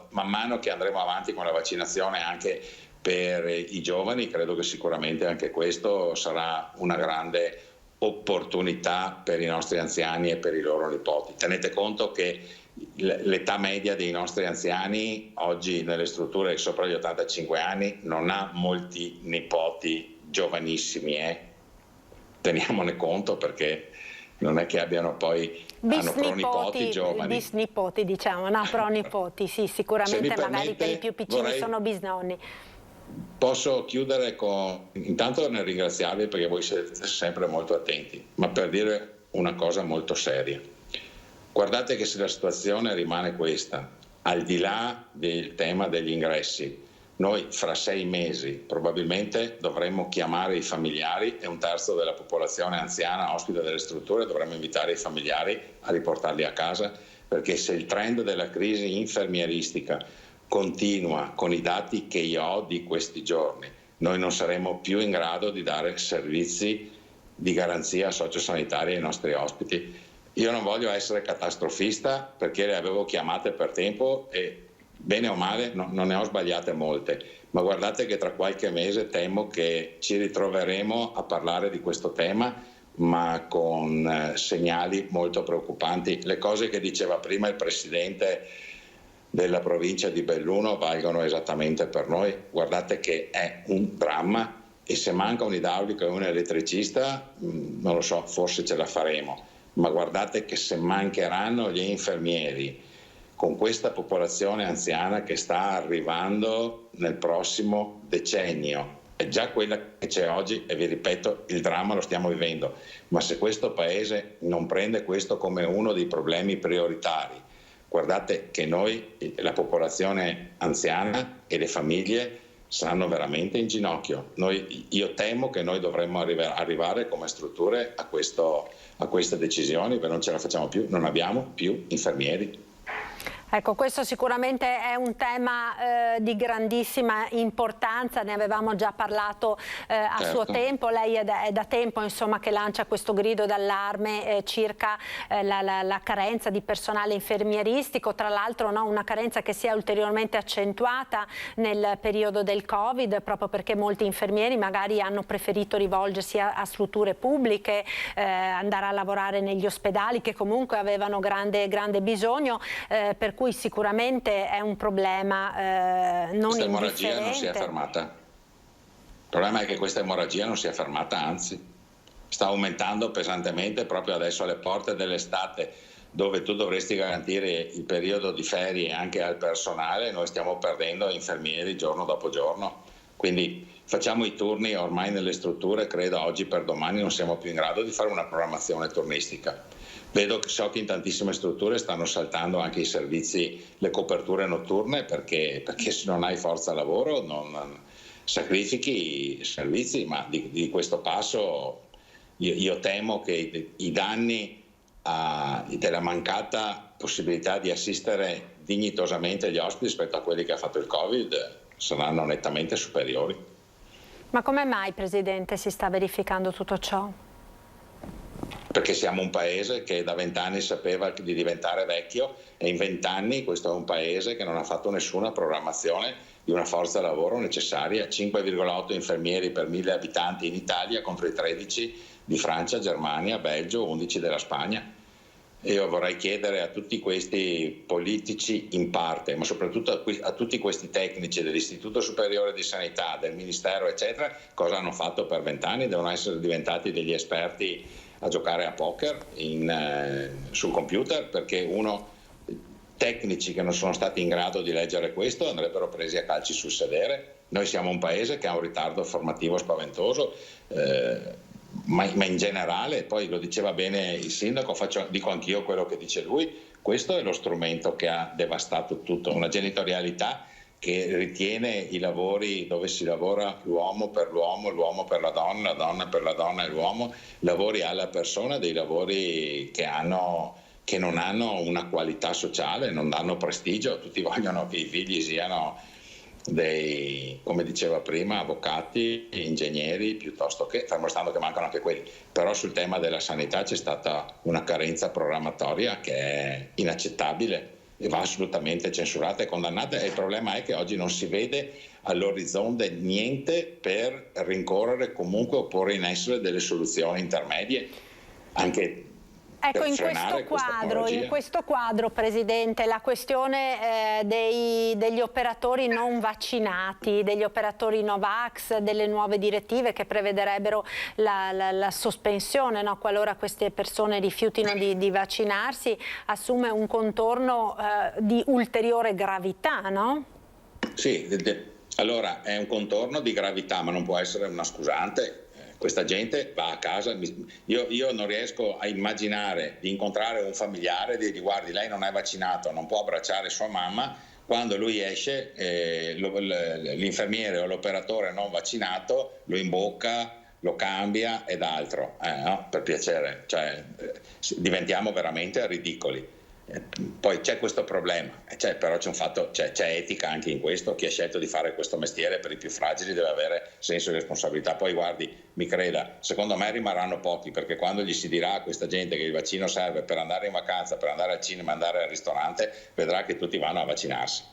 man mano che andremo avanti con la vaccinazione anche per i giovani, credo che sicuramente anche questo sarà una grande opportunità per i nostri anziani e per i loro nipoti. Tenete conto che l'età media dei nostri anziani oggi nelle strutture sopra gli 85 anni non ha molti nipoti giovanissimi, teniamone conto, perché non è che abbiano poi hanno pronipoti giovani. Bisnipoti, diciamo, no, pronipoti, sì, sicuramente magari per i più piccini sono bisnonni. Posso chiudere intanto nel ringraziarvi, perché voi siete sempre molto attenti, ma per dire una cosa molto seria. Guardate che se la situazione rimane questa, al di là del tema degli ingressi, noi fra 6 mesi probabilmente dovremmo chiamare i familiari e 1/3 della popolazione anziana ospite delle strutture dovremmo invitare i familiari a riportarli a casa, perché se il trend della crisi infermieristica continua con i dati che io ho di questi giorni, noi non saremo più in grado di dare servizi di garanzia sociosanitaria ai nostri ospiti. Io non voglio essere catastrofista, perché le avevo chiamate per tempo e bene o male non ne ho sbagliate molte, ma guardate che tra qualche mese temo che ci ritroveremo a parlare di questo tema, ma con segnali molto preoccupanti. Le cose che diceva prima il presidente della provincia di Belluno valgono esattamente per noi. Guardate che è un dramma, e se manca un idraulico e un elettricista, non lo so, forse ce la faremo, ma guardate che se mancheranno gli infermieri con questa popolazione anziana che sta arrivando nel prossimo decennio, è già quella che c'è oggi, e vi ripeto, il dramma lo stiamo vivendo, ma se questo Paese non prende questo come uno dei problemi prioritari, guardate che noi, la popolazione anziana e le famiglie saranno veramente in ginocchio. Io temo che noi dovremmo arrivare come strutture a queste decisioni, perché non ce la facciamo più, non abbiamo più infermieri. Ecco, questo sicuramente è un tema di grandissima importanza, ne avevamo già parlato a suo tempo. Lei è da tempo insomma, che lancia questo grido d'allarme circa la carenza di personale infermieristico, tra l'altro una carenza che si è ulteriormente accentuata nel periodo del Covid, proprio perché molti infermieri magari hanno preferito rivolgersi a strutture pubbliche, andare a lavorare negli ospedali che comunque avevano grande bisogno, per cui sicuramente è un problema non questa indifferente. Questa emorragia non si è fermata. Il problema è che questa emorragia non si è fermata, anzi sta aumentando pesantemente proprio adesso alle porte dell'estate, dove tu dovresti garantire il periodo di ferie anche al personale. Noi stiamo perdendo infermieri giorno dopo giorno, quindi facciamo i turni ormai nelle strutture, credo oggi per domani non siamo più in grado di fare una programmazione turnistica. So che in tantissime strutture stanno saltando anche i servizi, le coperture notturne, perché se non hai forza lavoro non sacrifichi i servizi, ma di questo passo io temo che i danni della mancata possibilità di assistere dignitosamente gli ospiti rispetto a quelli che ha fatto il Covid saranno nettamente superiori. Ma come mai, Presidente, si sta verificando tutto ciò? Perché siamo un paese che da 20 anni sapeva di diventare vecchio, e in 20 anni questo è un paese che non ha fatto nessuna programmazione di una forza lavoro necessaria. 5,8 infermieri per 1000 abitanti in Italia contro i 13 di Francia, Germania, Belgio, 11 della Spagna. io vorrei chiedere a tutti questi politici in parte, ma soprattutto a tutti questi tecnici dell'Istituto Superiore di Sanità, del Ministero, eccetera, cosa hanno fatto per 20 anni? Devono essere diventati degli esperti a giocare a poker sul computer, perché tecnici che non sono stati in grado di leggere questo andrebbero presi a calci sul sedere. Noi siamo un paese che ha un ritardo formativo spaventoso, ma in generale, poi lo diceva bene il sindaco, dico anch'io quello che dice lui, questo è lo strumento che ha devastato tutto, una genitorialità che ritiene i lavori dove si lavora l'uomo per l'uomo, l'uomo per la donna per la donna e l'uomo, lavori alla persona, dei lavori che non hanno una qualità sociale, non danno prestigio. Tutti vogliono che i figli siano come diceva prima, avvocati, ingegneri, piuttosto che, fermo restando che mancano anche quelli. Però sul tema della sanità c'è stata una carenza programmatoria che è inaccettabile e va assolutamente censurata e condannata, e il problema è che oggi non si vede all'orizzonte niente per rincorrere comunque o porre in essere delle soluzioni intermedie, anche ecco, in questo quadro, Presidente, la questione degli operatori non vaccinati, degli operatori Novax, delle nuove direttive che prevederebbero la sospensione, no? Qualora queste persone rifiutino di vaccinarsi, assume un contorno di ulteriore gravità, no? Sì, allora è un contorno di gravità, ma non può essere una scusante. Questa gente va a casa, io non riesco a immaginare di incontrare un familiare e dirgli: guardi, lei non è vaccinato, non può abbracciare sua mamma, quando lui esce l'infermiere o l'operatore non vaccinato lo imbocca, lo cambia ed altro, no? Per piacere, cioè, diventiamo veramente ridicoli. Poi c'è questo problema, però c'è etica anche in questo. Chi ha scelto di fare questo mestiere per i più fragili deve avere senso di responsabilità. Poi guardi, mi creda, secondo me rimarranno pochi, perché quando gli si dirà a questa gente che il vaccino serve per andare in vacanza, per andare al cinema, andare al ristorante, vedrà che tutti vanno a vaccinarsi.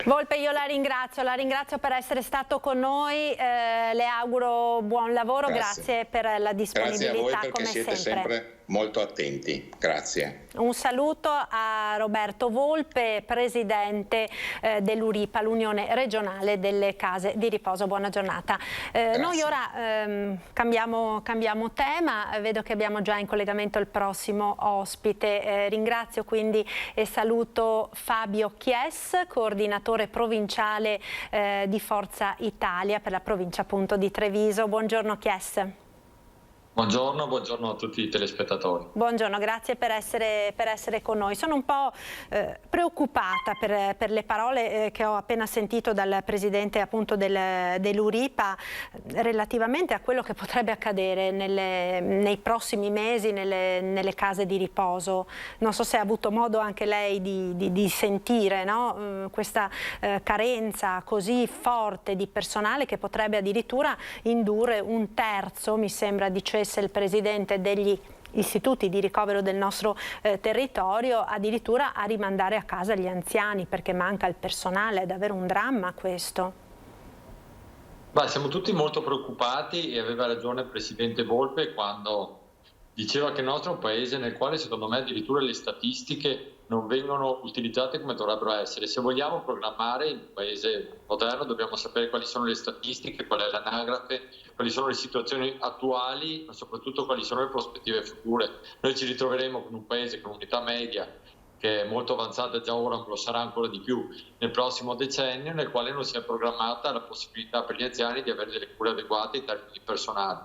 Volpe, io la ringrazio per essere stato con noi, le auguro buon lavoro, grazie per la disponibilità. Grazie a voi perché come siete sempre molto attenti, grazie. Un saluto a Roberto Volpe, presidente dell'URIPA, l'Unione Regionale delle Case di Riposo. Buona giornata. Noi ora cambiamo tema, vedo che abbiamo già in collegamento il prossimo ospite. Ringrazio quindi e saluto Fabio Chies, coordinatore provinciale di Forza Italia per la provincia appunto di Treviso. Buongiorno Chies. Buongiorno a tutti i telespettatori. Buongiorno, grazie per essere con noi. Sono un po' preoccupata per le parole che ho appena sentito dal presidente appunto dell'URIPA relativamente a quello che potrebbe accadere nei prossimi mesi nelle case di riposo. Non so se ha avuto modo anche lei di sentire, no? Questa carenza così forte di personale che potrebbe addirittura indurre un terzo, mi sembra dicesse il presidente degli istituti di ricovero del nostro territorio, addirittura a rimandare a casa gli anziani perché manca il personale. È davvero un dramma questo. Siamo tutti molto preoccupati e aveva ragione il presidente Volpe quando diceva che il nostro è un paese nel quale secondo me addirittura le statistiche non vengono utilizzate come dovrebbero essere. Se vogliamo programmare in un paese moderno dobbiamo sapere quali sono le statistiche, qual è l'anagrafe, quali sono le situazioni attuali, ma soprattutto quali sono le prospettive future. Noi ci ritroveremo con un paese con un'età media che è molto avanzata già ora, ma lo sarà ancora di più nel prossimo decennio, nel quale non si è programmata la possibilità per gli anziani di avere delle cure adeguate in termini personali.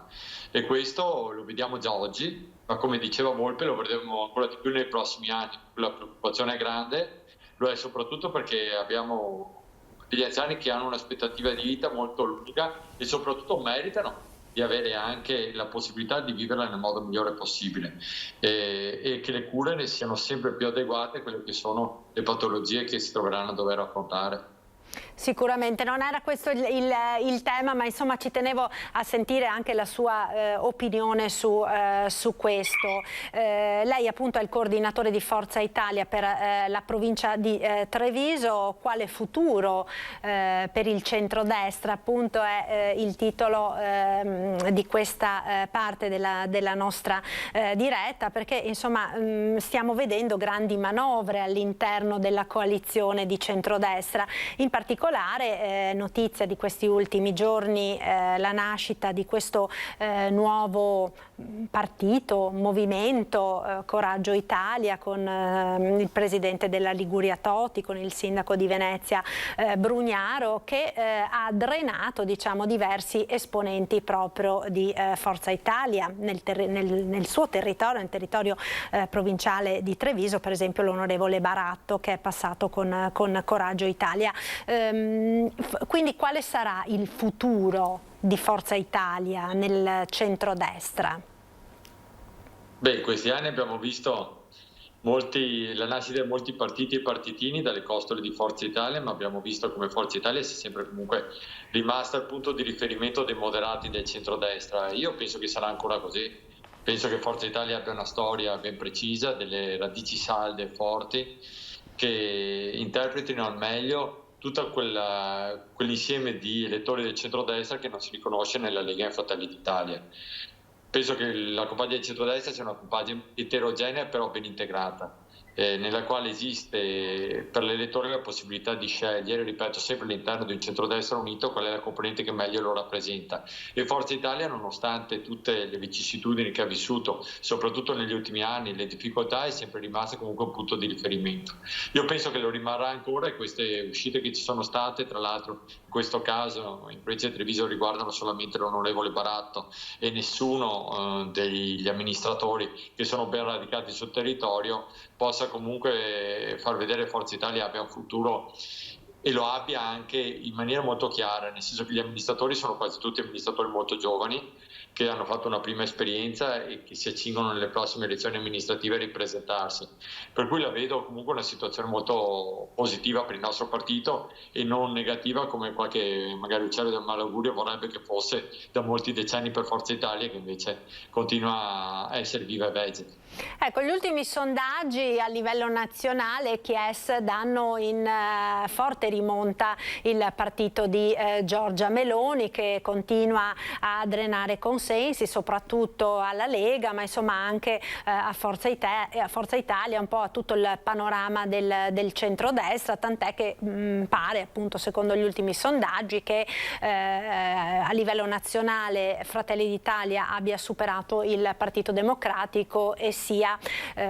E questo lo vediamo già oggi, ma come diceva Volpe lo vedremo ancora di più nei prossimi anni. La preoccupazione è grande, lo è soprattutto perché abbiamo degli anziani che hanno un'aspettativa di vita molto lunga e soprattutto meritano di avere anche la possibilità di viverla nel modo migliore possibile e che le cure ne siano sempre più adeguate a quelle che sono le patologie che si troveranno a dover affrontare. Sicuramente non era questo il tema, ma insomma ci tenevo a sentire anche la sua opinione su questo. Lei appunto è il coordinatore di Forza Italia per la provincia di Treviso. Quale futuro per il centrodestra, appunto, è il titolo di questa parte della nostra diretta, perché insomma stiamo vedendo grandi manovre all'interno della coalizione di centrodestra. In particolare notizia di questi ultimi giorni la nascita di questo nuovo partito, movimento, Coraggio Italia, con il presidente della Liguria Toti, con il sindaco di Venezia Brugnaro, che ha drenato, diciamo, diversi esponenti proprio di Forza Italia nel suo territorio, nel territorio provinciale di Treviso, per esempio l'onorevole Baratto, che è passato con Coraggio Italia. Quindi quale sarà il futuro di Forza Italia nel centrodestra? Beh, in questi anni abbiamo visto la nascita di molti partiti e partitini dalle costole di Forza Italia, ma abbiamo visto come Forza Italia sia sempre comunque rimasta il punto di riferimento dei moderati del centrodestra. Io penso che sarà ancora così. Penso che Forza Italia abbia una storia ben precisa, delle radici salde e forti, che interpretino al meglio tutto quell'insieme di elettori del centrodestra che non si riconosce nella Lega e Fratelli d'Italia. Penso che la compagine del centrodestra sia una compagine eterogenea però ben integrata, nella quale esiste per l'elettore la possibilità di scegliere, ripeto, sempre all'interno di un centrodestra unito, qual è la componente che meglio lo rappresenta. E Forza Italia, nonostante tutte le vicissitudini che ha vissuto, soprattutto negli ultimi anni, le difficoltà, è sempre rimasta comunque un punto di riferimento. Io penso che lo rimarrà ancora, e queste uscite che ci sono state, tra l'altro in questo caso in provincia di Treviso, riguardano solamente l'onorevole Baratto e nessuno degli amministratori che sono ben radicati sul territorio, possa comunque far vedere Forza Italia abbia un futuro, e lo abbia anche in maniera molto chiara, nel senso che gli amministratori sono quasi tutti amministratori molto giovani, che hanno fatto una prima esperienza e che si accingono nelle prossime elezioni amministrative a ripresentarsi. Per cui la vedo comunque una situazione molto positiva per il nostro partito e non negativa come qualche magari uccello del malaugurio vorrebbe che fosse da molti decenni per Forza Italia, che invece continua a essere viva e vegeta. Ecco, gli ultimi sondaggi a livello nazionale Chies danno in forte rimonta il partito di Giorgia Meloni, che continua a drenare consensi soprattutto alla Lega, ma insomma anche a Forza Italia, un po' a tutto il panorama del centrodestra, tant'è che pare, appunto, secondo gli ultimi sondaggi, che a livello nazionale Fratelli d'Italia abbia superato il Partito Democratico e sia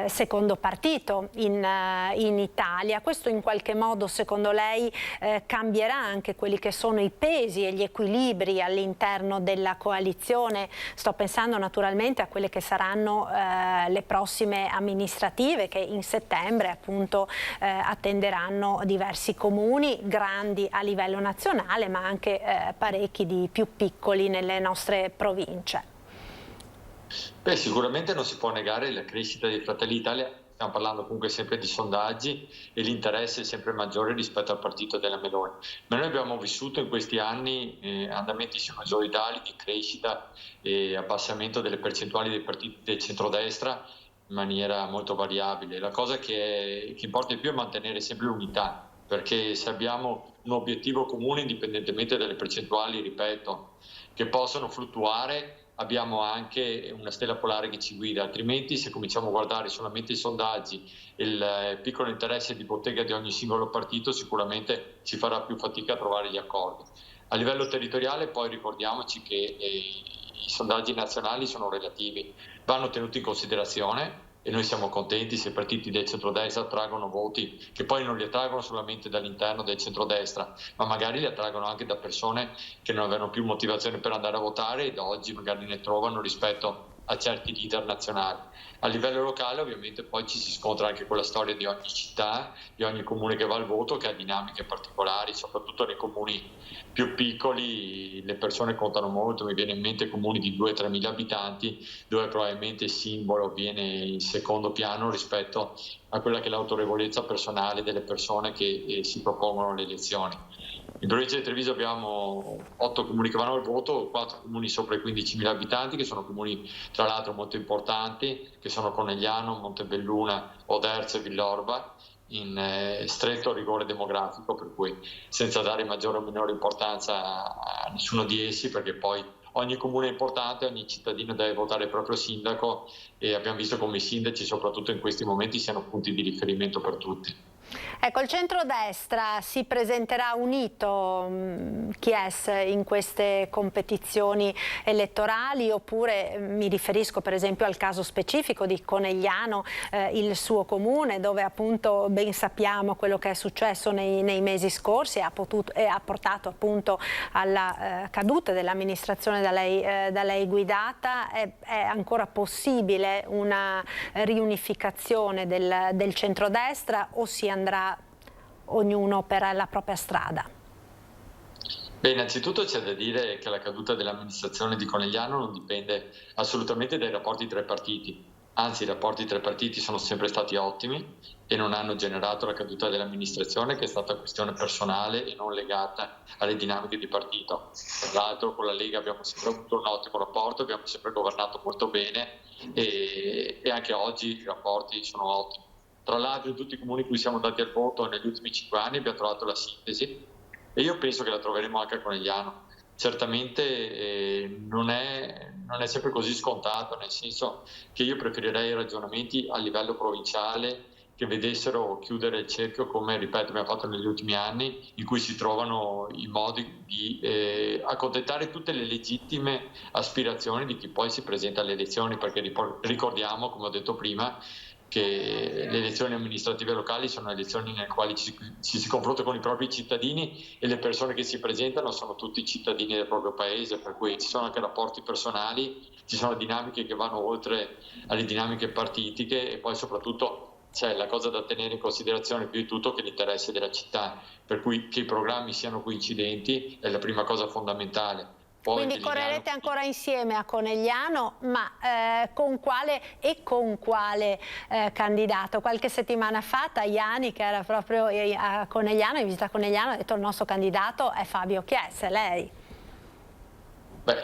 secondo partito in Italia. Questo in qualche modo, secondo lei, cambierà anche quelli che sono i pesi e gli equilibri all'interno della coalizione? Sto pensando naturalmente a quelle che saranno le prossime amministrative, che in settembre appunto attenderanno diversi comuni grandi a livello nazionale, ma anche parecchi di più piccoli nelle nostre province. Beh, sicuramente non si può negare la crescita di Fratelli d'Italia, stiamo parlando comunque sempre di sondaggi, e l'interesse è sempre maggiore rispetto al partito della Meloni. Ma noi abbiamo vissuto in questi anni andamenti sinusoidali di crescita e abbassamento delle percentuali dei partiti del centrodestra in maniera molto variabile. La cosa che importa di più è mantenere sempre l'unità, perché se abbiamo un obiettivo comune, indipendentemente dalle percentuali, ripeto, che possono fluttuare, abbiamo anche una stella polare che ci guida, altrimenti se cominciamo a guardare solamente i sondaggi e il piccolo interesse di bottega di ogni singolo partito, sicuramente si farà più fatica a trovare gli accordi. A livello territoriale poi ricordiamoci che i sondaggi nazionali sono relativi, vanno tenuti in considerazione, e noi siamo contenti se i partiti del centrodestra attraggono voti che poi non li attraggono solamente dall'interno del centrodestra, ma magari li attraggono anche da persone che non avevano più motivazione per andare a votare e da oggi magari ne trovano rispetto a certi leader nazionali. A livello locale ovviamente poi ci si scontra anche con la storia di ogni città, di ogni comune che va al voto, che ha dinamiche particolari, soprattutto nei comuni più piccoli le persone contano molto. Mi viene in mente comuni di 2-3 mila abitanti, dove probabilmente il simbolo viene in secondo piano rispetto a quella che è l'autorevolezza personale delle persone che si propongono alle elezioni. In provincia di Treviso abbiamo 8 comuni che vanno al voto, 4 comuni sopra i 15.000 abitanti, che sono comuni tra l'altro molto importanti, che sono Conegliano, Montebelluna, Oderzo e Villorba, in stretto rigore demografico, per cui senza dare maggiore o minore importanza a nessuno di essi, perché poi ogni comune è importante, ogni cittadino deve votare il proprio sindaco e abbiamo visto come i sindaci, soprattutto in questi momenti, siano punti di riferimento per tutti. Ecco, il centrodestra si presenterà unito, Chies, in queste competizioni elettorali, oppure mi riferisco per esempio al caso specifico di Conegliano, il suo comune, dove appunto ben sappiamo quello che è successo nei mesi scorsi e ha portato appunto alla caduta dell'amministrazione da lei guidata. È ancora possibile una riunificazione del centrodestra o si andrà ognuno per la propria strada? Beh, innanzitutto c'è da dire che la caduta dell'amministrazione di Conegliano non dipende assolutamente dai rapporti tra i partiti, anzi i rapporti tra i partiti sono sempre stati ottimi e non hanno generato la caduta dell'amministrazione, che è stata questione personale e non legata alle dinamiche di partito. Tra l'altro con la Lega abbiamo sempre avuto un ottimo rapporto, abbiamo sempre governato molto bene e anche oggi i rapporti sono ottimi. Tra l'altro in tutti i comuni in cui siamo andati al voto negli ultimi 5 anni abbiamo trovato la sintesi e io penso che la troveremo anche a Conegliano. Certamente non è sempre così scontato, nel senso che io preferirei ragionamenti a livello provinciale che vedessero chiudere il cerchio, come ripeto abbiamo fatto negli ultimi anni, in cui si trovano i modi di accontentare tutte le legittime aspirazioni di chi poi si presenta alle elezioni, perché ricordiamo, come ho detto prima, che le elezioni amministrative locali sono elezioni nelle quali ci si confronta con i propri cittadini e le persone che si presentano sono tutti cittadini del proprio paese, per cui ci sono anche rapporti personali, ci sono dinamiche che vanno oltre alle dinamiche partitiche e poi soprattutto c'è la cosa da tenere in considerazione più di tutto che l'interesse della città, per cui che i programmi siano coincidenti è la prima cosa fondamentale. Quindi correrete ancora insieme a Conegliano, ma con quale candidato? Qualche settimana fa Tajani, che era proprio a Conegliano, in visita a Conegliano, ha detto il nostro candidato è Fabio Chies, lei? Beh,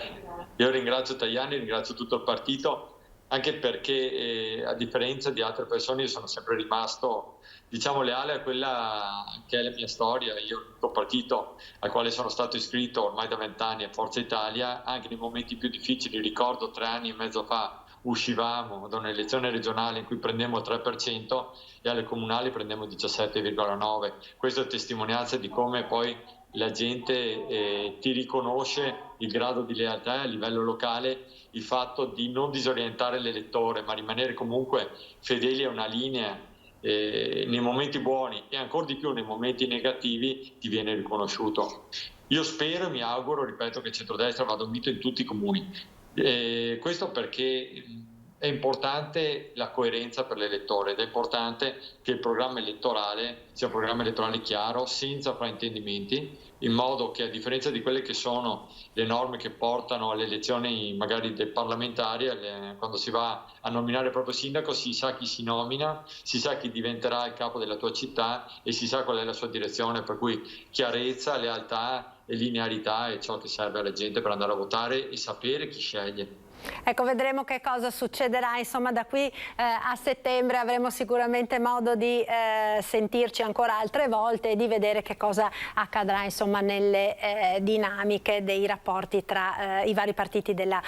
io ringrazio Tajani, ringrazio tutto il partito, anche perché a differenza di altre persone io sono sempre rimasto, diciamo, leale a quella che è la mia storia. Io ho un partito al quale sono stato iscritto ormai da 20 anni, a Forza Italia, anche nei momenti più difficili. Ricordo 3 anni e mezzo fa uscivamo da un'elezione regionale in cui prendemmo il 3% e alle comunali prendemmo il 17,9%. Questo è testimonianza di come poi la gente ti riconosce il grado di lealtà a livello locale, il fatto di non disorientare l'elettore ma rimanere comunque fedeli a una linea nei momenti buoni e ancora di più nei momenti negativi ti viene riconosciuto. Io spero e mi auguro, ripeto, che il centrodestra vada unito in tutti i comuni. Questo perché è importante la coerenza per l'elettore ed è importante che il programma elettorale sia un programma elettorale chiaro, senza fraintendimenti, in modo che, a differenza di quelle che sono le norme che portano alle elezioni magari dei parlamentari, quando si va a nominare il proprio sindaco si sa chi si nomina, si sa chi diventerà il capo della tua città e si sa qual è la sua direzione, per cui chiarezza, lealtà e linearità è ciò che serve alla gente per andare a votare e sapere chi sceglie. Ecco, vedremo che cosa succederà, insomma, da qui a settembre avremo sicuramente modo di sentirci ancora altre volte e di vedere che cosa accadrà, insomma, nelle dinamiche dei rapporti tra i vari partiti della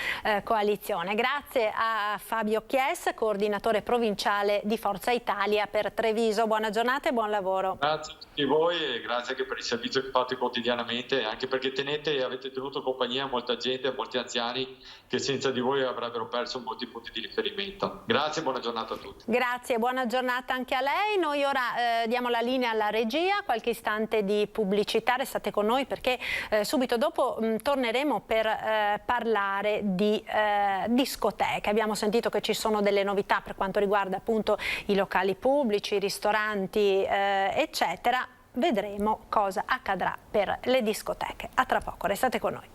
coalizione. Grazie a Fabio Chies, coordinatore provinciale di Forza Italia per Treviso. Buona giornata e buon lavoro. Grazie a tutti voi e grazie anche per il servizio che fate quotidianamente, anche perché avete tenuto compagnia a molta gente, a molti anziani che senza di voi avrebbero perso molti punti di riferimento. Grazie e buona giornata a tutti. Grazie, buona giornata anche a lei. Noi ora diamo la linea alla regia, qualche istante di pubblicità, restate con noi perché subito dopo torneremo per parlare di discoteche. Abbiamo sentito che ci sono delle novità per quanto riguarda appunto i locali pubblici, i ristoranti, eccetera. Vedremo cosa accadrà per le discoteche. A tra poco, restate con noi.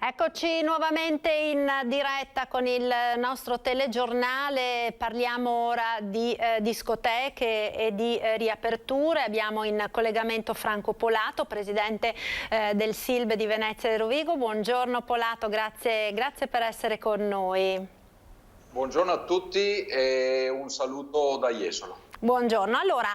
Eccoci nuovamente in diretta con il nostro telegiornale, parliamo ora di discoteche e di riaperture. Abbiamo in collegamento Franco Polato, presidente del SILB di Venezia e Rovigo. Buongiorno Polato, grazie per essere con noi. Buongiorno a tutti e un saluto da Jesolo. Buongiorno, allora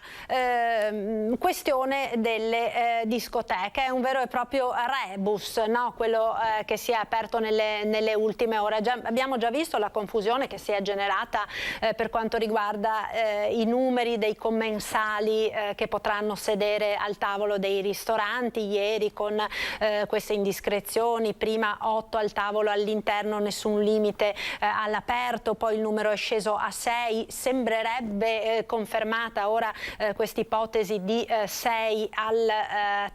questione delle discoteche, è un vero e proprio rebus, no? Quello che si è aperto nelle ultime ore. Abbiamo già visto la confusione che si è generata per quanto riguarda i numeri dei commensali che potranno sedere al tavolo dei ristoranti ieri con queste indiscrezioni, prima 8 al tavolo all'interno, nessun limite all'aperto, poi il numero è sceso a 6, sembrerebbe confermata ora questa ipotesi di 6 al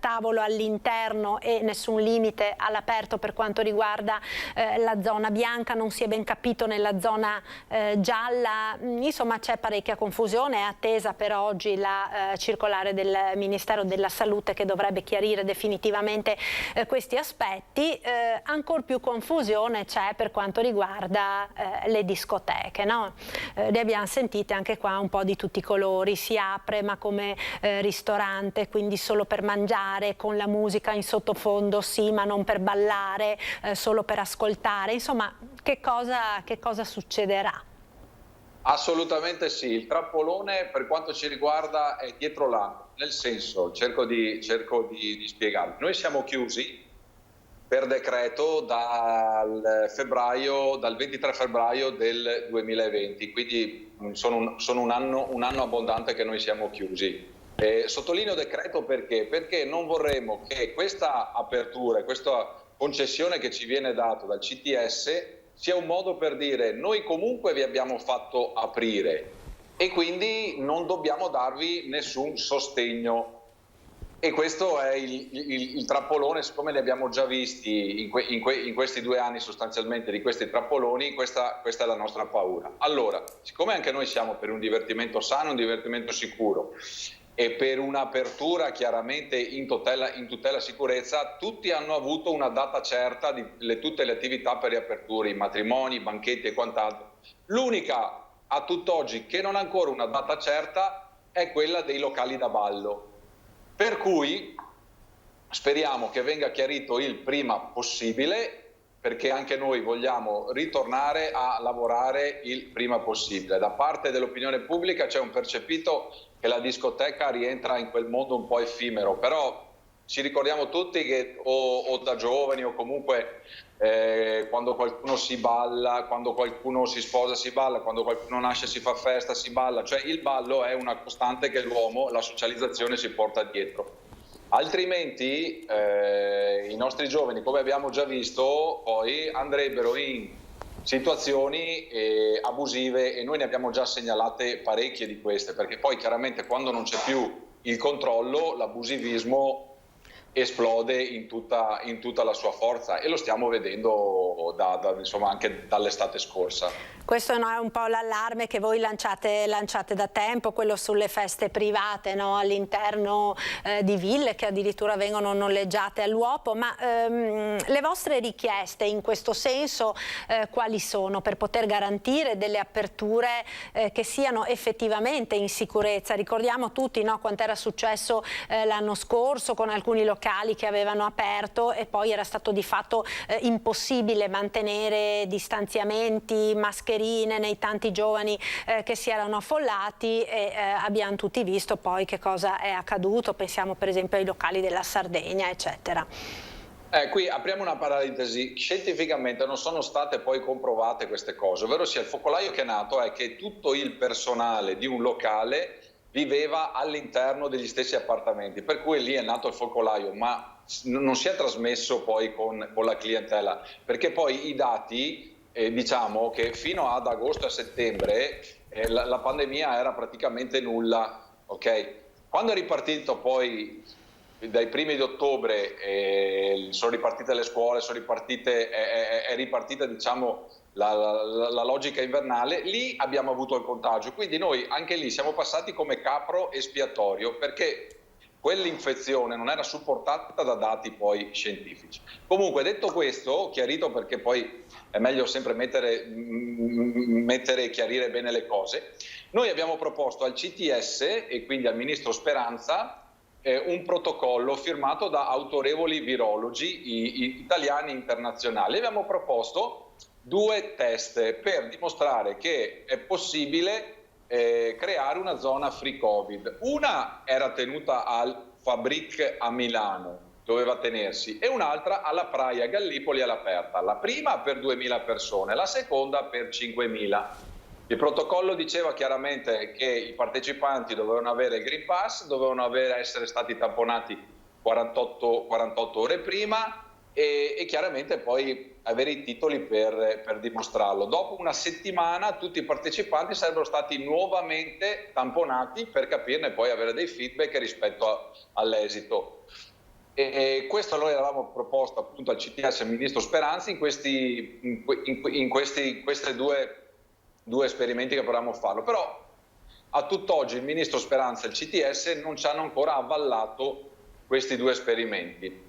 tavolo all'interno e nessun limite all'aperto per quanto riguarda la zona bianca, non si è ben capito nella zona gialla, insomma c'è parecchia confusione, è attesa per oggi la circolare del Ministero della Salute che dovrebbe chiarire definitivamente questi aspetti. Ancor più confusione c'è per quanto riguarda le discoteche, no? Le abbiamo sentite anche qua un po' di tutti i colori, si apre ma come ristorante, quindi solo per mangiare, con la musica in sottofondo sì, ma non per ballare, solo per ascoltare, insomma che cosa succederà? Assolutamente sì, il trappolone per quanto ci riguarda è dietro l'angolo, nel senso, cerco di spiegarvi, noi siamo chiusi per decreto dal 23 febbraio del 2020, quindi sono un anno abbondante che noi siamo chiusi. Sottolineo decreto perché non vorremmo che questa apertura, questa concessione che ci viene data dal CTS sia un modo per dire noi comunque vi abbiamo fatto aprire e quindi non dobbiamo darvi nessun sostegno. E questo è il trappolone, siccome ne abbiamo già visti in questi 2 anni sostanzialmente di questi trappoloni, questa è la nostra paura. Allora, siccome anche noi siamo per un divertimento sano, un divertimento sicuro e per un'apertura chiaramente in tutela sicurezza, tutti hanno avuto una data certa di tutte le attività per riaperture, i matrimoni, i banchetti e quant'altro. L'unica a tutt'oggi che non ha ancora una data certa è quella dei locali da ballo. Per cui speriamo che venga chiarito il prima possibile, perché anche noi vogliamo ritornare a lavorare il prima possibile. Da parte dell'opinione pubblica c'è un percepito che la discoteca rientra in quel mondo un po' effimero, però ci ricordiamo tutti che o da giovani o comunque quando qualcuno si balla, quando qualcuno si sposa si balla, quando qualcuno nasce si fa festa si balla, cioè il ballo è una costante che l'uomo, la socializzazione si porta dietro. Altrimenti i nostri giovani, come abbiamo già visto, poi andrebbero in situazioni abusive e noi ne abbiamo già segnalate parecchie di queste, perché poi chiaramente quando non c'è più il controllo l'abusivismo esplode in tutta la sua forza e lo stiamo vedendo insomma, anche dall'estate scorsa. Questo è un po' l'allarme che voi lanciate da tempo, quello sulle feste private, no? All'interno di ville che addirittura vengono noleggiate all'uopo, ma le vostre richieste in questo senso quali sono per poter garantire delle aperture che siano effettivamente in sicurezza? Ricordiamo tutti, no, quanto era successo l'anno scorso con alcuni locali che avevano aperto e poi era stato di fatto impossibile mantenere distanziamenti, mascherine nei tanti giovani che si erano affollati e abbiamo tutti visto poi che cosa è accaduto, pensiamo per esempio ai locali della Sardegna eccetera. Qui apriamo una parentesi, scientificamente non sono state poi comprovate queste cose, ovvero sia il focolaio che è nato è che tutto il personale di un locale viveva all'interno degli stessi appartamenti, per cui lì è nato il focolaio, ma non si è trasmesso poi con la clientela, perché poi i dati diciamo che fino ad agosto e settembre la pandemia era praticamente nulla, ok? Quando è ripartito poi dai primi di ottobre sono ripartite le scuole, è ripartita diciamo la logica invernale, lì abbiamo avuto il contagio, quindi noi anche lì siamo passati come capro espiatorio, perché quell'infezione non era supportata da dati poi scientifici. Comunque, detto questo, chiarito, perché poi è meglio sempre mettere e chiarire bene le cose, noi abbiamo proposto al CTS e quindi al Ministro Speranza un protocollo firmato da autorevoli virologi italiani e internazionali. Abbiamo proposto 2 test per dimostrare che è possibile creare una zona free Covid. Una era tenuta al Fabric a Milano, doveva tenersi, e un'altra alla Praia Gallipoli all'aperta. La prima per 2.000 persone, la seconda per 5.000. Il protocollo diceva chiaramente che i partecipanti dovevano avere il Green Pass, dovevano essere stati tamponati 48 ore prima e chiaramente poi avere i titoli per dimostrarlo. Dopo una settimana tutti i partecipanti sarebbero stati nuovamente tamponati per capirne e poi avere dei feedback rispetto all'esito. E questo noi avevamo proposto appunto al CTS e al Ministro Speranza in questi due esperimenti che potevamo farlo, però a tutt'oggi il Ministro Speranza e il CTS non ci hanno ancora avvallato questi 2 esperimenti.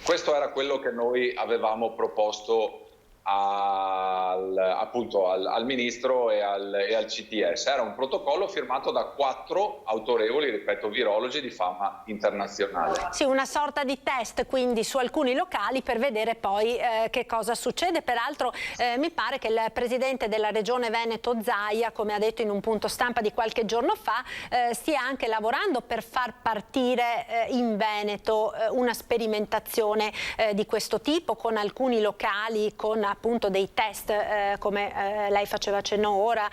Questo era quello che noi avevamo proposto al Ministro e al CTS. Era un protocollo firmato da 4 autorevoli, ripeto, virologi di fama internazionale. Sì, una sorta di test quindi su alcuni locali per vedere poi che cosa succede. Peraltro mi pare che il Presidente della Regione Veneto Zaia, come ha detto in un punto stampa di qualche giorno fa, stia anche lavorando per far partire in Veneto una sperimentazione di questo tipo con alcuni locali, con appunto dei test come lei faceva cenno ora,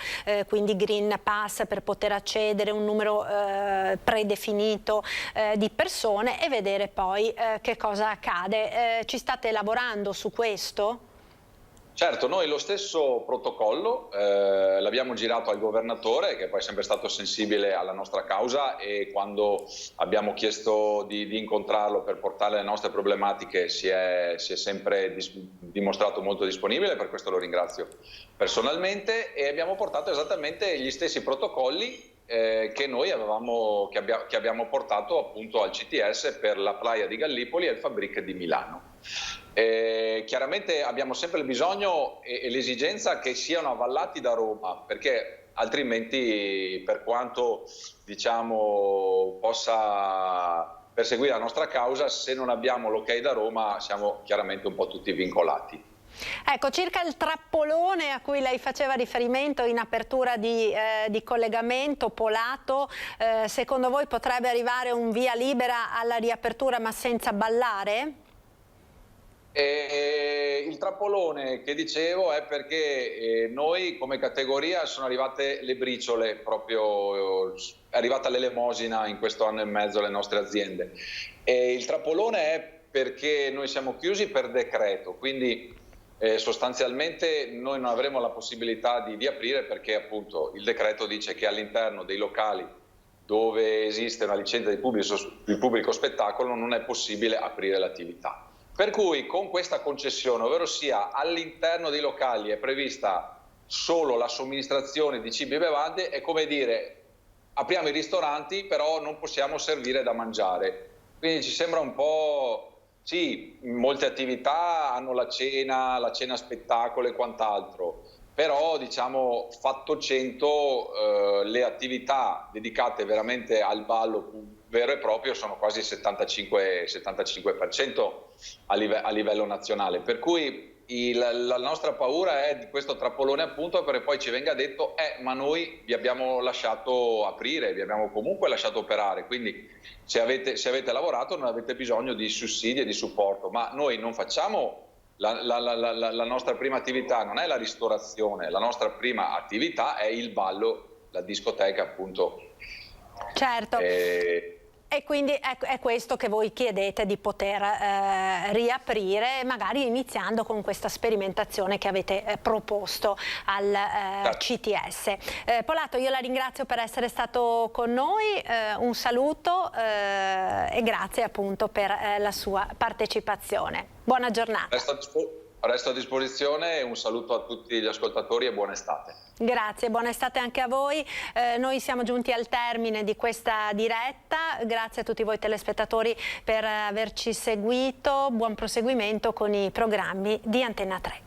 quindi Green Pass per poter accedere a un numero predefinito di persone e vedere poi che cosa accade. Ci state lavorando su questo? Certo, noi lo stesso protocollo l'abbiamo girato al governatore, che poi è sempre stato sensibile alla nostra causa, e quando abbiamo chiesto di incontrarlo per portare le nostre problematiche si è sempre dimostrato molto disponibile, per questo lo ringrazio personalmente, e abbiamo portato esattamente gli stessi protocolli che noi che abbiamo portato appunto al CTS per la Praia di Gallipoli e il Fabric di Milano. Chiaramente abbiamo sempre il bisogno e l'esigenza che siano avvallati da Roma, perché altrimenti, per quanto diciamo possa perseguire la nostra causa, se non abbiamo l'ok da Roma siamo chiaramente un po' tutti vincolati. Ecco, circa il trappolone a cui lei faceva riferimento in apertura di collegamento, Polato, secondo voi potrebbe arrivare un via libera alla riapertura ma senza ballare? Il trappolone che dicevo è perché noi come categoria sono arrivate le briciole, proprio è arrivata l'elemosina in questo anno e mezzo alle nostre aziende. Il trappolone è perché noi siamo chiusi per decreto, quindi sostanzialmente noi non avremo la possibilità di aprire, perché appunto il decreto dice che all'interno dei locali dove esiste una licenza di pubblico spettacolo non è possibile aprire l'attività. Per cui con questa concessione, ovvero sia all'interno dei locali è prevista solo la somministrazione di cibi e bevande, è come dire apriamo i ristoranti però non possiamo servire da mangiare. Quindi ci sembra un po'... Sì, molte attività hanno la cena spettacolo e quant'altro, però diciamo fatto 100 le attività dedicate veramente al ballo vero e proprio sono quasi il 75% a livello nazionale, per cui la nostra paura è di questo trappolone appunto, perché poi ci venga detto ma noi vi abbiamo lasciato aprire, vi abbiamo comunque lasciato operare, quindi se avete lavorato non avete bisogno di sussidi e di supporto, ma noi non facciamo la nostra prima attività, non è la ristorazione, la nostra prima attività è il ballo, la discoteca appunto. Certo. E quindi è questo che voi chiedete, di poter riaprire, magari iniziando con questa sperimentazione che avete proposto al CTS. Polato, io la ringrazio per essere stato con noi, un saluto e grazie appunto per la sua partecipazione. Buona giornata. Resto a disposizione, un saluto a tutti gli ascoltatori e buona estate. Grazie, buona estate anche a voi. Noi siamo giunti al termine di questa diretta, grazie a tutti voi telespettatori per averci seguito, buon proseguimento con i programmi di Antenna 3.